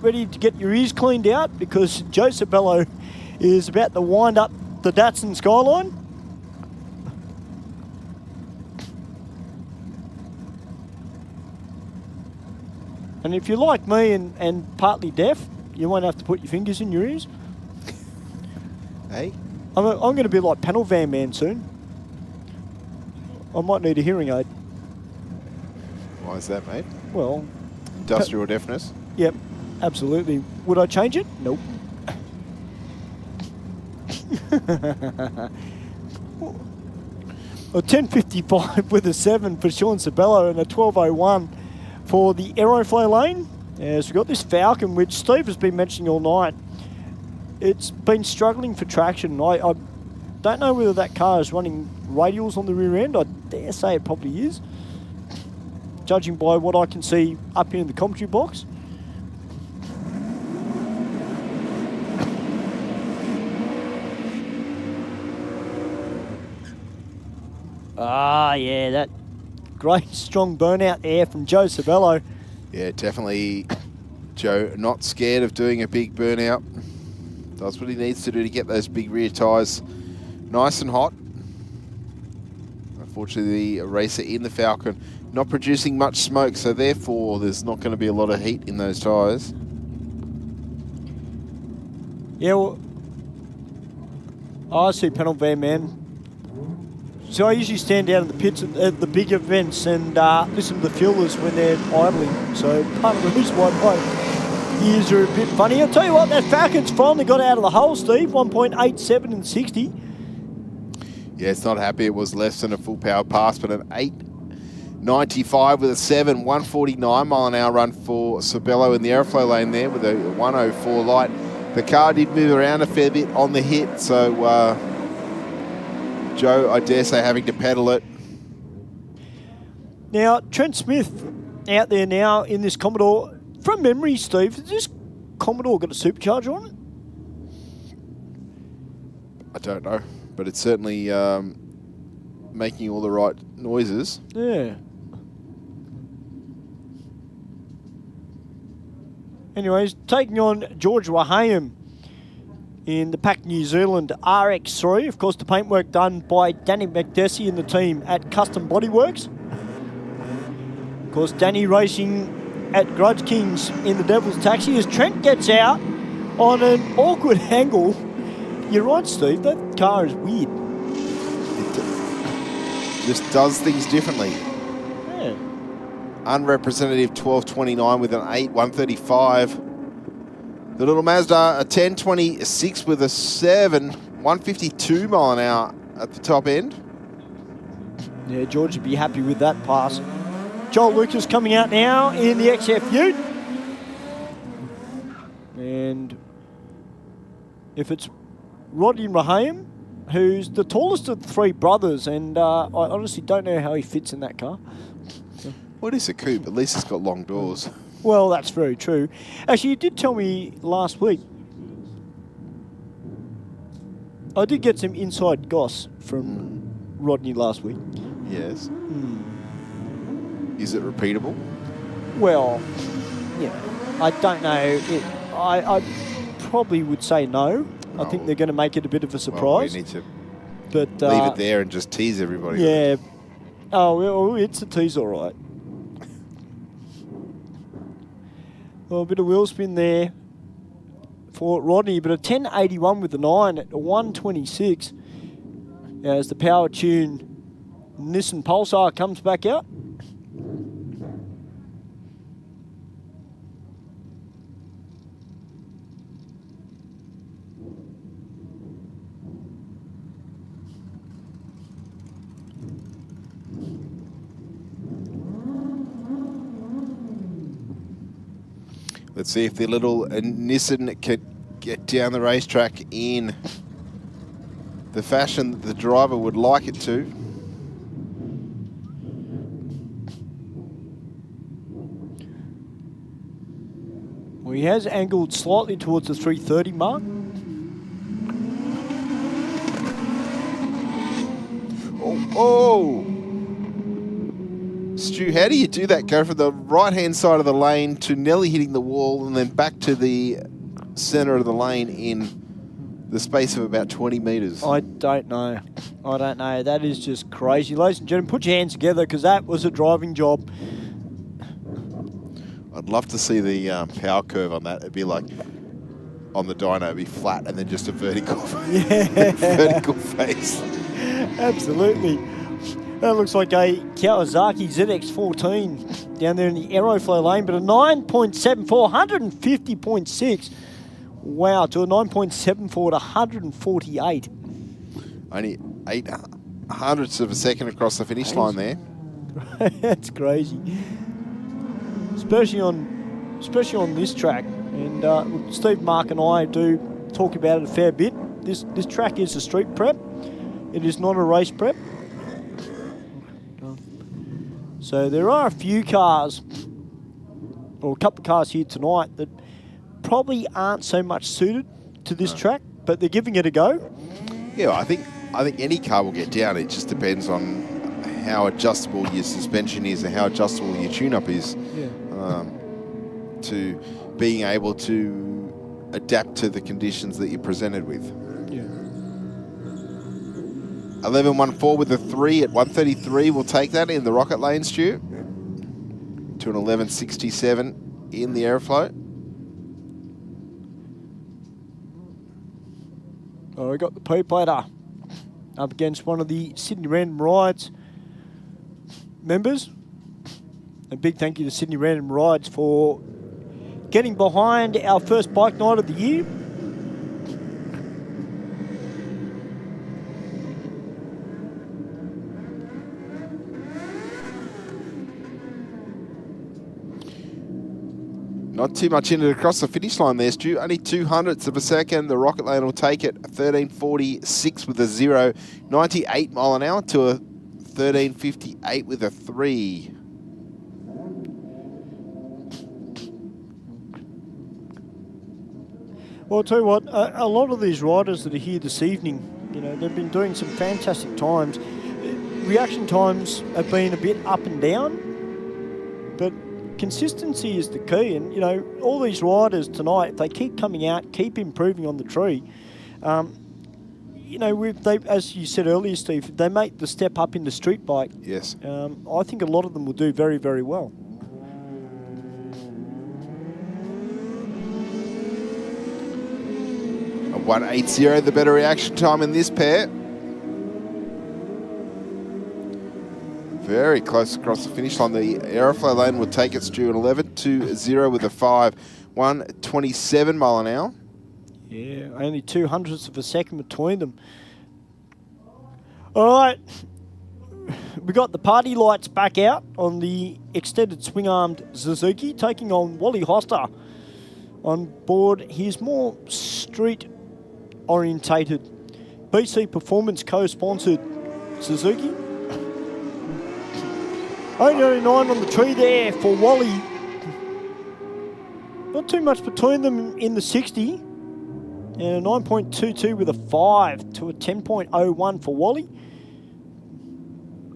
ready to get your ears cleaned out, because Joe Sabello is about to wind up the Datsun Skyline. And if you're like me and partly deaf, you won't have to put your fingers in your ears. Hey? I'm going to be like panel van man soon. I might need a hearing aid. Why is that, mate? Well, Industrial deafness? yep, absolutely. Would I change it? Nope. A 10.55 with a 7 for Sean Sabello and a 12.01 for the Aeroflow lane. As we've got this Falcon, which Steve has been mentioning all night. It's been struggling for traction. I don't know whether that car is running radials on the rear end. I dare say it probably is, judging by what I can see up here in the commentary box. Ah, yeah, that great strong burnout there from Joe Sabello. Yeah, definitely Joe not scared of doing a big burnout. Does what he needs to do to get those big rear tyres nice and hot. Unfortunately, the racer in the Falcon not producing much smoke, so therefore there's not going to be a lot of heat in those tyres. Yeah, well, I see panel van man. So I usually stand out in the pits at the big events and listen to the fuelers when they're idling. So part of the reason why my ears are a bit funny. I'll tell you what, that Falcon's finally got out of the hole, Steve. 1.87 and 60. Yeah, it's not happy. It was less than a full power pass, but an 8.95 with a 7, 149 mile an hour run for Sabello in the Aeroflow lane there with a 104 light. The car did move around a fair bit on the hit, so Joe, I dare say, having to pedal it. Now, Trent Smith out there now in this Commodore. From memory, Steve, has this Commodore got a supercharger on it? I don't know, but it's certainly making all the right noises. Yeah. Anyways, taking on George Wahayam in the Pack New Zealand RX3. Of course, the paintwork done by Danny McDessie and the team at Custom Bodyworks. Of course, Danny racing at Grudge Kings in the Devil's Taxi as Trent gets out on an awkward angle. You're right, Steve, that car is weird. It just does things differently. Yeah. Unrepresentative 12.29 with an 8, 135. The little Mazda, a 10.26 with a 7, 152 mile an hour at the top end. Yeah, George would be happy with that pass. Joel Lucas coming out now in the XF Ute. And if it's Rodney Raham, who's the tallest of the three brothers, and I honestly don't know how he fits in that car. What is a coupe? At least it's got long doors. Well, that's very true. Actually, you did tell me last week. I did get some inside goss from Rodney last week. Yes. Is it repeatable? Well, yeah, I don't know. I probably would say no. I think they're going to make it a bit of a surprise. Well, we need to but leave it there and just tease everybody. Yeah. Oh, well, it's a tease, all right. Well, a bit of wheel spin there for Rodney, but a 10.81 with the 9 at a 126 as the power tune Nissan Pulsar comes back out. Let's see if the little Nissan can get down the racetrack in the fashion that the driver would like it to. Well, he has angled slightly towards the 330 mark. Oh! Stu, how do you do that? Go from the right-hand side of the lane to nearly hitting the wall and then back to the centre of the lane in the space of about 20 metres? I don't know. I don't know. That is just crazy. Ladies and gentlemen, put your hands together because that was a driving job. I'd love to see the power curve on that. It'd be like on the dyno, it'd be flat and then just a vertical, vertical face. Absolutely. That looks like a Kawasaki ZX14 down there in the Aeroflow lane, but a 9.74, 150.6. Wow, to a 9.74 to 148. Only 8 hundredths of a second across the finish line there. That's crazy. Especially on this track. And Steve, Mark and I do talk about it a fair bit. This track is a street prep. It is not a race prep. So there are a few cars, or a couple of cars here tonight that probably aren't so much suited to this track, but they're giving it a go. Yeah, I think any car will get down. It just depends on how adjustable your suspension is and how adjustable your tune-up is to being able to adapt to the conditions that you're presented with. Yeah. 11.14 with a 3 at 133. We'll take that in the rocket lane, Stu. To an 11.67 in the Aeroflow. Oh, we got the P-plater up against one of the Sydney Random Rides members. A big thank you to Sydney Random Rides for getting behind our first bike night of the year. Not too much in it across the finish line there, Stu. Only 2 hundredths of a second. The rocket lane will take it. 13.46 with a 0. 98 mile an hour to a 13.58 with a 3. Well, I'll tell you what, a lot of these riders that are here this evening, you know, they've been doing some fantastic times. Reaction times have been a bit up and down, but consistency is the key. And, you know, all these riders tonight, if they keep coming out, keep improving on the tree, you know, as you said earlier, Steve, they make the step up in the street bike. Yes. I think a lot of them will do very, very well. A 1.80, the better reaction time in this pair. Very close across the finish line. The Aeroflow lane will take it, Stu, an 11.20 with a 5. 1.27 mile an hour. Yeah, only 2 hundredths of a second between them. All right, we got the party lights back out on the extended swing-armed Suzuki, taking on Wally Hoster on board his more street-orientated BC Performance co-sponsored Suzuki. Only 9 on the tree there for Wally. Not too much between them in the 60. And a 9.22 with a 5 to a 10.01 for Wally.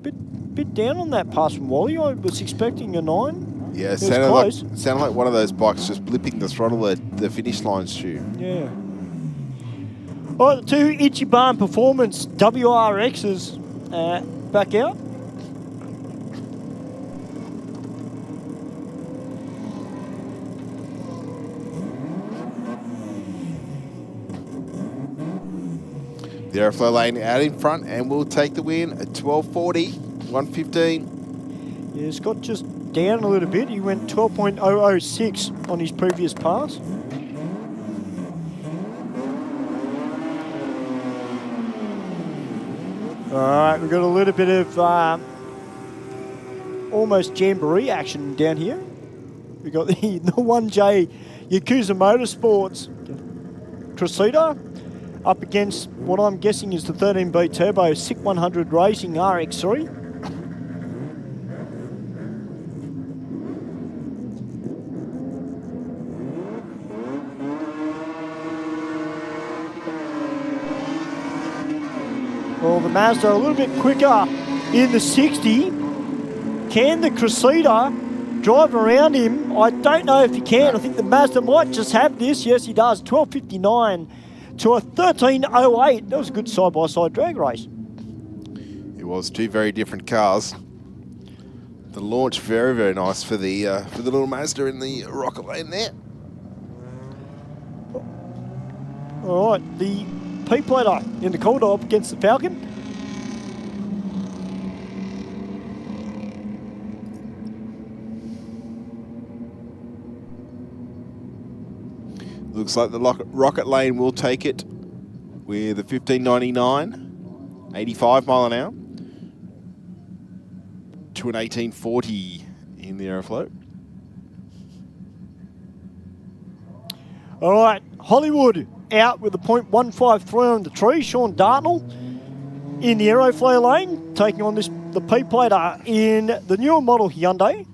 Bit down on that pass from Wally. I was expecting a 9. Yeah, it sounded like one of those bikes just blipping the throttle at the finish line, Stu. Yeah. All right, the two Ichiban Performance WRXs back out. The Aeroflow lane out in front and will take the win at 12.40, 1.15. Yeah, Scott just down a little bit. He went 12.006 on his previous pass. All right, we've got a little bit of almost jamboree action down here. We've got the 1J Yakuza Motorsports Cressida up against what I'm guessing is the 13B Turbo SIC 100 Racing RX3. Well, the Mazda a little bit quicker in the 60. Can the Cressida drive around him? I don't know if he can. I think the Mazda might just have this. Yes, he does. 12.59 to a 13.08. That was a good side-by-side drag race. It was two very different cars. The launch very, very nice for the little Mazda in the rocket lane there. All right, the P-plater in the corridor up against the Falcon. Looks like the Rocket Lane will take it with a 1599, 85 mile an hour to an 1840 in the Aeroflow. All right, Hollywood out with a .153 on the tree. Sean Dartnell in the Aeroflow lane, taking on the P-plater in the newer model Hyundai,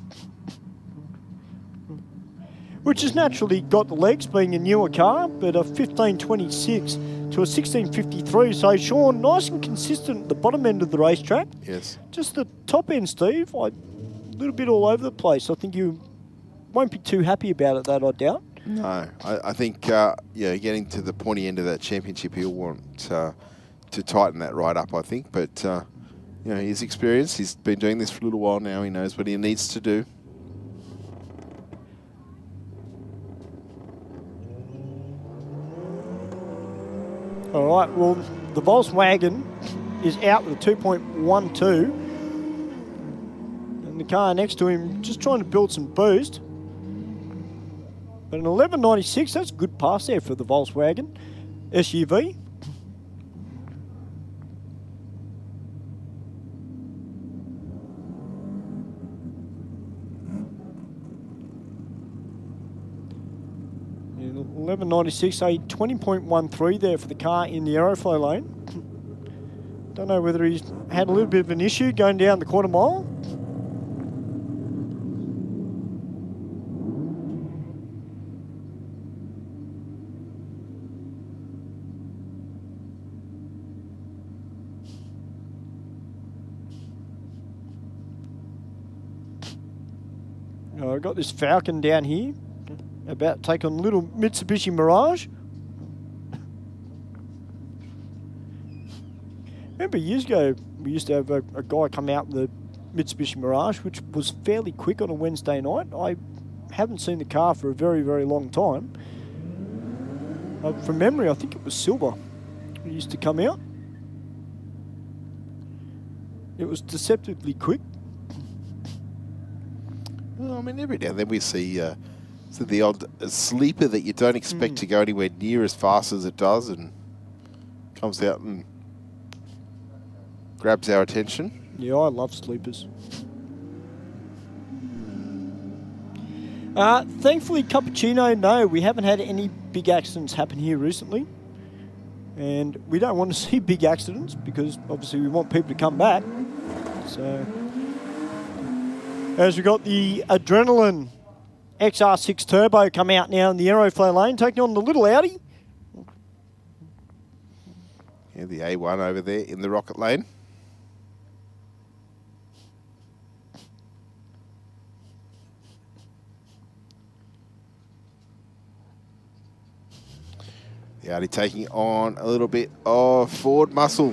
which has naturally got the legs, being a newer car, but a 1526 to a 1653. So Sean, nice and consistent at the bottom end of the racetrack. Yes. Just the top end, Steve, a little bit all over the place. I think you won't be too happy about it, that I doubt. No, I think getting to the pointy end of that championship, he'll want to tighten that right up, I think. But he's experienced. He's been doing this for a little while now. He knows what he needs to do. All right, well, the Volkswagen is out with a 2.12. And the car next to him just trying to build some boost. But an 1196, that's a good pass there for the Volkswagen SUV. And 1196, a 20.13 there for the car in the Aeroflow lane. Don't know whether he's had a little bit of an issue going down the quarter mile. I've got this Falcon down here, about to take on little Mitsubishi Mirage. Remember years ago, we used to have a guy come out with a Mitsubishi Mirage, which was fairly quick on a Wednesday night. I haven't seen the car for a very, very long time. From memory, I think it was silver. It used to come out. It was deceptively quick. Well, I mean, every now and then we see the odd sleeper that you don't expect to go anywhere near as fast as it does, and comes out and grabs our attention. Yeah, I love sleepers. Thankfully, Cappuccino, no, we haven't had any big accidents happen here recently. And we don't want to see big accidents because obviously we want people to come back. So, as we got the Adrenaline XR6 Turbo come out now in the Aeroflow lane, taking on the little Audi. Yeah, the A1 over there in the Rocket Lane. The Audi taking on a little bit of Ford muscle.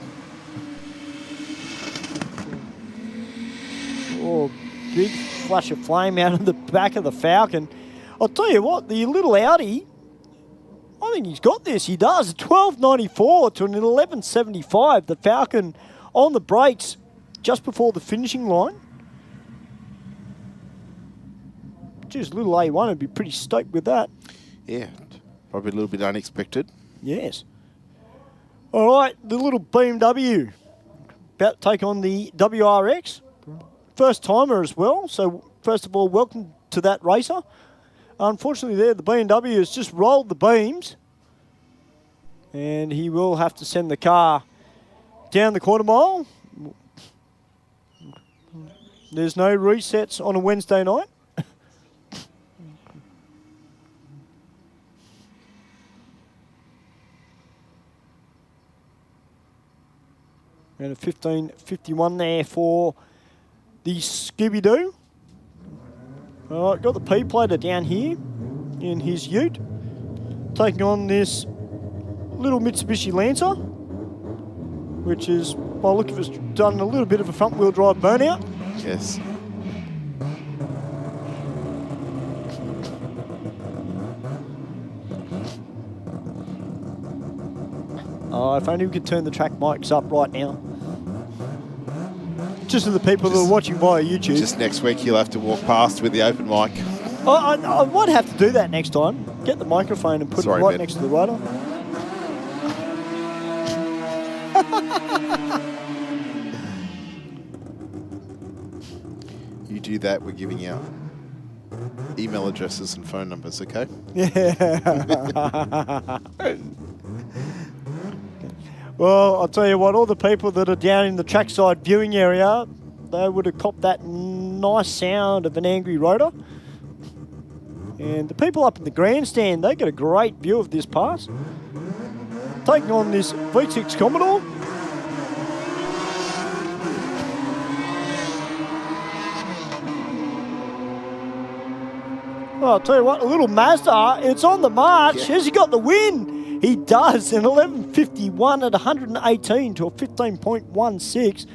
Oh, big flash of flame out of the back of the Falcon. I'll tell you what, the little Audi, I think he's got this. He does. 1294 to an 1175. The Falcon on the brakes just before the finishing line. Geez, little A1 would be pretty stoked with that. Yeah, probably a little bit unexpected. Yes. All right, the little BMW about to take on the WRX. First timer as well. So first of all, welcome to that racer. Unfortunately there, the BMW has just rolled the beams. And he will have to send the car down the quarter mile. There's no resets on a Wednesday night. And a 1551 there for the Scooby-Doo. All right, got the P-plater down here in his ute. Taking on this little Mitsubishi Lancer, which is, by the look of it, done a little bit of a front-wheel drive burnout. Yes. Oh, if only we could turn the track mics up right now. Just for the people that are watching via YouTube. Just next week you'll have to walk past with the open mic. I might have to do that next time. Get the microphone and put it right next to the rotor. You do that, we're giving out email addresses and phone numbers, okay? Yeah. Well, I'll tell you what, all the people that are down in the trackside viewing area, they would have copped that nice sound of an angry rotor. And the people up in the grandstand, they get a great view of this pass. Taking on this V6 Commodore. Well, I'll tell you what, a little Mazda, it's on the march. Has he got the win? He does, an 11.51 at 118 to a 15.16.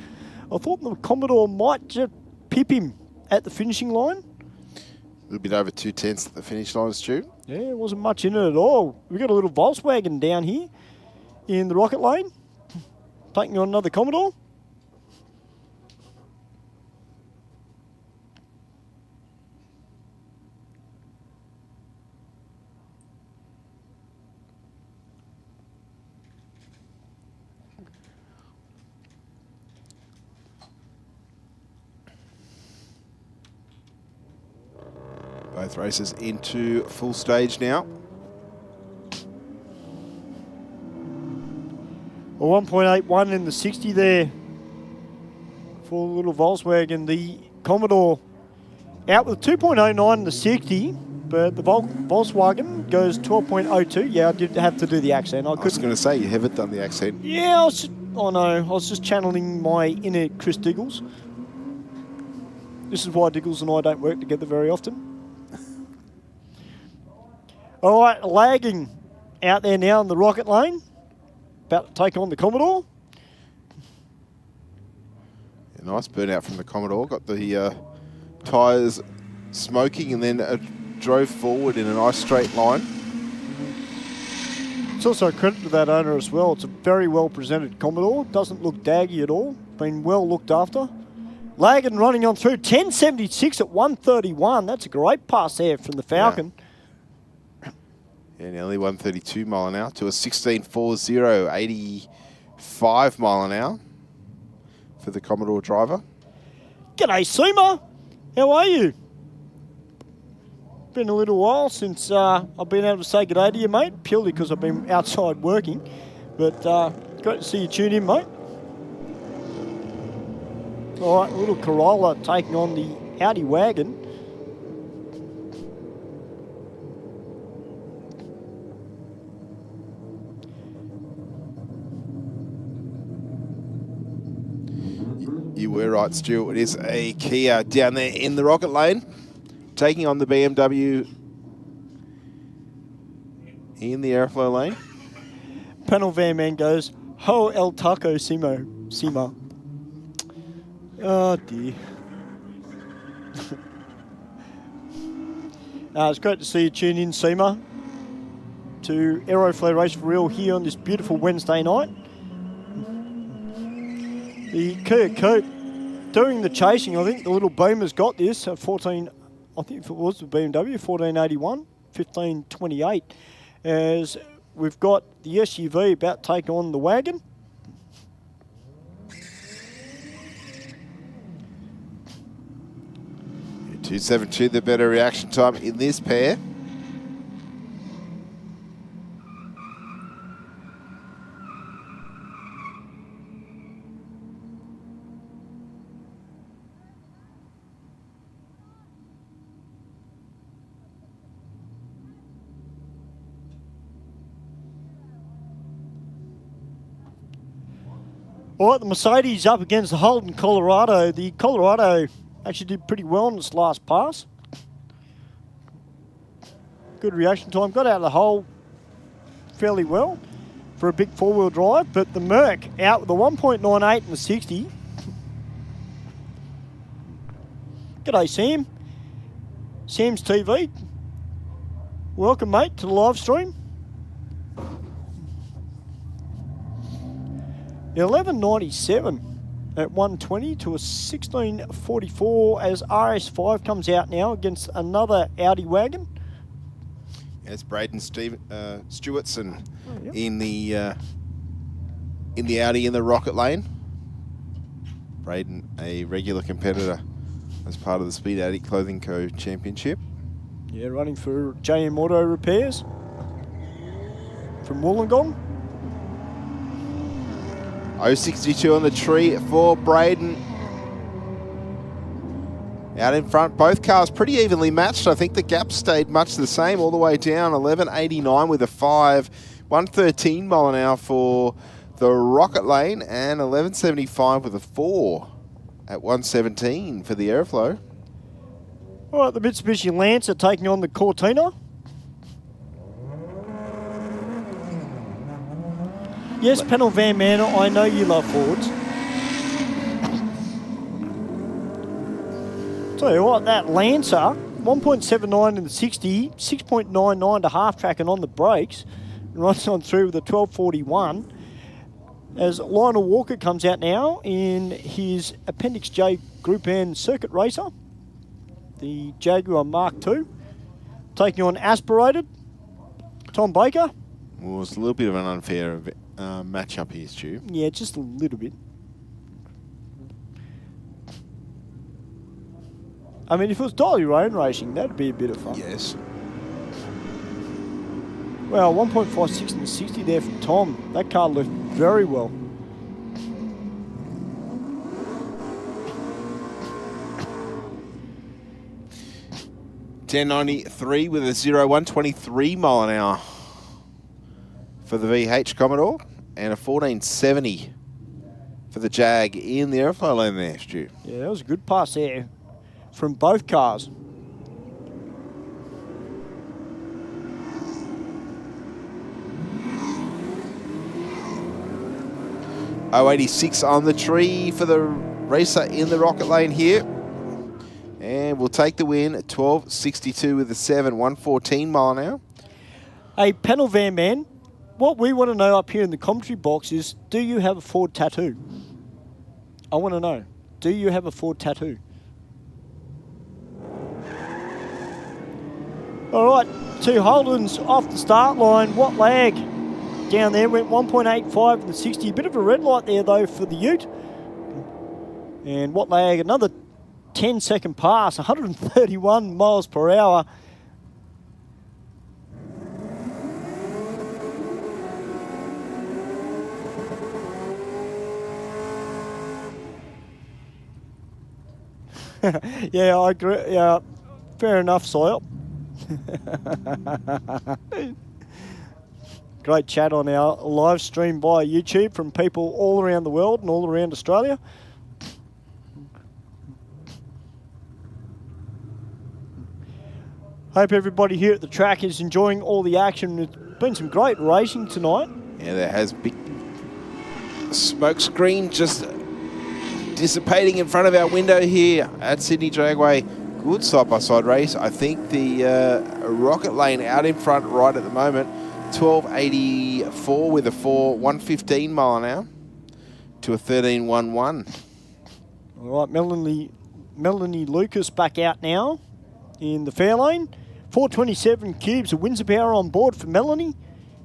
I thought the Commodore might just pip him at the finishing line. A little bit over 2/10 at the finish line, Stu. Yeah, it wasn't much in it at all. We've got a little Volkswagen down here in the rocket lane, taking on another Commodore. Both races into full stage now. Well, 1.81 in the 60 there for the little Volkswagen. The Commodore out with 2.09 in the 60, but the Volkswagen goes 12.02. Yeah, I did have to do the accent. I was going to say, you haven't done the accent. Yeah, I was just channeling my inner Chris Diggles. This is why Diggles and I don't work together very often. All right, lagging out there now in the rocket lane. About to take on the Commodore. Yeah, nice burnout from the Commodore. Got the tyres smoking and then drove forward in a nice straight line. It's also a credit to that owner as well. It's a very well presented Commodore. Doesn't look daggy at all. Been well looked after. Lagging running on through. 10.76 at 131. That's a great pass there from the Falcon. Yeah, nearly 132 mile an hour to a 16.40, 85 mile an hour for the Commodore driver. G'day, Seema. How are you? Been a little while since I've been able to say g'day to you, mate, purely because I've been outside working. But great to see you tune in, mate. All right, a little Corolla taking on the Audi wagon. You were right, Stu. It is a Kia down there in the rocket lane, taking on the BMW in the Aeroflow lane. Panel van man goes, Ho el taco Simo. Sima. Oh dear. It's great to see you tune in, Seema, to Aeroflow Race for Real here on this beautiful Wednesday night. The Kia Coupe doing the chasing. I think the little Beamer's got this at 14, I think it was the BMW, 1481, 1528. As we've got the SUV about to take on the wagon. Yeah, 272, the better reaction time in this pair. All right, the Mercedes up against the Holden Colorado. The Colorado actually did pretty well in this last pass. Good reaction time. Got out of the hole fairly well for a big four-wheel drive. But the Merc out with a 1.98 in the 60. G'day, Sam. Sam's TV. Welcome, mate, to the live stream. 11.97 at 120 to a 16.44 as RS5 comes out now against another Audi wagon. It's Braden Stewartson yep. in the Audi in the Rocket Lane. Braden, a regular competitor as part of the Speed Addict Clothing Co. Championship. Yeah, running for JM Auto Repairs from Wollongong. 062 on the tree for Braden. Out in front, both cars pretty evenly matched. I think the gap stayed much the same all the way down. 11.89 with a 5, 113 mile an hour for the Rocket Lane, and 11.75 with a 4 at 117 for the Aeroflow. All right, the Mitsubishi Lancer taking on the Cortina. Yes, Panel Van Manor, I know you love Fords. Tell you what, that Lancer, 1.79 in the 60, 6.99 to half track and on the brakes, runs on through with a 12.41. As Lionel Walker comes out now in his Appendix J Group N circuit racer, the Jaguar Mark II, taking on Aspirated, Tom Baker. Well, it's a little bit of an unfair match-up here, Stu. Yeah, just a little bit. I mean, if it was Dolly Roan racing, that'd be a bit of fun. Yes. Well, 1.56 in the 60 there for Tom. That car left very well. $10.93 with a 0, 123 mile an hour for the VH Commodore, and a 14.70 for the Jag in the Aeroflow lane there, Stu. Yeah, that was a good pass there from both cars. .086 on the tree for the racer in the Rocket Lane here. And we'll take the win at 12.62 with a 7, 114 mile an hour. Hey, Panel Van Man, what we want to know up here in the commentary box is, do you have a Ford tattoo? I want to know. Do you have a Ford tattoo? All right, 2 Holdens off the start line. What lag down there? Went 1.85 in the 60. A bit of a red light there, though, for the Ute. And what lag? Another 10-second pass, 131 miles per hour. Yeah, I agree. Yeah, fair enough, Soil. Great chat on our live stream via YouTube from people all around the world and all around Australia. Hope everybody here at the track is enjoying all the action. It's been some great racing tonight. Yeah, there has big smoke screen just dissipating in front of our window here at Sydney Dragway. Good side-by-side race. I think the Rocket Lane out in front right at the moment. 12.84 with a 4, 115 mile an hour to a 13.11. All right, Melanie Lucas back out now in the fair lane. 427 cubes of Windsor power on board for Melanie.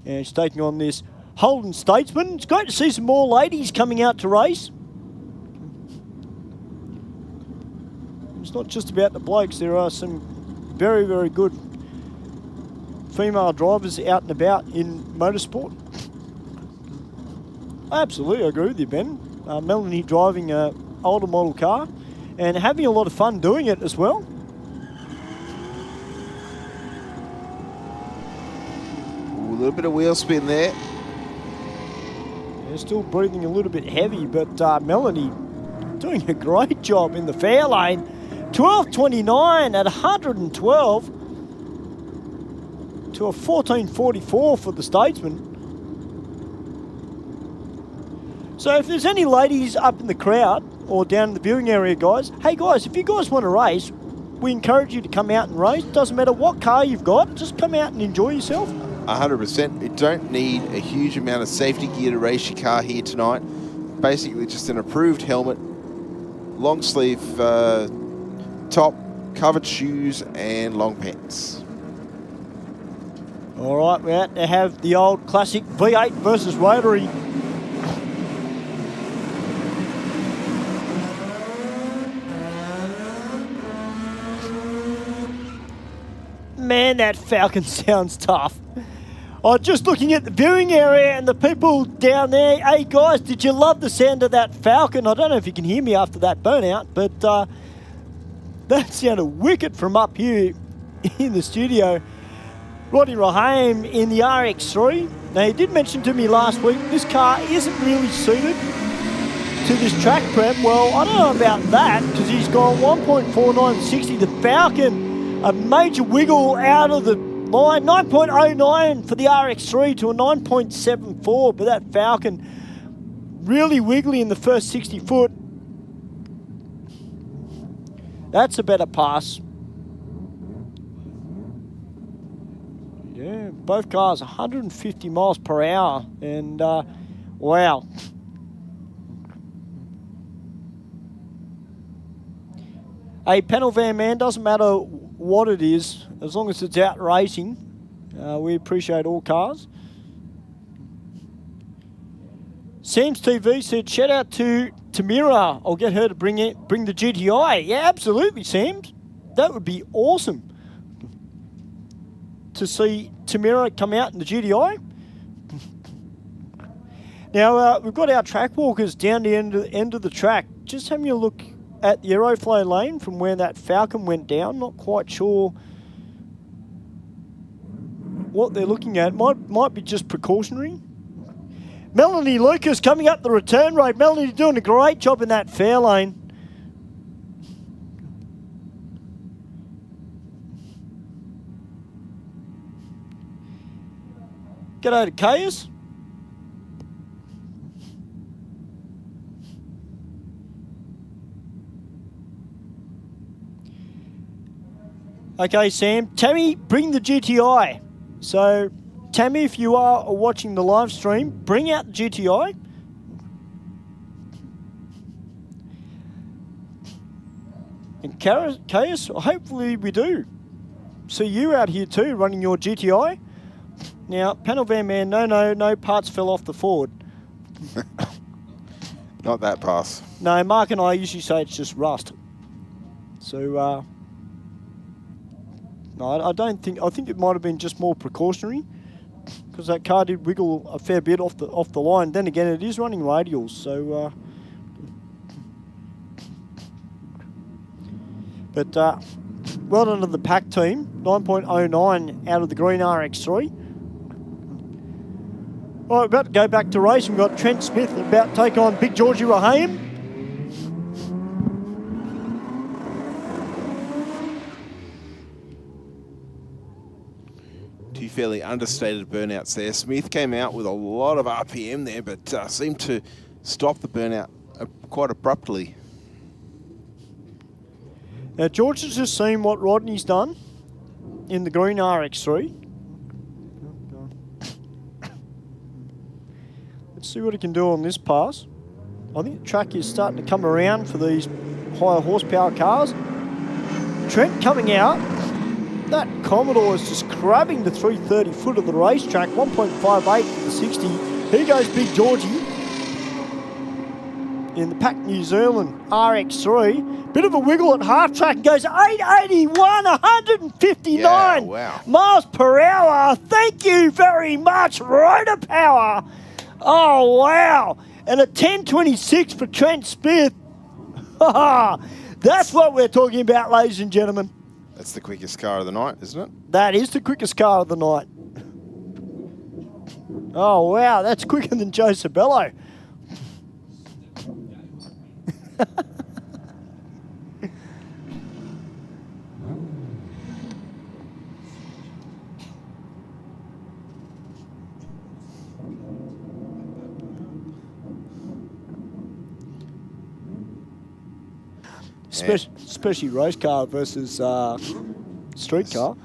And she's taking on this Holden Statesman. It's great to see some more ladies coming out to race. It's not just about the blokes. There are some very, very good female drivers out and about in motorsport. I absolutely agree with you, Ben. Melanie driving an older model car and having a lot of fun doing it as well. Ooh, a little bit of wheel spin there. They're still breathing a little bit heavy, but Melanie doing a great job in the fair lane. 12.29 at 112 to a 14.44 for the Statesman. So if there's any ladies up in the crowd or down in the viewing area, guys, hey guys, if you guys want to race, we encourage you to come out and race. Doesn't matter what car you've got, just come out and enjoy yourself. 100%. You don't need a huge amount of safety gear to race your car here tonight. basically just an approved helmet, long sleeve top, covered shoes, and long pants. All right, we're out to have the old classic V8 versus rotary. Man, that Falcon sounds tough. Oh, just looking at the viewing area and the people down there. Hey, guys, did you love the sound of that Falcon? I don't know if you can hear me after that burnout, but that sounded wicked from up here in the studio. Rodney Rahim in the RX3. Now, he did mention to me last week, this car isn't really suited to this track prep. Well, I don't know about that, because he's gone 1.4960. The Falcon, a major wiggle out of the line. 9.09 for the RX3 to a 9.74, but that Falcon really wiggly in the first 60 foot. That's a better pass. Yeah, both cars 150 miles per hour, and wow. Hey, panel van man, doesn't matter what it is, as long as it's out racing. We appreciate all cars. Sam's TV said, shout out to Tamira. I'll get her to bring the GTI. Yeah, absolutely, Sam. That would be awesome to see Tamira come out in the GTI. Now, we've got our track walkers down the end of the track. Just having a look at the Aeroflow lane from where that Falcon went down. Not quite sure what they're looking at. Might be just precautionary. Melanie Lucas coming up the return road. Melanie doing a great job in that fair lane. G'day to Caius. Okay, Sam. Tammy, bring the GTI. So, Tammy, if you are watching the live stream, bring out the GTI. And Caius, hopefully we do see you out here too, running your GTI. Now, panel van man, no parts fell off the Ford. Not that pass. No, Mark and I usually say it's just rust. So, no, I don't think. I think it might have been just more precautionary, because that car did wiggle a fair bit off the line. Then again, it is running radials, so. But well done to the pack team. 9.09 out of the green RX3. All right, about to go back to race. We've got Trent Smith about to take on Big Georgie Rahim. Two fairly understated burnouts there. Smith came out with a lot of RPM there, but seemed to stop the burnout quite abruptly. Now, George has just seen what Rodney's done in the green RX3. Let's see what he can do on this pass. I think the track is starting to come around for these higher horsepower cars. Trent coming out. That Commodore is just grabbing the 330 foot of the racetrack. 1.58 to the 60. Here goes Big Georgie in the Pack New Zealand RX3. Bit of a wiggle at half track and goes 881, 159 miles per hour. Thank you very much, Rotor Power. Oh, wow. And a 1026 for Trent Smith. That's what we're talking about, ladies and gentlemen. That's the quickest car of the night, isn't it? That is the quickest car of the night. Oh, wow. That's quicker than Joe Sabello. Especially race car versus street car.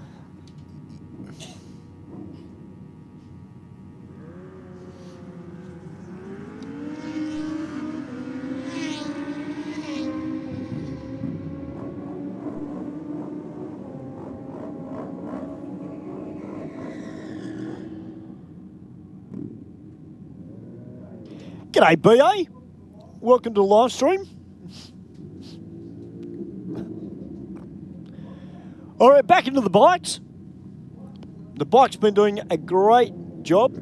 G'day, BA. Welcome to the live stream. All right, back into the bikes. The bike's been doing a great job.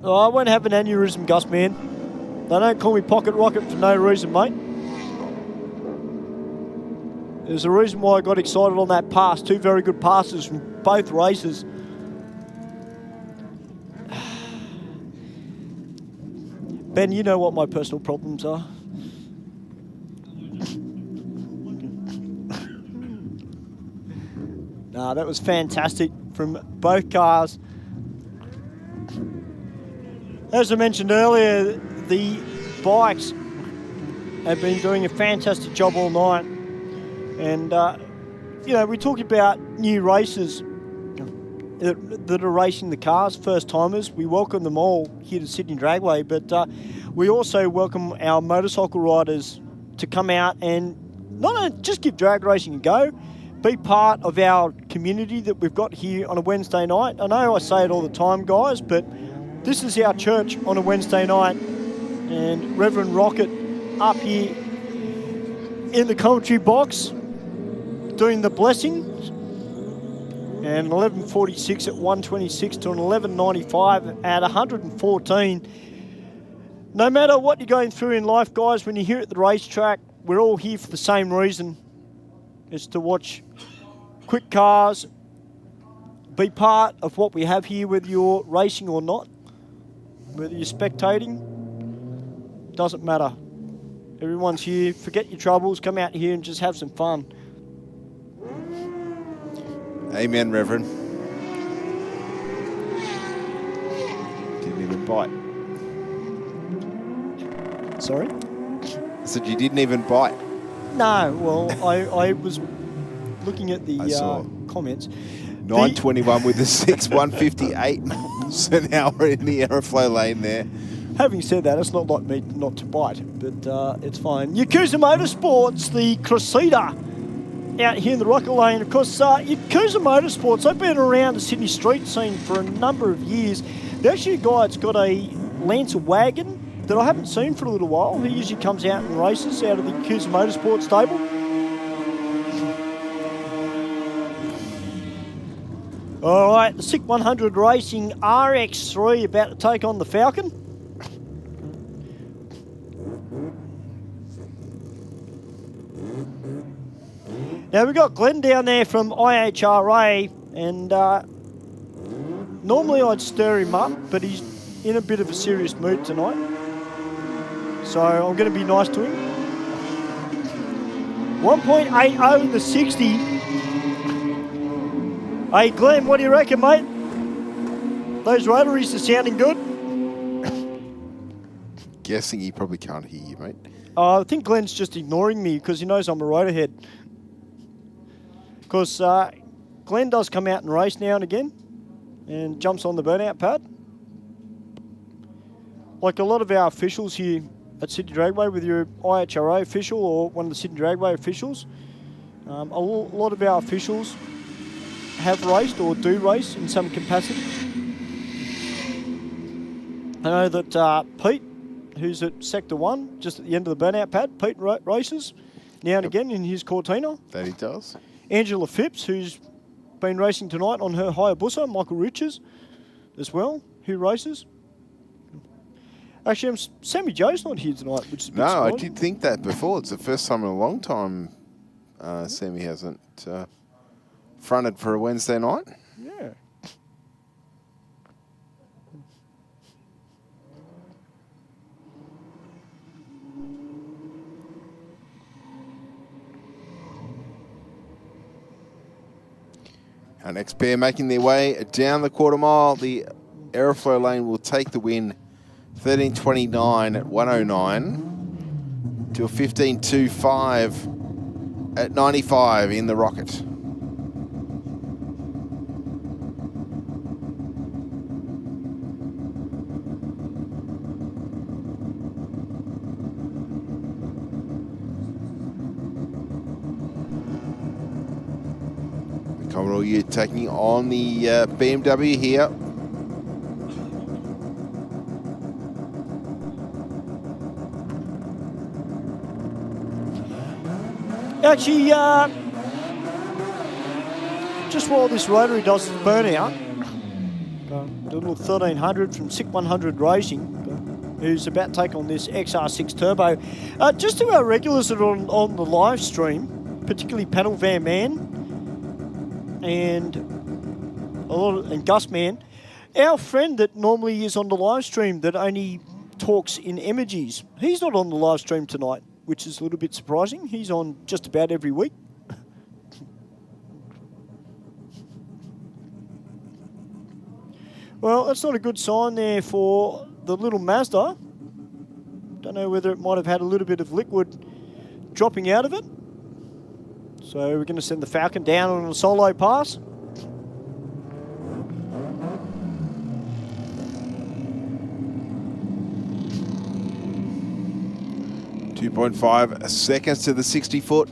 Oh, I won't have an aneurysm, Gus, man. They don't call me Pocket Rocket for no reason, mate. There's a reason why I got excited on that pass. 2 very good passes from both races. Ben, you know what my personal problems are. Nah, that was fantastic from both cars. As I mentioned earlier, the bikes have been doing a fantastic job all night. And, you know, we talk about new racers that are racing the cars, first-timers. We welcome them all here to Sydney Dragway, but we also welcome our motorcycle riders to come out and not only just give drag racing a go, be part of our community that we've got here on a Wednesday night. I know I say it all the time, guys, but this is our church on a Wednesday night, and Reverend Rocket up here in the commentary box doing the blessing. And 11.46 at 126 to an 11.95 at 114. No matter what you're going through in life, guys, when you're here at the racetrack, we're all here for the same reason. It's to watch quick cars, be part of what we have here, whether you're racing or not, whether you're spectating, doesn't matter. Everyone's here. Forget your troubles. Come out here and just have some fun. Amen, Reverend. Didn't even bite. Sorry? I said you didn't even bite. No, well, I was looking at the comments. 921 with the 6, 158 miles an hour in the Aeroflow lane there. Having said that, it's not like me not to bite, but it's fine. Yakuza Motorsports, the Cressida, out here in the Rocket Lane. Of course, Yakuza Motorsports, they've been around the Sydney street scene for a number of years. They're actually a guy that's got a Lancer wagon that I haven't seen for a little while. He usually comes out and races out of the Yakuza Motorsports stable. All right, the SICK 100 Racing RX3 about to take on the Falcon. Now, we've got Glenn down there from IHRA, and normally I'd stir him up, but he's in a bit of a serious mood tonight. So I'm going to be nice to him. 1.80 in the 60. Hey, Glenn, what do you reckon, mate? Those rotaries are sounding good? Guessing he probably can't hear you, mate. I think Glenn's just ignoring me because he knows I'm a rotorhead. Of course, Glenn does come out and race now and again and jumps on the burnout pad. Like a lot of our officials here at Sydney Dragway, whether you're IHRA official or one of the Sydney Dragway officials, a lot of our officials have raced or do race in some capacity. I know that Pete, who's at Sector 1, just at the end of the burnout pad, Pete races now and again in his Cortina. That he does. Angela Phipps, who's been racing tonight on her Hayabusa, Michael Riches as well, who races. Actually, Sammy Joe's not here tonight, which is a bit surprising. I did think that before. It's the first time in a long time Sammy hasn't fronted for a Wednesday night. Yeah. Our next pair making their way down the quarter mile. The Aeroflow lane will take the win. 13.29 at 109 to a 15.25 at 95 in the Rocket. Commodore Ute taking on the BMW here. Actually, just while this rotary does its burnout, the little 1300 from SIC 100 Racing, who's about to take on this XR6 Turbo. Just to our regulars that are on the live stream, particularly Panel Van Man and Gus Man, our friend that normally is on the live stream that only talks in emojis, he's not on the live stream tonight, which is a little bit surprising. He's on just about every week. Well, that's not a good sign there for the little Mazda. Don't know whether it might have had a little bit of liquid dropping out of it. So we're going to send the Falcon down on a solo pass. .5 seconds to the 60 foot.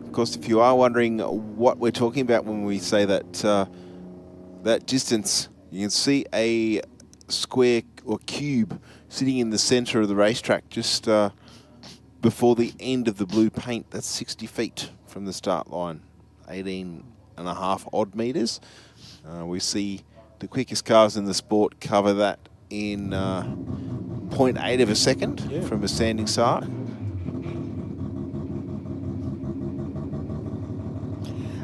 Of course, if you are wondering what we're talking about when we say that that distance, you can see a square or cube sitting in the center of the racetrack just before the end of the blue paint. That's 60 feet from the start line, 18.5 odd meters. We see the quickest cars in the sport cover that in 0.8 of a second from a standing start.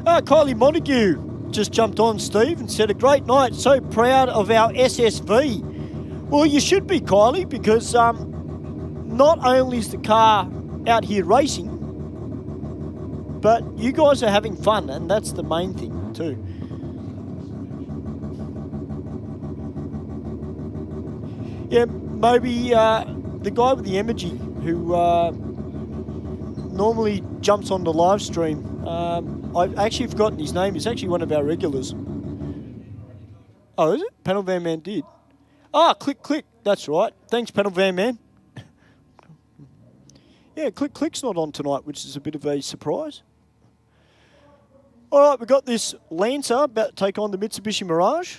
Kylie Montague just jumped on, Steve, and said, a great night, so proud of our SSV. Well, you should be, Kylie, because not only is the car out here racing, but you guys are having fun, and that's the main thing, too. Yeah, maybe the guy with the emoji who normally jumps on the live stream, I've actually forgotten his name. He's actually one of our regulars. Oh, is it? Panel Van Man did. Ah, Click. That's right. Thanks, Panel Van Man. Yeah, Click's not on tonight, which is a bit of a surprise. All right, we've got this Lancer about to take on the Mitsubishi Mirage.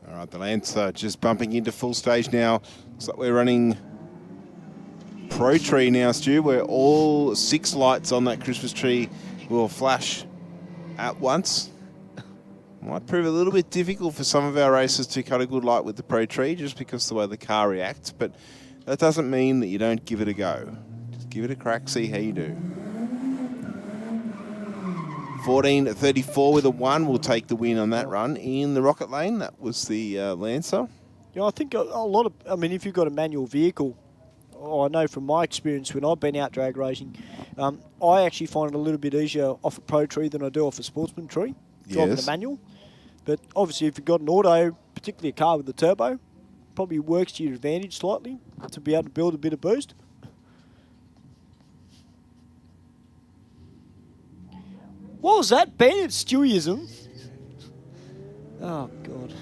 All right, the Lancer just bumping into full stage now. Looks like we're running Pro Tree now, Stu, where all 6 lights on that Christmas tree will flash at once. Might prove a little bit difficult for some of our racers to cut a good light with the Pro Tree just because of the way the car reacts, but that doesn't mean that you don't give it a go. Just give it a crack, see how you do. 14.34 with a 1 will take the win on that run in the Rocket Lane. That was the Lancer. Yeah, I think a lot of, I mean, if you've got a manual vehicle, I know from my experience when I've been out drag racing, I actually find it a little bit easier off a Pro Tree than I do off a Sportsman tree, driving a manual. But obviously if you've got an auto, particularly a car with a turbo, probably works to your advantage slightly to be able to build a bit of boost. What was that? Bandit Stewieism? Oh, God.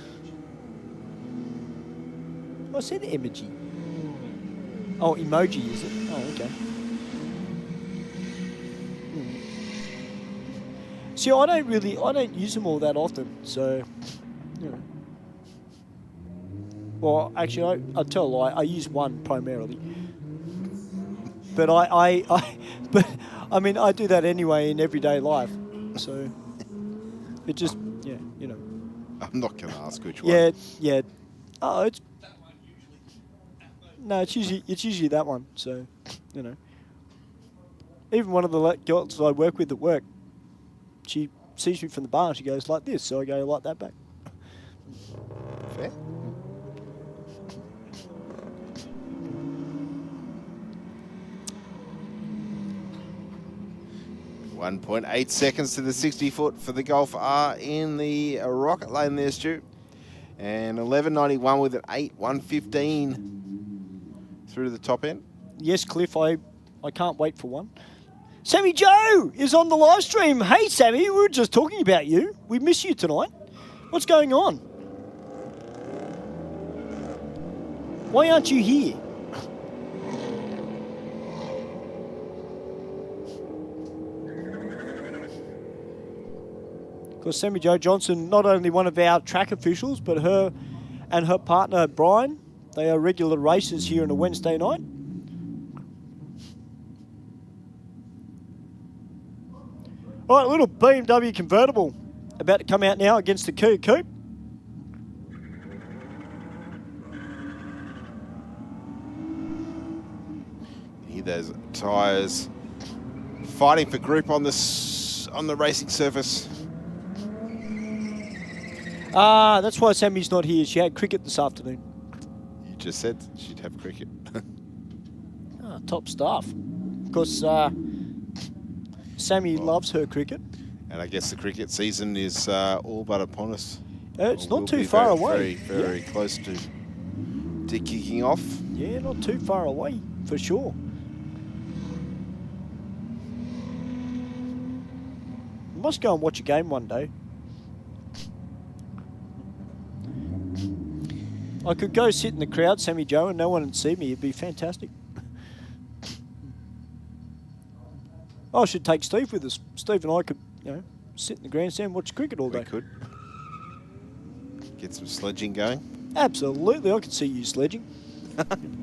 I said emoji. Oh, emoji, is it? Oh, okay. See, I don't use them all that often, so, you know. Well, actually, I'll tell a lie, I use one primarily. But I mean, I do that anyway in everyday life. So it just, yeah, you know. I'm not going to ask which one. Yeah. Oh, it's usually that one. So, you know. Even one of the girls I work with at work, she sees me from the bar and she goes like this, so I go like that back. Fair. 1.8 seconds to the 60 foot for the Golf R in the Rocket Lane there, Stu. And 11.91 with an 8.115 through to the top end. Yes, Cliff, I can't wait for one. Sammy Joe is on the live stream. Hey, Sammy, we were just talking about you. We miss you tonight. What's going on? Why aren't you here? Of course, Sammy Jo Johnson, not only one of our track officials, but her and her partner Brian, they are regular racers here on a Wednesday night. All right, little BMW convertible about to come out now against the Kia Coupe. Hear those tyres fighting for grip on the racing surface. That's why Sammy's not here. She had cricket this afternoon. You just said she'd have cricket. Top staff. Of course, Sammy loves her cricket. And I guess the cricket season is all but upon us. It's Or not will too be far very, away. Very close to kicking off. Yeah, not too far away, for sure. Must go and watch a game one day. I could go sit in the crowd, Sammy Jo, and no one would see me. It'd be fantastic. I should take Steve with us. Steve and I could, sit in the grandstand and watch cricket all day. We could. Get some sledging going. Absolutely, I could see you sledging.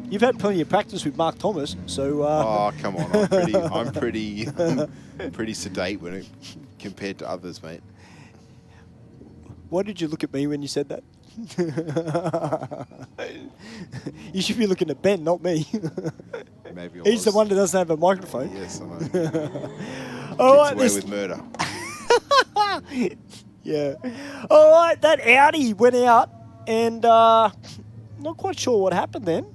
You've had plenty of practice with Mark Thomas, so... Oh, come on. I'm pretty pretty sedate when it compared to others, mate. Why did you look at me when you said that? You should be looking at Ben, not me. Maybe He's the one that doesn't have a microphone. Yes, I know. All Gets right, away with murder. Yeah. All right, that Audi went out, and not quite sure what happened then.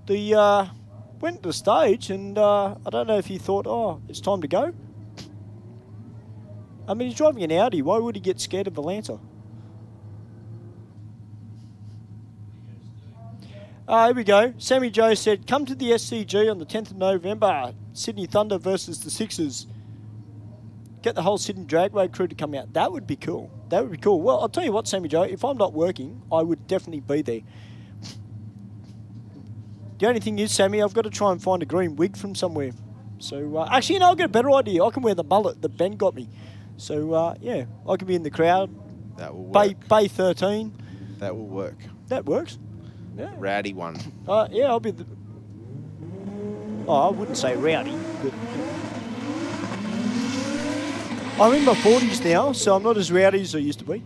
The went to the stage, and I don't know if he thought, oh, it's time to go. I mean, he's driving an Audi. Why would he get scared of a Lancer? Here we go. Sammy Jo said, come to the SCG on the 10th of November. Sydney Thunder versus the Sixers. Get the whole Sydney Dragway crew to come out. That would be cool. That would be cool. Well, I'll tell you what, Sammy Jo, if I'm not working, I would definitely be there. The only thing is, Sammy, I've got to try and find a green wig from somewhere. So, actually, I'll get a better idea. I can wear the mullet that Ben got me. So, yeah, I can be in the crowd. That will work. Bay 13. That will work. That works. Yeah. Rowdy one. Yeah, I'll be the... Oh, I wouldn't say rowdy, but... I'm in my 40s now, so I'm not as rowdy as I used to be.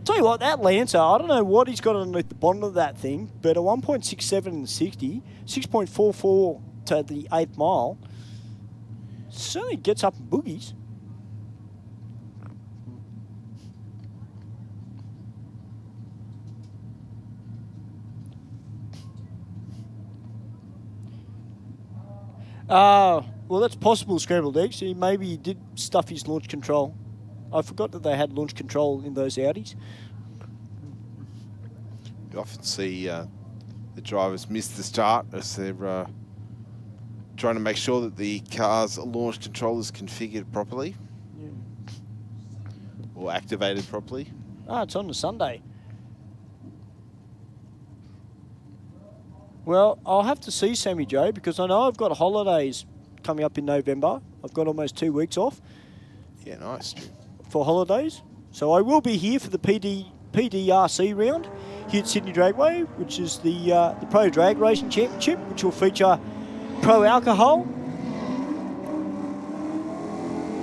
Tell you what, that Lancer, I don't know what he's got underneath the bottom of that thing, but a 1.67 in the 60, 6.44 to the 8th mile, certainly gets up in boogies. Well, that's possible, Scrambled Eggs. Maybe he did stuff his launch control. I forgot that they had launch control in those Audis. You often see the drivers miss the start as they're trying to make sure that the car's launch control is configured properly. Yeah. Or activated properly. It's on a Sunday. Well, I'll have to see Sammy Jo because I know I've got holidays coming up in November. I've got almost 2 weeks off. Yeah, nice. For holidays. So I will be here for the PDRC round here at Sydney Dragway, which is the Pro Drag Racing Championship, which will feature Pro Alcohol,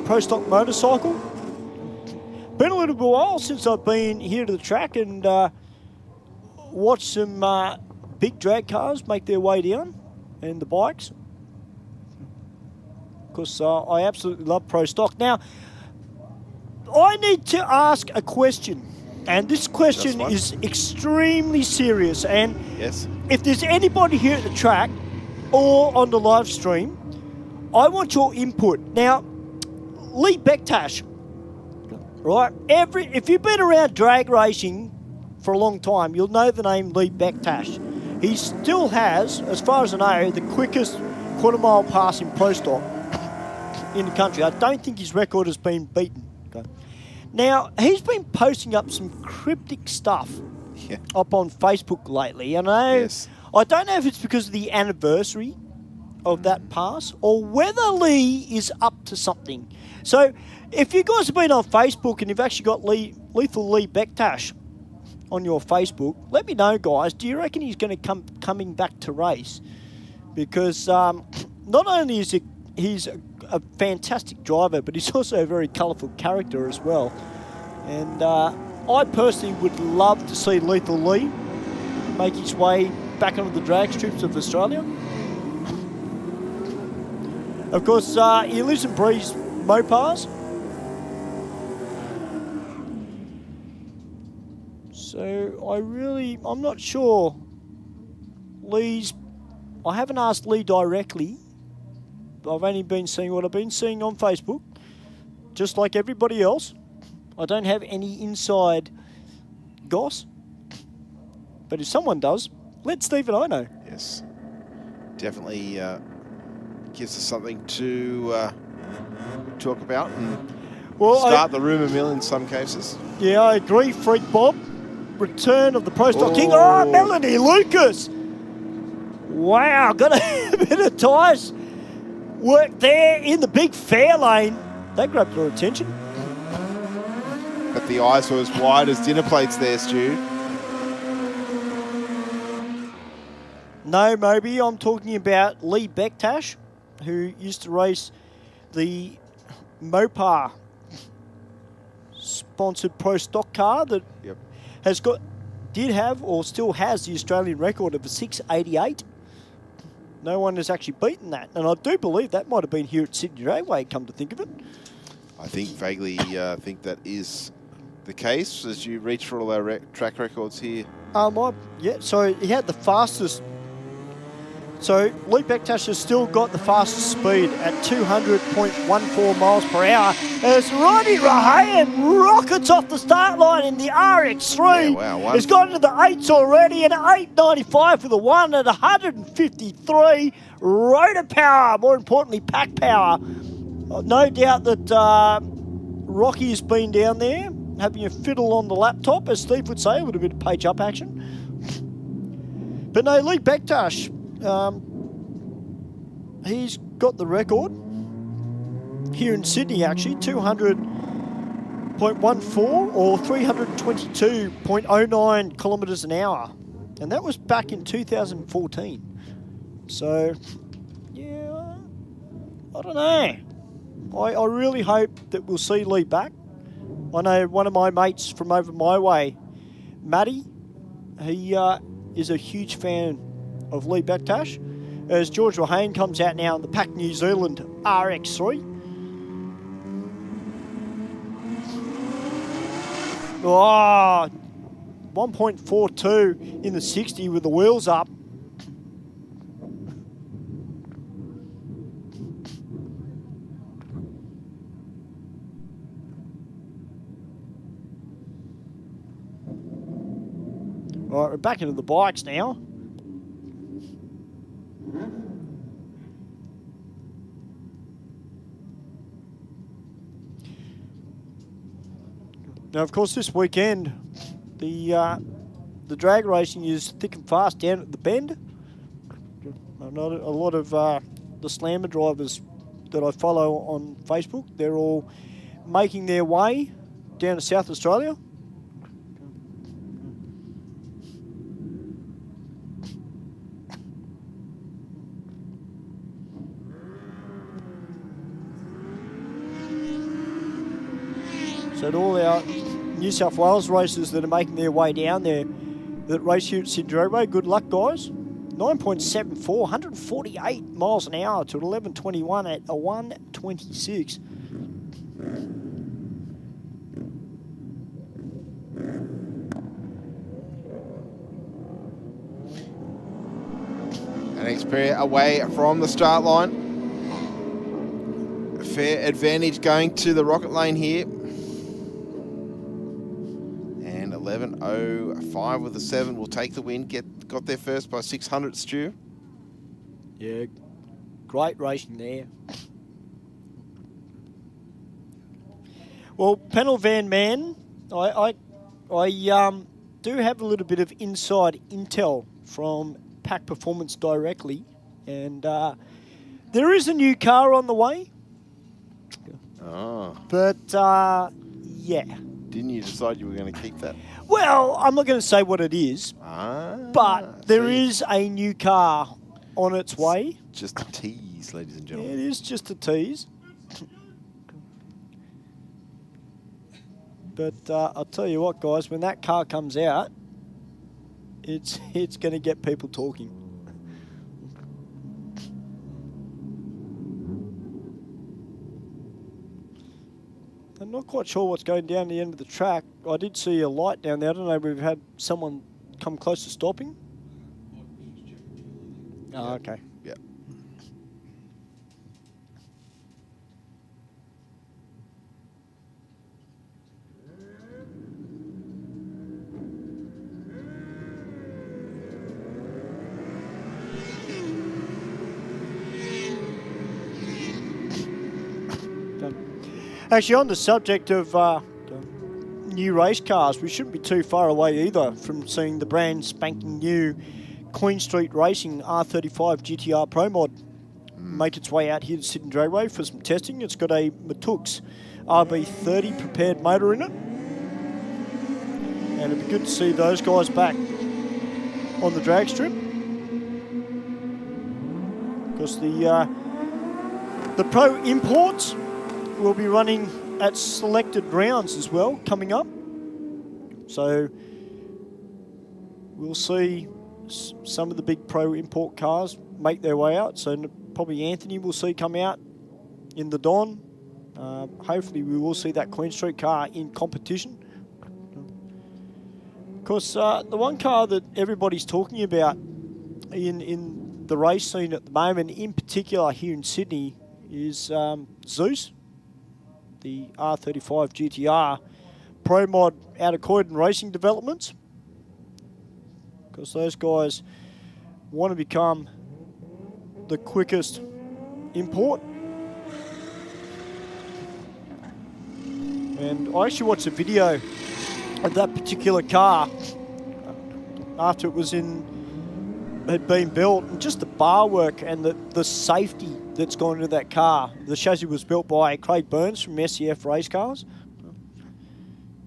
Pro Stock Motorcycle. Been a little bit while since I've been here to the track and watched some big drag cars make their way down and the bikes. Of course, I absolutely love Pro Stock. Now, I need to ask a question, and this question is extremely serious. And yes, if there's anybody here at the track or on the live stream, I want your input. Now, Lee Bektash, right? If you've been around drag racing for a long time, you'll know the name Lee Bektash. He still has, as far as I know, the quickest quarter-mile pass in Pro Stock in the country. I don't think his record has been beaten. Okay. Now, he's been posting up some cryptic stuff up on Facebook lately. I know. Yes. I don't know if it's because of the anniversary of that pass or whether Lee is up to something. So, if you guys have been on Facebook and you've actually got Lethal Lee Bektash on your Facebook, let me know, guys. Do you reckon he's going to coming back to race? Because not only is he's a fantastic driver, but he's also a very colourful character as well. And I personally would love to see Lethal Lee make his way back onto the drag strips of Australia. Of course, he lives and breathes Mopars. So I'm not sure I haven't asked Lee directly. I've only been seeing what I've been seeing on Facebook, just like everybody else. I don't have any inside goss. But if someone does, let Steve and I know. Yes. Definitely gives us something to talk about and start the rumour mill in some cases. Yeah, I agree, Freak Bob. Return of the Pro Stock King. Oh, Melanie Lucas. Wow, got a bit of tyres work there in the big fair lane. That grabbed your attention. But the eyes were as wide as dinner plates there, Stu. No, Moby, I'm talking about Lee Bektash, who used to race the Mopar sponsored Pro Stock car that did have or still has the Australian record of a 688. No one has actually beaten that. And I do believe that might have been here at Sydney Dragway, come to think of it. I think vaguely think that is the case as you reach for all our track records here. Yeah, so he had the fastest. So Lee Bektash has still got the fastest speed at 200.14 miles per hour as Ronnie Rahayan rockets off the start line in the RX3. Yeah, wow. He's got into the 8s already at 895 for the 1 at 153 rotor power, more importantly pack power. No doubt that Rocky has been down there having a fiddle on the laptop, as Steve would say, a little bit of page up action. But no, Lee Bektash, he's got the record here in Sydney, actually, 200.14 or 322.09 kilometres an hour. And that was back in 2014. So, yeah, I don't know. I really hope that we'll see Lee back. I know one of my mates from over my way, Matty, he is a huge fan of Lee Bektash, as George Rahane comes out now in the Pack New Zealand RX3. Oh, 1.42 in the 60 with the wheels up. All right, we're back into the bikes now. Now, of course, this weekend, the drag racing is thick and fast down at the bend. A lot of the slammer drivers that I follow on Facebook, they're all making their way down to South Australia. So to all our New South Wales racers that are making their way down there that race here at Sydney Dragway, good luck, guys. 9.74, 148 miles an hour to 11.21 at a 1.26. And Xperia away from the start line. A fair advantage going to the rocket lane here. 11.05 with the 7 will take the win. Got there first by 600, Stu. Yeah, great racing there. Well, Panel Van Man, I do have a little bit of inside intel from Pack Performance directly, and there is a new car on the way. Oh. But, yeah. Didn't you decide you were going to keep that? Well, I'm not going to say what it is, but there is a new car on its way. Just a tease, ladies and Yeah, gentlemen. it is just a tease. But I'll tell you what, guys, when that car comes out, it's going to get people talking. I'm not quite sure what's going down the end of the track. I did see a light down there. I don't know if we've had someone come close to stopping. Oh, okay. Yeah. Actually, on the subject of new race cars, we shouldn't be too far away either from seeing the brand spanking new Queen Street Racing R35 GTR Pro Mod make its way out here to Sydney Dragway for some testing. It's got a Matux RB30 prepared motor in it, and it'd be good to see those guys back on the drag strip, because the Pro Imports will be running at selected rounds as well coming up. So we'll see some of the big Pro Import cars make their way out. So probably Anthony will see come out in the Don. Hopefully we will see that Queen Street car in competition. Of course, the one car that everybody's talking about in the race scene at the moment, in particular here in Sydney, is Zeus, the R35 GTR Pro Mod out of Croydon Racing Developments, because those guys want to become the quickest import. And I actually watched a video of that particular car after it was had been built, and just the bar work and the safety that's gone into that car. The chassis was built by Craig Burns from SCF Race Cars,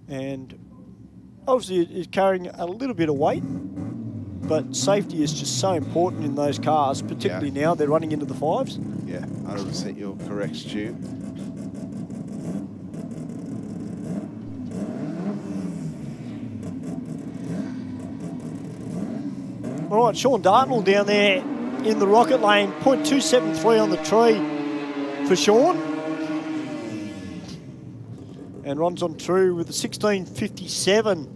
and obviously it's carrying a little bit of weight, but safety is just so important in those cars, particularly now they're running into the fives. Yeah, 100% you're correct, Stu. All right, Sean Dartnell down there in the rocket lane, 0.273 on the tree for Sean. And runs on through with a 16.57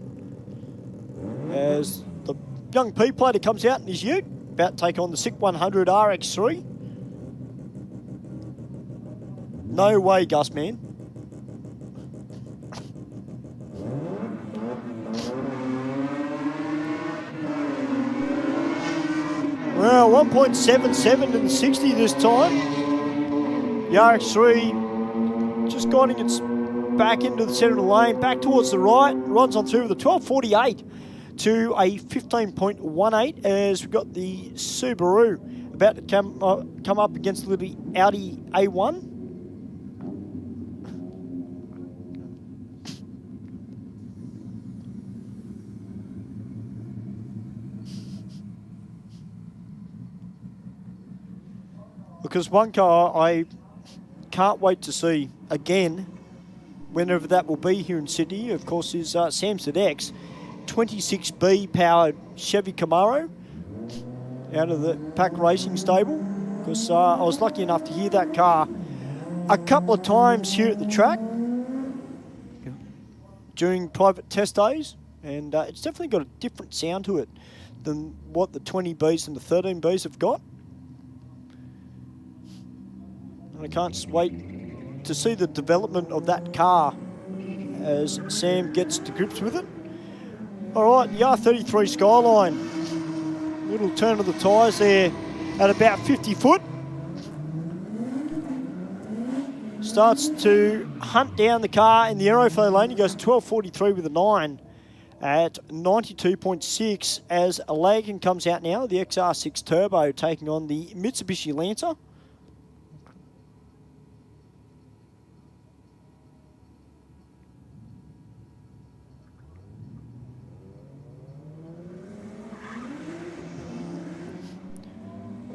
as the young P-plater comes out in his ute, about to take on the SICK 100 RX3. No way, Gus, man. Well, 1.77 and 60 this time. The RX3 just guiding its back into the centre of the lane, back towards the right, runs on through with a 12.48 to a 15.18 as we've got the Subaru about to come up against the little Audi A1. Because one car I can't wait to see again, whenever that will be here in Sydney, of course, is Samsung X 26B powered Chevy Camaro out of the Pack Racing stable. Because I was lucky enough to hear that car a couple of times here at the track during private test days, and it's definitely got a different sound to it than what the 20Bs and the 13Bs have got. I can't wait to see the development of that car as Sam gets to grips with it. All right, the R33 Skyline. Little turn of the tyres there at about 50 foot. starts to hunt down the car in the Aeroflow lane. He goes 12.43 with a 9 at 92.6 as a Lagan comes out now. The XR6 Turbo taking on the Mitsubishi Lancer.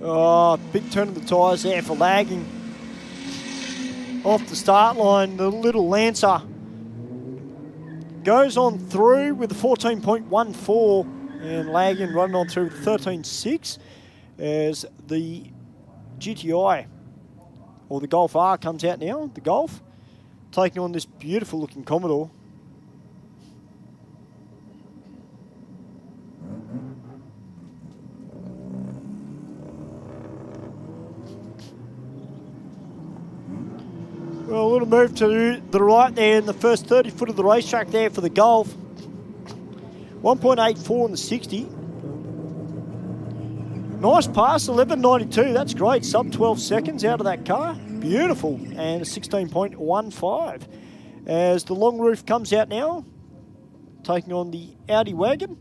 Oh, big turn of the tyres there for Lagging. Off the start line, the little Lancer goes on through with the 14.14 and Lagging running on through with 13.6 as the GTI, or the Golf R, comes out now, the Golf, taking on this beautiful looking Commodore. Well, a little move to the right there in the first 30 foot of the racetrack there for the Golf. 1.84 in the 60. Nice pass, 11.92. That's great. Sub 12 seconds out of that car. Beautiful. And a 16.15. As the long roof comes out now, taking on the Audi wagon.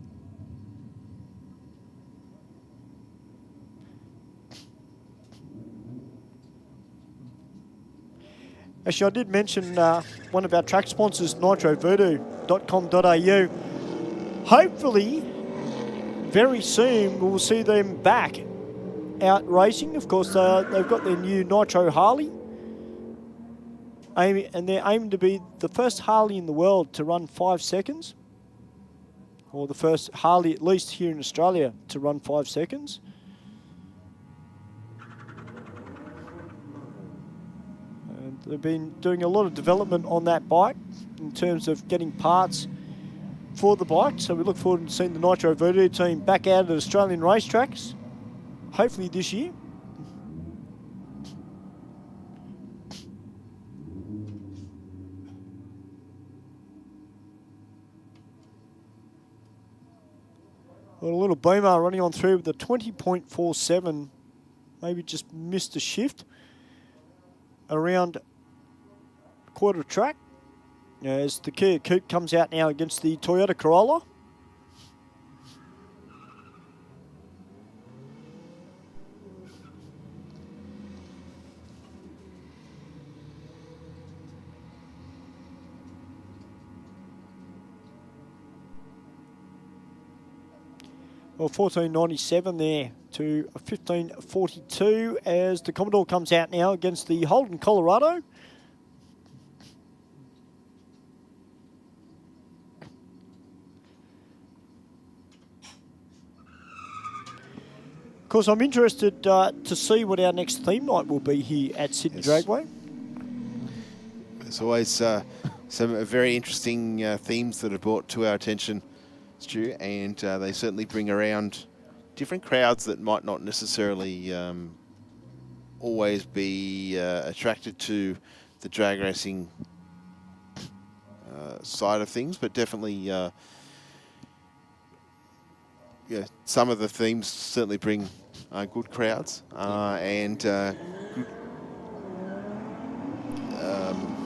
Actually, I did mention one of our track sponsors, nitrovoodoo.com.au. Hopefully, very soon, we'll see them back out racing. Of course, they've got their new Nitro Harley. And they're aiming to be the first Harley in the world to run 5 seconds. Or the first Harley, at least here in Australia, to run 5 seconds. They've been doing a lot of development on that bike in terms of getting parts for the bike. So we look forward to seeing the Nitro Voodoo team back out at Australian racetracks, hopefully this year. Well, a little Boomer running on through with a 20.47, maybe just missed a shift around quarter track as the Kia Coupe comes out now against the Toyota Corolla. Well, 14.97 there to 15.42 as the Commodore comes out now against the Holden Colorado. Of course, I'm interested to see what our next theme night will be here at Sydney Dragway. There's always some very interesting themes that are brought to our attention, Stu, and they certainly bring around different crowds that might not necessarily always be attracted to the drag racing side of things, but definitely some of the themes certainly bring good crowds and good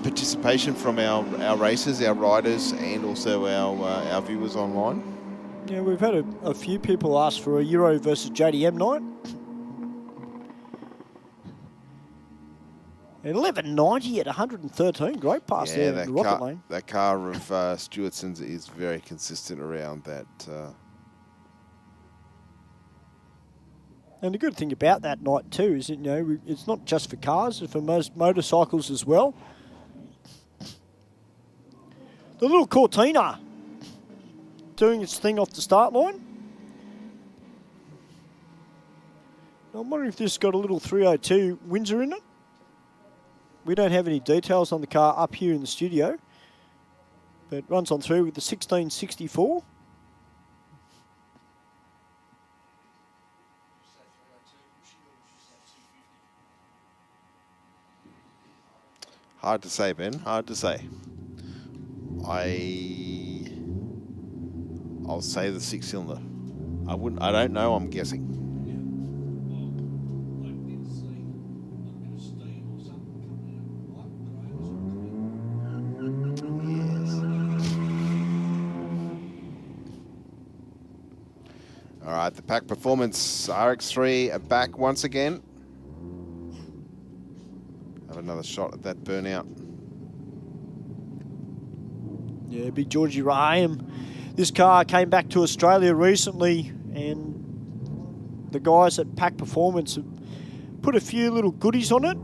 participation from our racers, our riders, and also our viewers online. Yeah, we've had a few people ask for a Euro versus JDM night. 11.90 at 113, great pass there in the rocket lane. That car of Stewartson's is very consistent around that. And the good thing about that night too is that, it's not just for cars, it's for most motorcycles as well. The little Cortina doing its thing off the start line. I'm wondering if this has got a little 302 Windsor in it. We don't have any details on the car up here in the studio, but it runs on through with the 1664. Hard to say, Ben. Hard to say. I'll say the 6-cylinder. I don't know. I'm guessing. All right, the Pack Performance RX3 are back once again. Have another shot at that burnout. Yeah, big Georgie Raham. This car came back to Australia recently, and the guys at Pack Performance have put a few little goodies on it,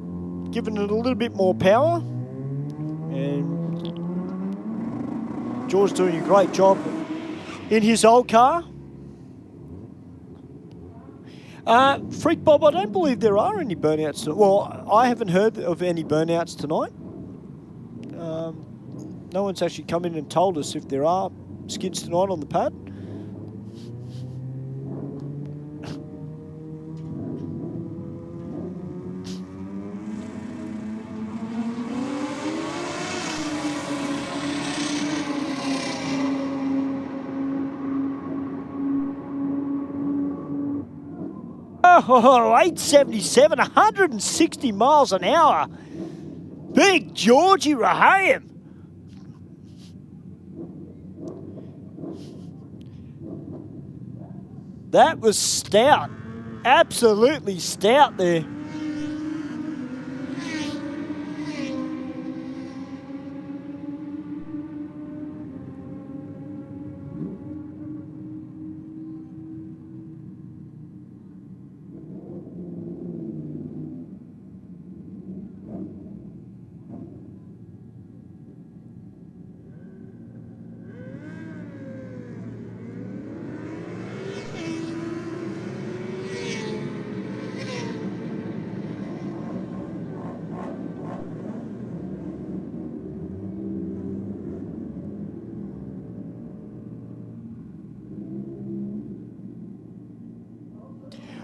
given it a little bit more power. And George's doing a great job in his old car. Freak Bob, I don't believe there are any burnouts. Well, I haven't heard of any burnouts tonight. No one's actually come in and told us if there are skids tonight on the pad. Oh, 877, 160 miles an hour. Big Georgie Raham. That was stout. Absolutely stout there.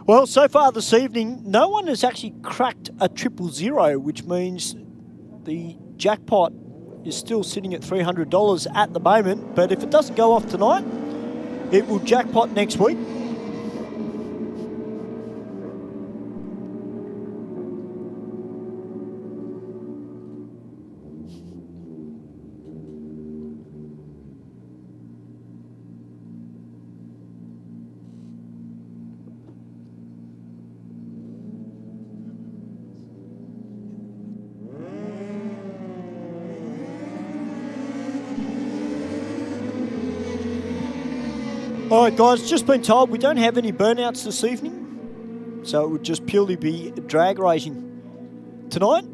Well, so far this evening, no one has actually cracked a 000, which means the jackpot is still sitting at $300 at the moment. But if it doesn't go off tonight, it will jackpot next week. All right, guys, just been told we don't have any burnouts this evening, so it would just purely be drag racing tonight.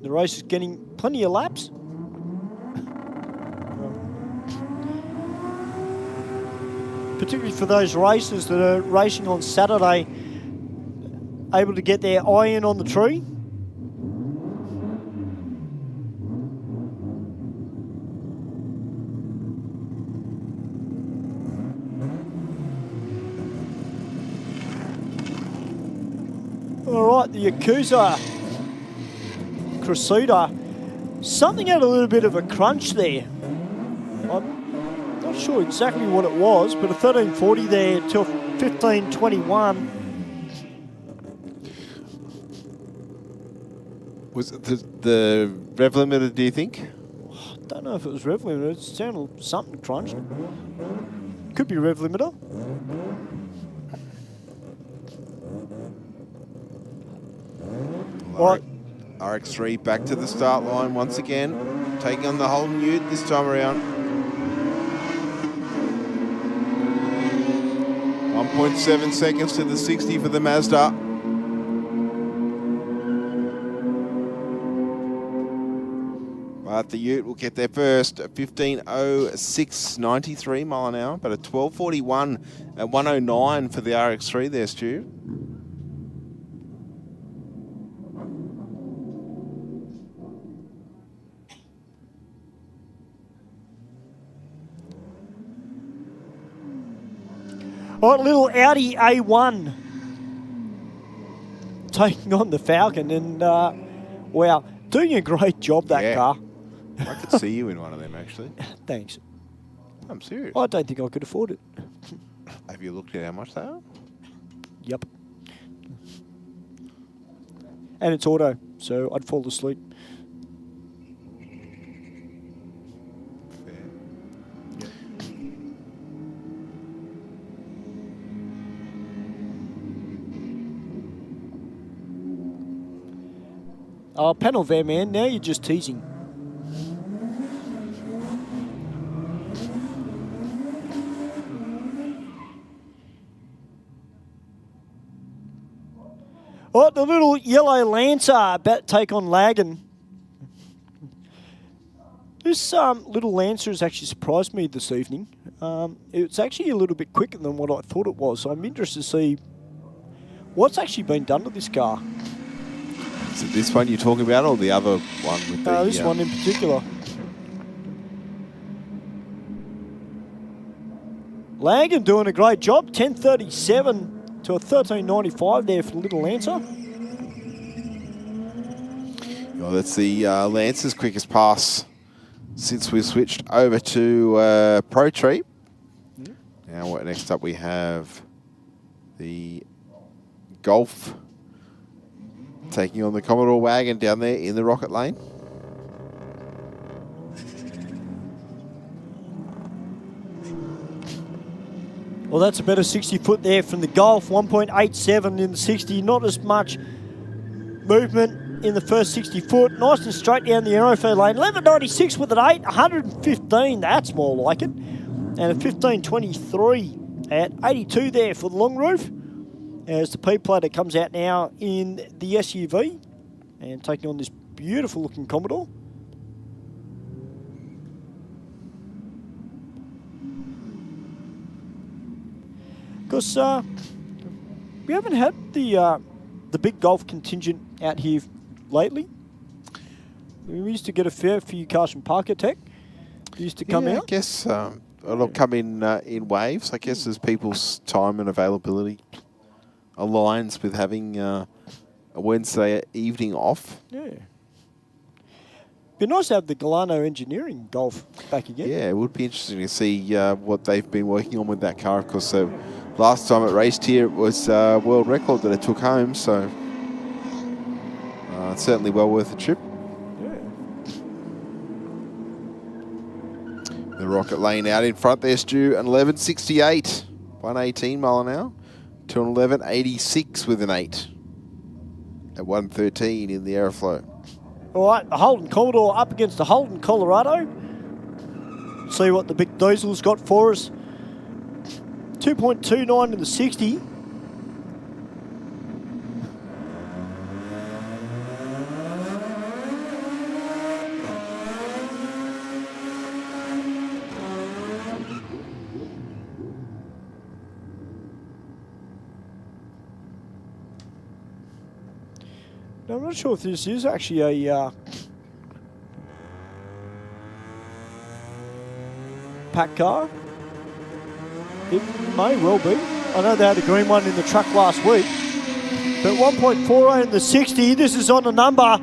The race is getting plenty of laps. Particularly for those racers that are racing on Saturday, able to get their eye in on the tree. All right, the Yakuza Crusader. Something had a little bit of a crunch there. I'm not sure exactly what it was, but a 1340 there till 1521. Was it the rev limiter, do you think? I don't know if it was rev limiter. It sounded something crunched. Could be rev limiter. Right. RX3 back to the start line once again, taking on the Holden Ute this time around. 1.7 seconds to the 60 for the Mazda. But the Ute will get there first at 15.06, 93 mile an hour, but a 12.41 at 109 for the RX3 there, Stu. All right, little Audi A1 taking on the Falcon, and wow, doing a great job, that car. I could see you in one of them, actually. Thanks. I'm serious. I don't think I could afford it. Have you looked at how much they are? Yep. And it's auto, so I'd fall asleep. Oh, panel there, man. Now you're just teasing. Oh, the little yellow Lancer about to take on Lagan. This little Lancer has actually surprised me this evening. It's actually a little bit quicker than what I thought it was. So I'm interested to see what's actually been done to this car. Is it this one you're talking about, or the other one with the... This one in particular. Lagan doing a great job. 10:37 to a 13.95 there for the little Lancer. Well, that's the Lancer's quickest pass since we switched over to Pro Tree. Now, next up we have the Golf taking on the Commodore wagon down there in the Rocket Lane. Well, that's a better 60 foot there from the Golf. 1.87 in the 60. Not as much movement in the first 60 foot. Nice and straight down the Aeroflow lane. 11.96 with an 8. 115. That's more like it. And a 15.23 at 82 there for the long roof. As the P-plater comes out now in the SUV and taking on this beautiful looking Commodore. Because we haven't had the big Golf contingent out here lately. We used to get a fair few cars from Parker Tech. They used to come out. I guess it'll come in waves. I guess as people's time and availability aligns with having a Wednesday evening off. Yeah. Be nice to have the Galano Engineering Golf back again. Yeah, it would be interesting to see what they've been working on with that car. Of course, so last time it raced here, it was a world record that it took home. So it's certainly well worth a trip. Yeah. The Rocket Lane out in front there, Stu, an 11.68, 118 mile an hour, to an 11.86 with an 8 at 113 in the Aeroflow. All right, the Holden Commodore up against the Holden Colorado. See what the big diesel's got for us. 2.29 in the 60. Now, I'm not sure if this is actually a pack car. It may well be. I know they had a green one in the truck last week. But 1.48 in the 60, this is on a number.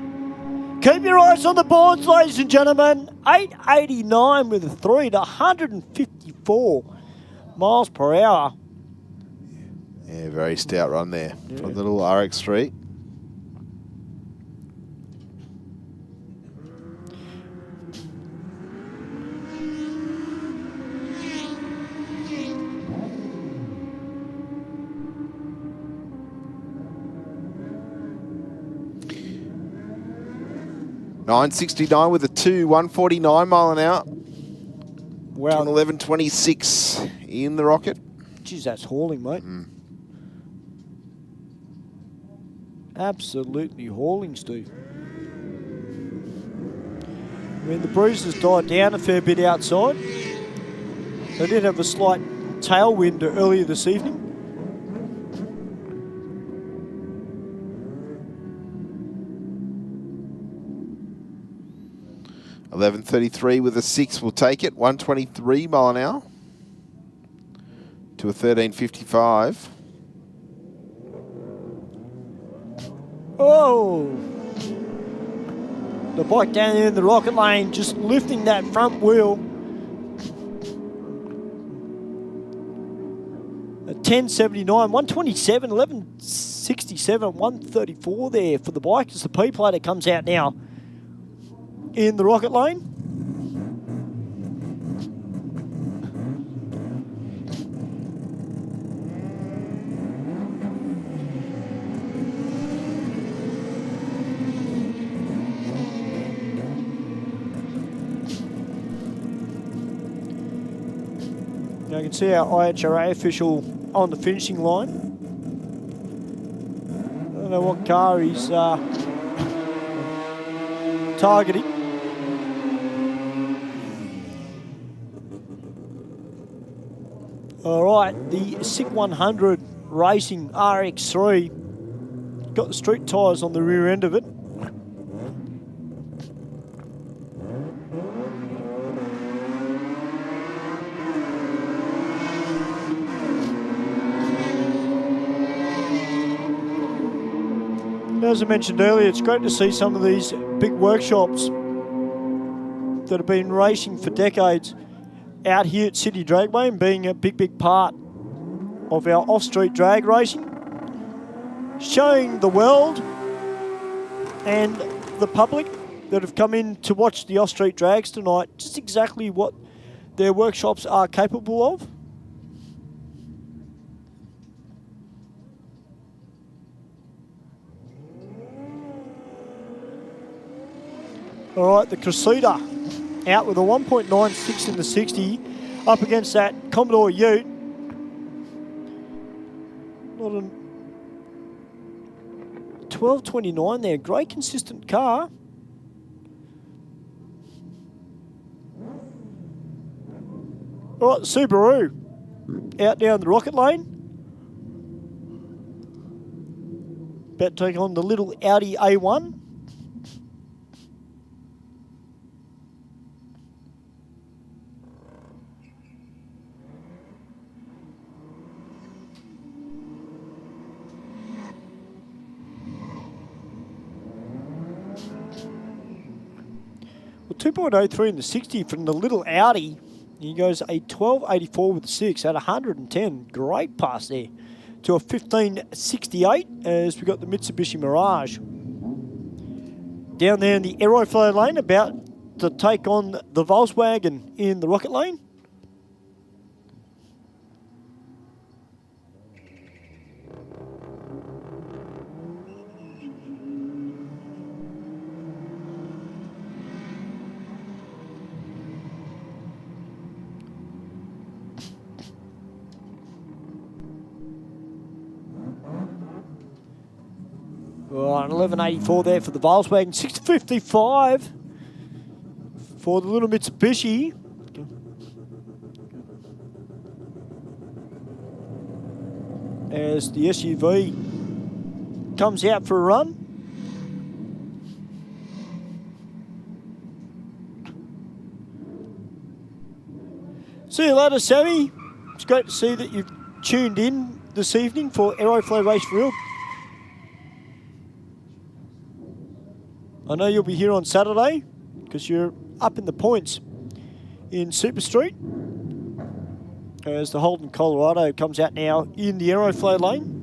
Keep your eyes on the boards, ladies and gentlemen. 889 with a 3 to 154 miles per hour. Yeah, very stout run there from the little RX3. .969 with a 2, 149 mile an hour. Wow. 11.26 in the Rocket. Geez, that's hauling, mate. Absolutely hauling, Steve. I mean, the breeze has died down a fair bit outside. They did have a slight tailwind earlier this evening. .11.33 with a 6 will take it. 123 mile an hour to a 13.55. Oh! The bike down there in the Rocket Lane, just lifting that front wheel. At 10.79, 127, 11.67, 134 there for the bike as the P-plater comes out now in the Rocket Lane. You can see our IHRA official on the finishing line. I don't know what car he's targeting. All right, the SIG 100 Racing RX3. Got the street tyres on the rear end of it. As I mentioned earlier, it's great to see some of these big workshops that have been racing for decades out here at Sydney Dragway and being a big part of our off-street drag racing, showing the world and the public that have come in to watch the off-street drags tonight just exactly what their workshops are capable of. All right, the Crusader out with a 1.96 in the 60, up against that Commodore Ute. Not a 12.29 there, great consistent car. All right, the Subaru out down the rocket lane. About to take on the little Audi A1. Well, 2.03 in the 60 from the little Audi. He goes a 12.84 with the 6 at 110. Great pass there to a 15.68 as we got the Mitsubishi Mirage. Down there in the Aeroflow lane, about to take on the Volkswagen in the rocket lane. Right, 11.84 there for the Volkswagen, 6.55 for the little Mitsubishi. As the SUV comes out for a run. See you later, Sammy. It's great to see that you've tuned in this evening for Aeroflow Race for Real. I know you'll be here on Saturday because you're up in the points in Super Street as the Holden Colorado comes out now in the Aeroflow lane.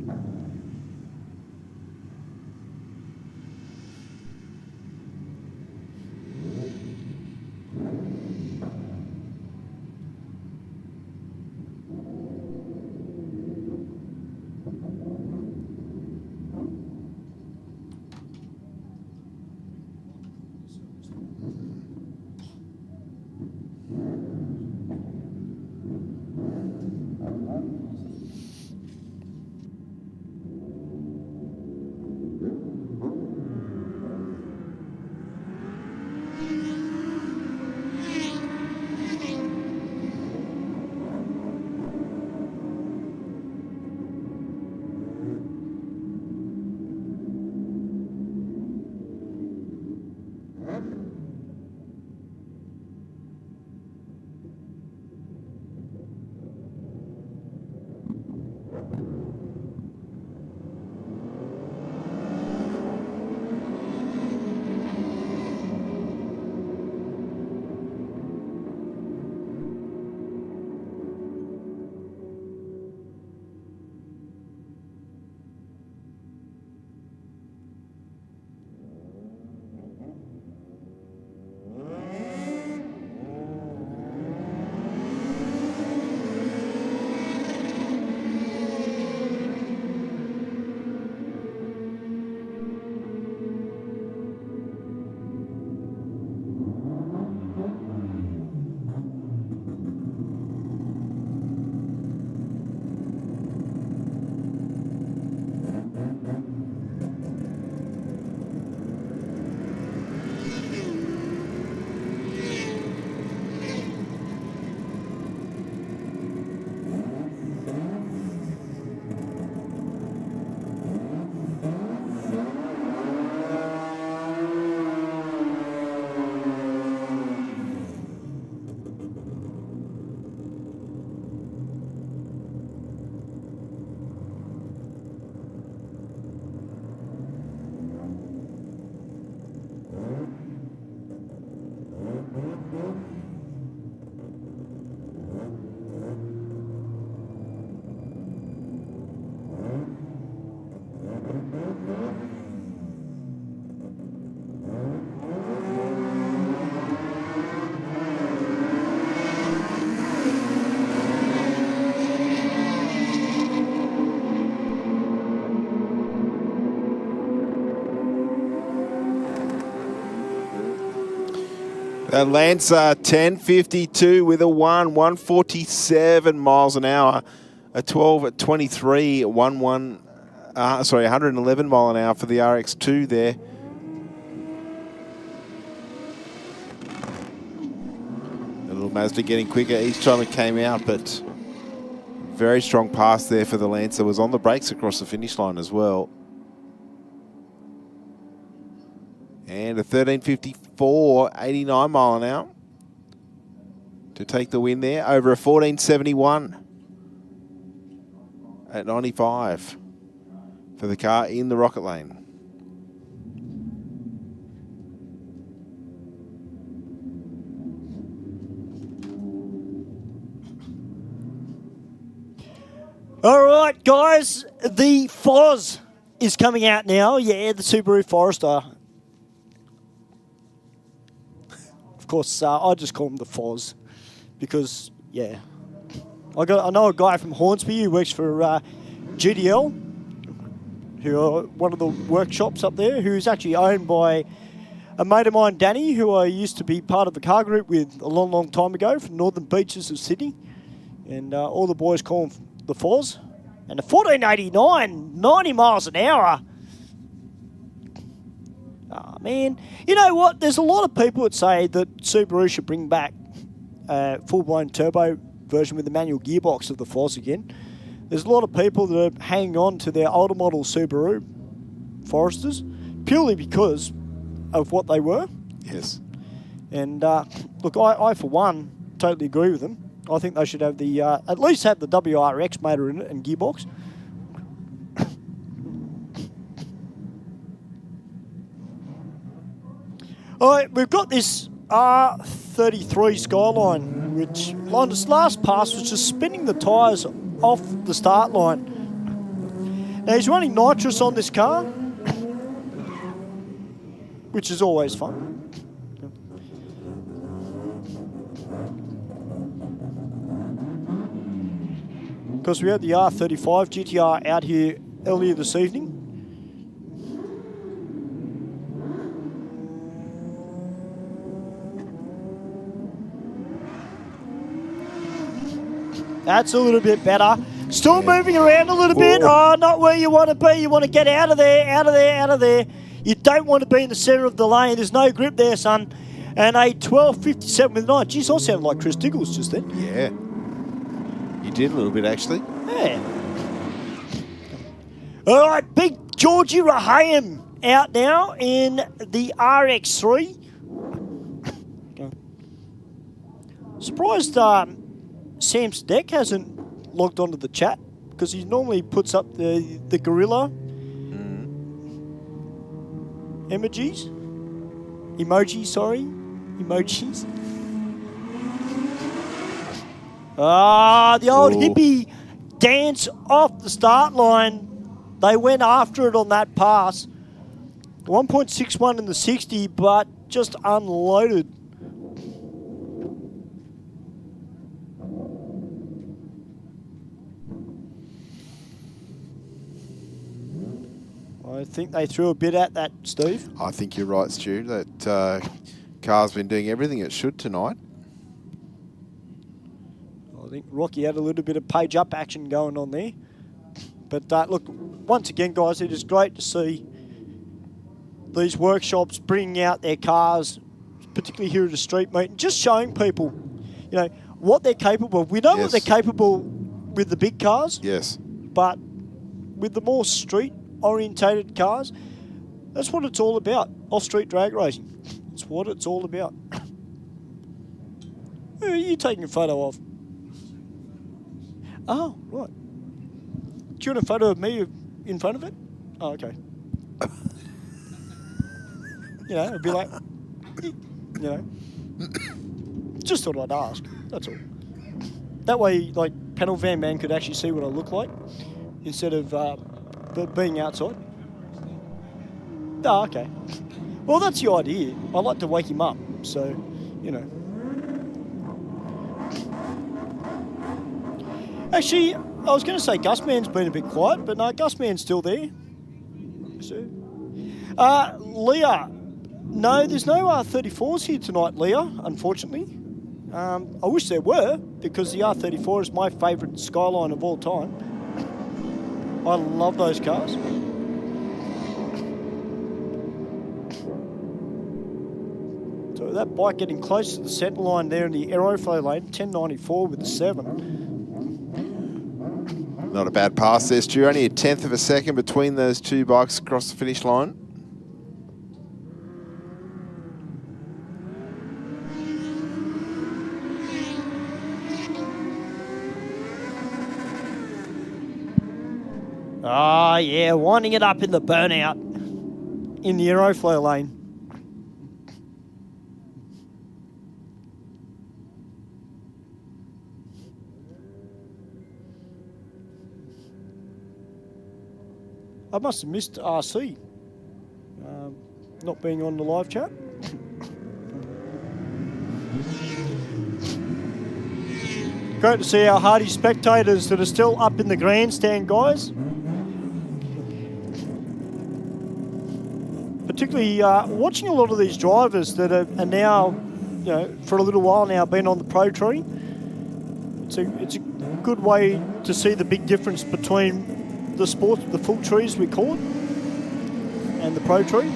The Lancer 10.52 with a 147 miles an hour. A 12 at 23, 111 mile an hour for the RX2 there. The little Mazda getting quicker each time it came out, but very strong pass there for the Lancer. Was on the brakes across the finish line as well. And a 13.54, 89 mile an hour to take the win there over a 14.71 at 95 for the car in the rocket lane. All right, guys, the Foz is coming out now. Yeah, the Subaru Forester. Of course, I just call him the Foz because, yeah. I know a guy from Hornsby who works for GDL, who are one of the workshops up there, who's actually owned by a mate of mine, Danny, who I used to be part of the car group with a long, long time ago from Northern Beaches of Sydney. And all the boys call him the Foz. And a 1489, 90 miles an hour. Oh, man. You know what? There's a lot of people that say that Subaru should bring back a full-blown turbo version with the manual gearbox of the Foz again. There's a lot of people that are hanging on to their older model Subaru Foresters purely because of what they were. Yes. And look, I for one totally agree with them. I think they should have the at least have the WRX motor in it and gearbox. All right, we've got this R33 Skyline, which on its last pass was just spinning the tyres off the start line. Now he's running nitrous on this car, which is always fun. Because we had the R35 GTR out here earlier this evening. That's a little bit better. Still moving around a little bit. Oh, not where you want to be. You want to get out of there, out of there, out of there. You don't want to be in the centre of the lane. There's no grip there, son. And a 12.57 with 9. Geez, I sounded like Chris Diggles just then. Yeah. You did a little bit, actually. Yeah. All right, big Georgie Raham out now in the RX3. Surprised Sam Steck hasn't logged onto the chat because he normally puts up the gorilla emojis. Emojis. The old hippie dance off the start line. They went after it on that pass. 1.61 in the 60, but just unloaded. I think they threw a bit at that, Steve. I think you're right, Stu. That car's been doing everything it should tonight. I think Rocky had a little bit of page-up action going on there. But look, once again, guys, it is great to see these workshops bringing out their cars, particularly here at a street meet, and just showing people, you know, what they're capable of. We know what they're capable with the big cars. Yes. But with the more street-orientated cars, that's what it's all about. Off-street drag racing. It's what it's all about. Who are you taking a photo of? Oh, right. Do you want a photo of me in front of it? Oh, okay. You know, it'd be like, you know, just thought I'd ask. That's all. That way, like, Panel Van Man could actually see what I look like instead of being outside. Oh, okay. Well, that's the idea. I like to wake him up, so, you know. Actually, I was going to say Gus Man's been a bit quiet, but no, Gus Man's still there. So, Leah No, there's no R34s here tonight, Leah, unfortunately. I wish there were, because the R34 is my favourite Skyline of all time. I love those cars. So that bike getting close to the centre line there in the Aeroflow lane, 1094 with the 7. Not a bad pass there, Stu. Only a tenth of a second between those two bikes across the finish line. Ah, yeah, winding it up in the burnout in the Aeroflow lane. I must have missed RC not being on the live chat. Great to see our hardy spectators that are still up in the grandstand, guys. Particularly watching a lot of these drivers that are now, you know, for a little while now been on the Pro Tree. It's a good way to see the big difference between the full trees we call it, and the Pro Tree.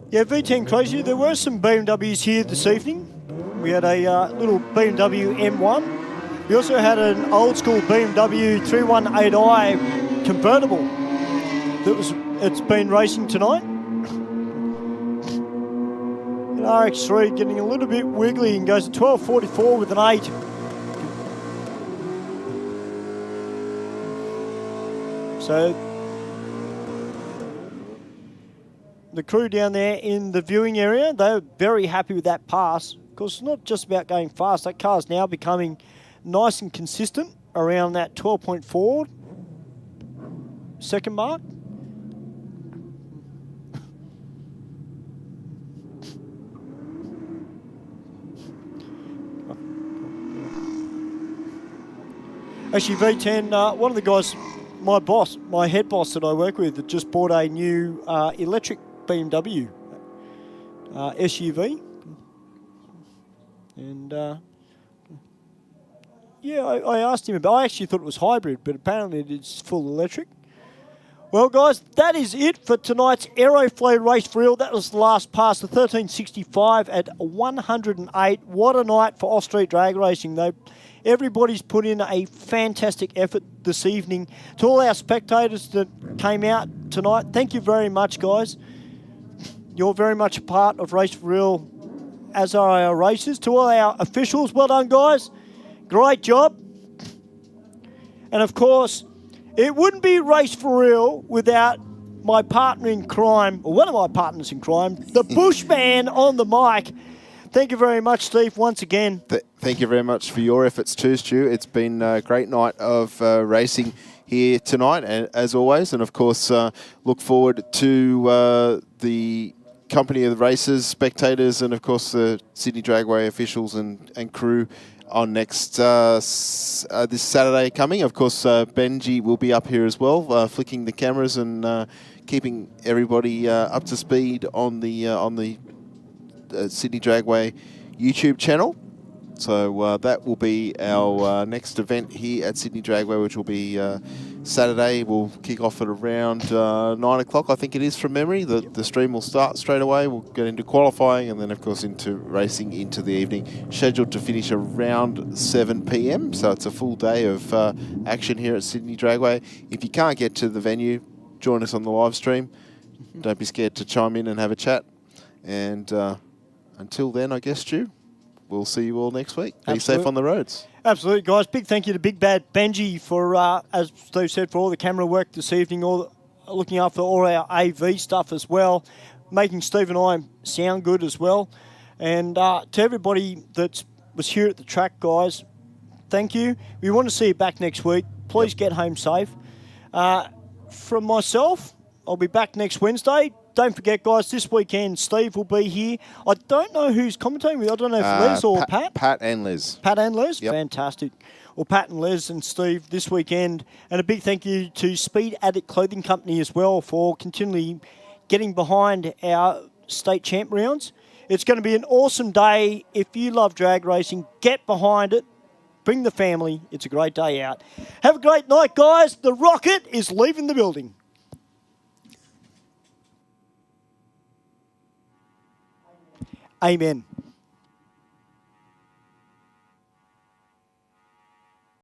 Yeah, V10 Crazy, there were some BMWs here this evening. We had a little BMW M1. We also had an old school BMW 318i convertible it's been racing tonight. An RX3 getting a little bit wiggly and goes to 12.44 with an 8. So the crew down there in the viewing area, they're very happy with that pass. Of course, it's not just about going fast. That car's now becoming nice and consistent around that 12.4 second mark. Actually, V10, one of the guys, my boss, my head boss that I work with, that just bought a new electric BMW SUV, and yeah, I asked him about. I actually thought it was hybrid, but apparently it's full electric. Well, guys, that is it for tonight's Aeroflow race for real. That was the last pass, the 1365 at 108. What a night for off-street drag racing, though. Everybody's put in a fantastic effort this evening. To all our spectators that came out tonight, thank you very much, guys. You're very much a part of Race for Real, as are our racers. To all our officials, well done, guys. Great job. And, of course, it wouldn't be Race for Real without my partner in crime, or one of my partners in crime, the Bushman on the mic. Thank you very much, Steve, once again. Thank you very much for your efforts too, Stu. It's been a great night of racing here tonight, as always. And, of course, look forward to the company of the racers, spectators, and, of course, the Sydney Dragway officials and crew on next this Saturday coming. Of course, Benji will be up here as well, flicking the cameras and keeping everybody up to speed on the Sydney Dragway YouTube channel. So that will be our next event here at Sydney Dragway, which will be Saturday. We'll kick off at around 9 o'clock, I think it is from memory. The stream will start straight away. We'll get into qualifying and then, of course, into racing into the evening. Scheduled to finish around 7 p.m. So it's a full day of action here at Sydney Dragway. If you can't get to the venue, join us on the live stream. Don't be scared to chime in and have a chat. And until then, I guess, Stu, we'll see you all next week. Be safe on the roads. Absolutely, guys. Big thank you to Big Bad Benji for, as Steve said, for all the camera work this evening, looking after all our AV stuff as well, making Steve and I sound good as well. And to everybody that was here at the track, guys, thank you. We want to see you back next week. Please get home safe. From myself, I'll be back next Wednesday. Don't forget, guys, this weekend Steve will be here. I don't know who's commentating with. I don't know if Les or Pat. Pat and Les. Pat and Les? Yep. Fantastic. Well, Pat and Les and Steve this weekend. And a big thank you to Speed Addict Clothing Company as well for continually getting behind our state champ rounds. It's going to be an awesome day. If you love drag racing, get behind it. Bring the family. It's a great day out. Have a great night, guys. The rocket is leaving the building. Amen.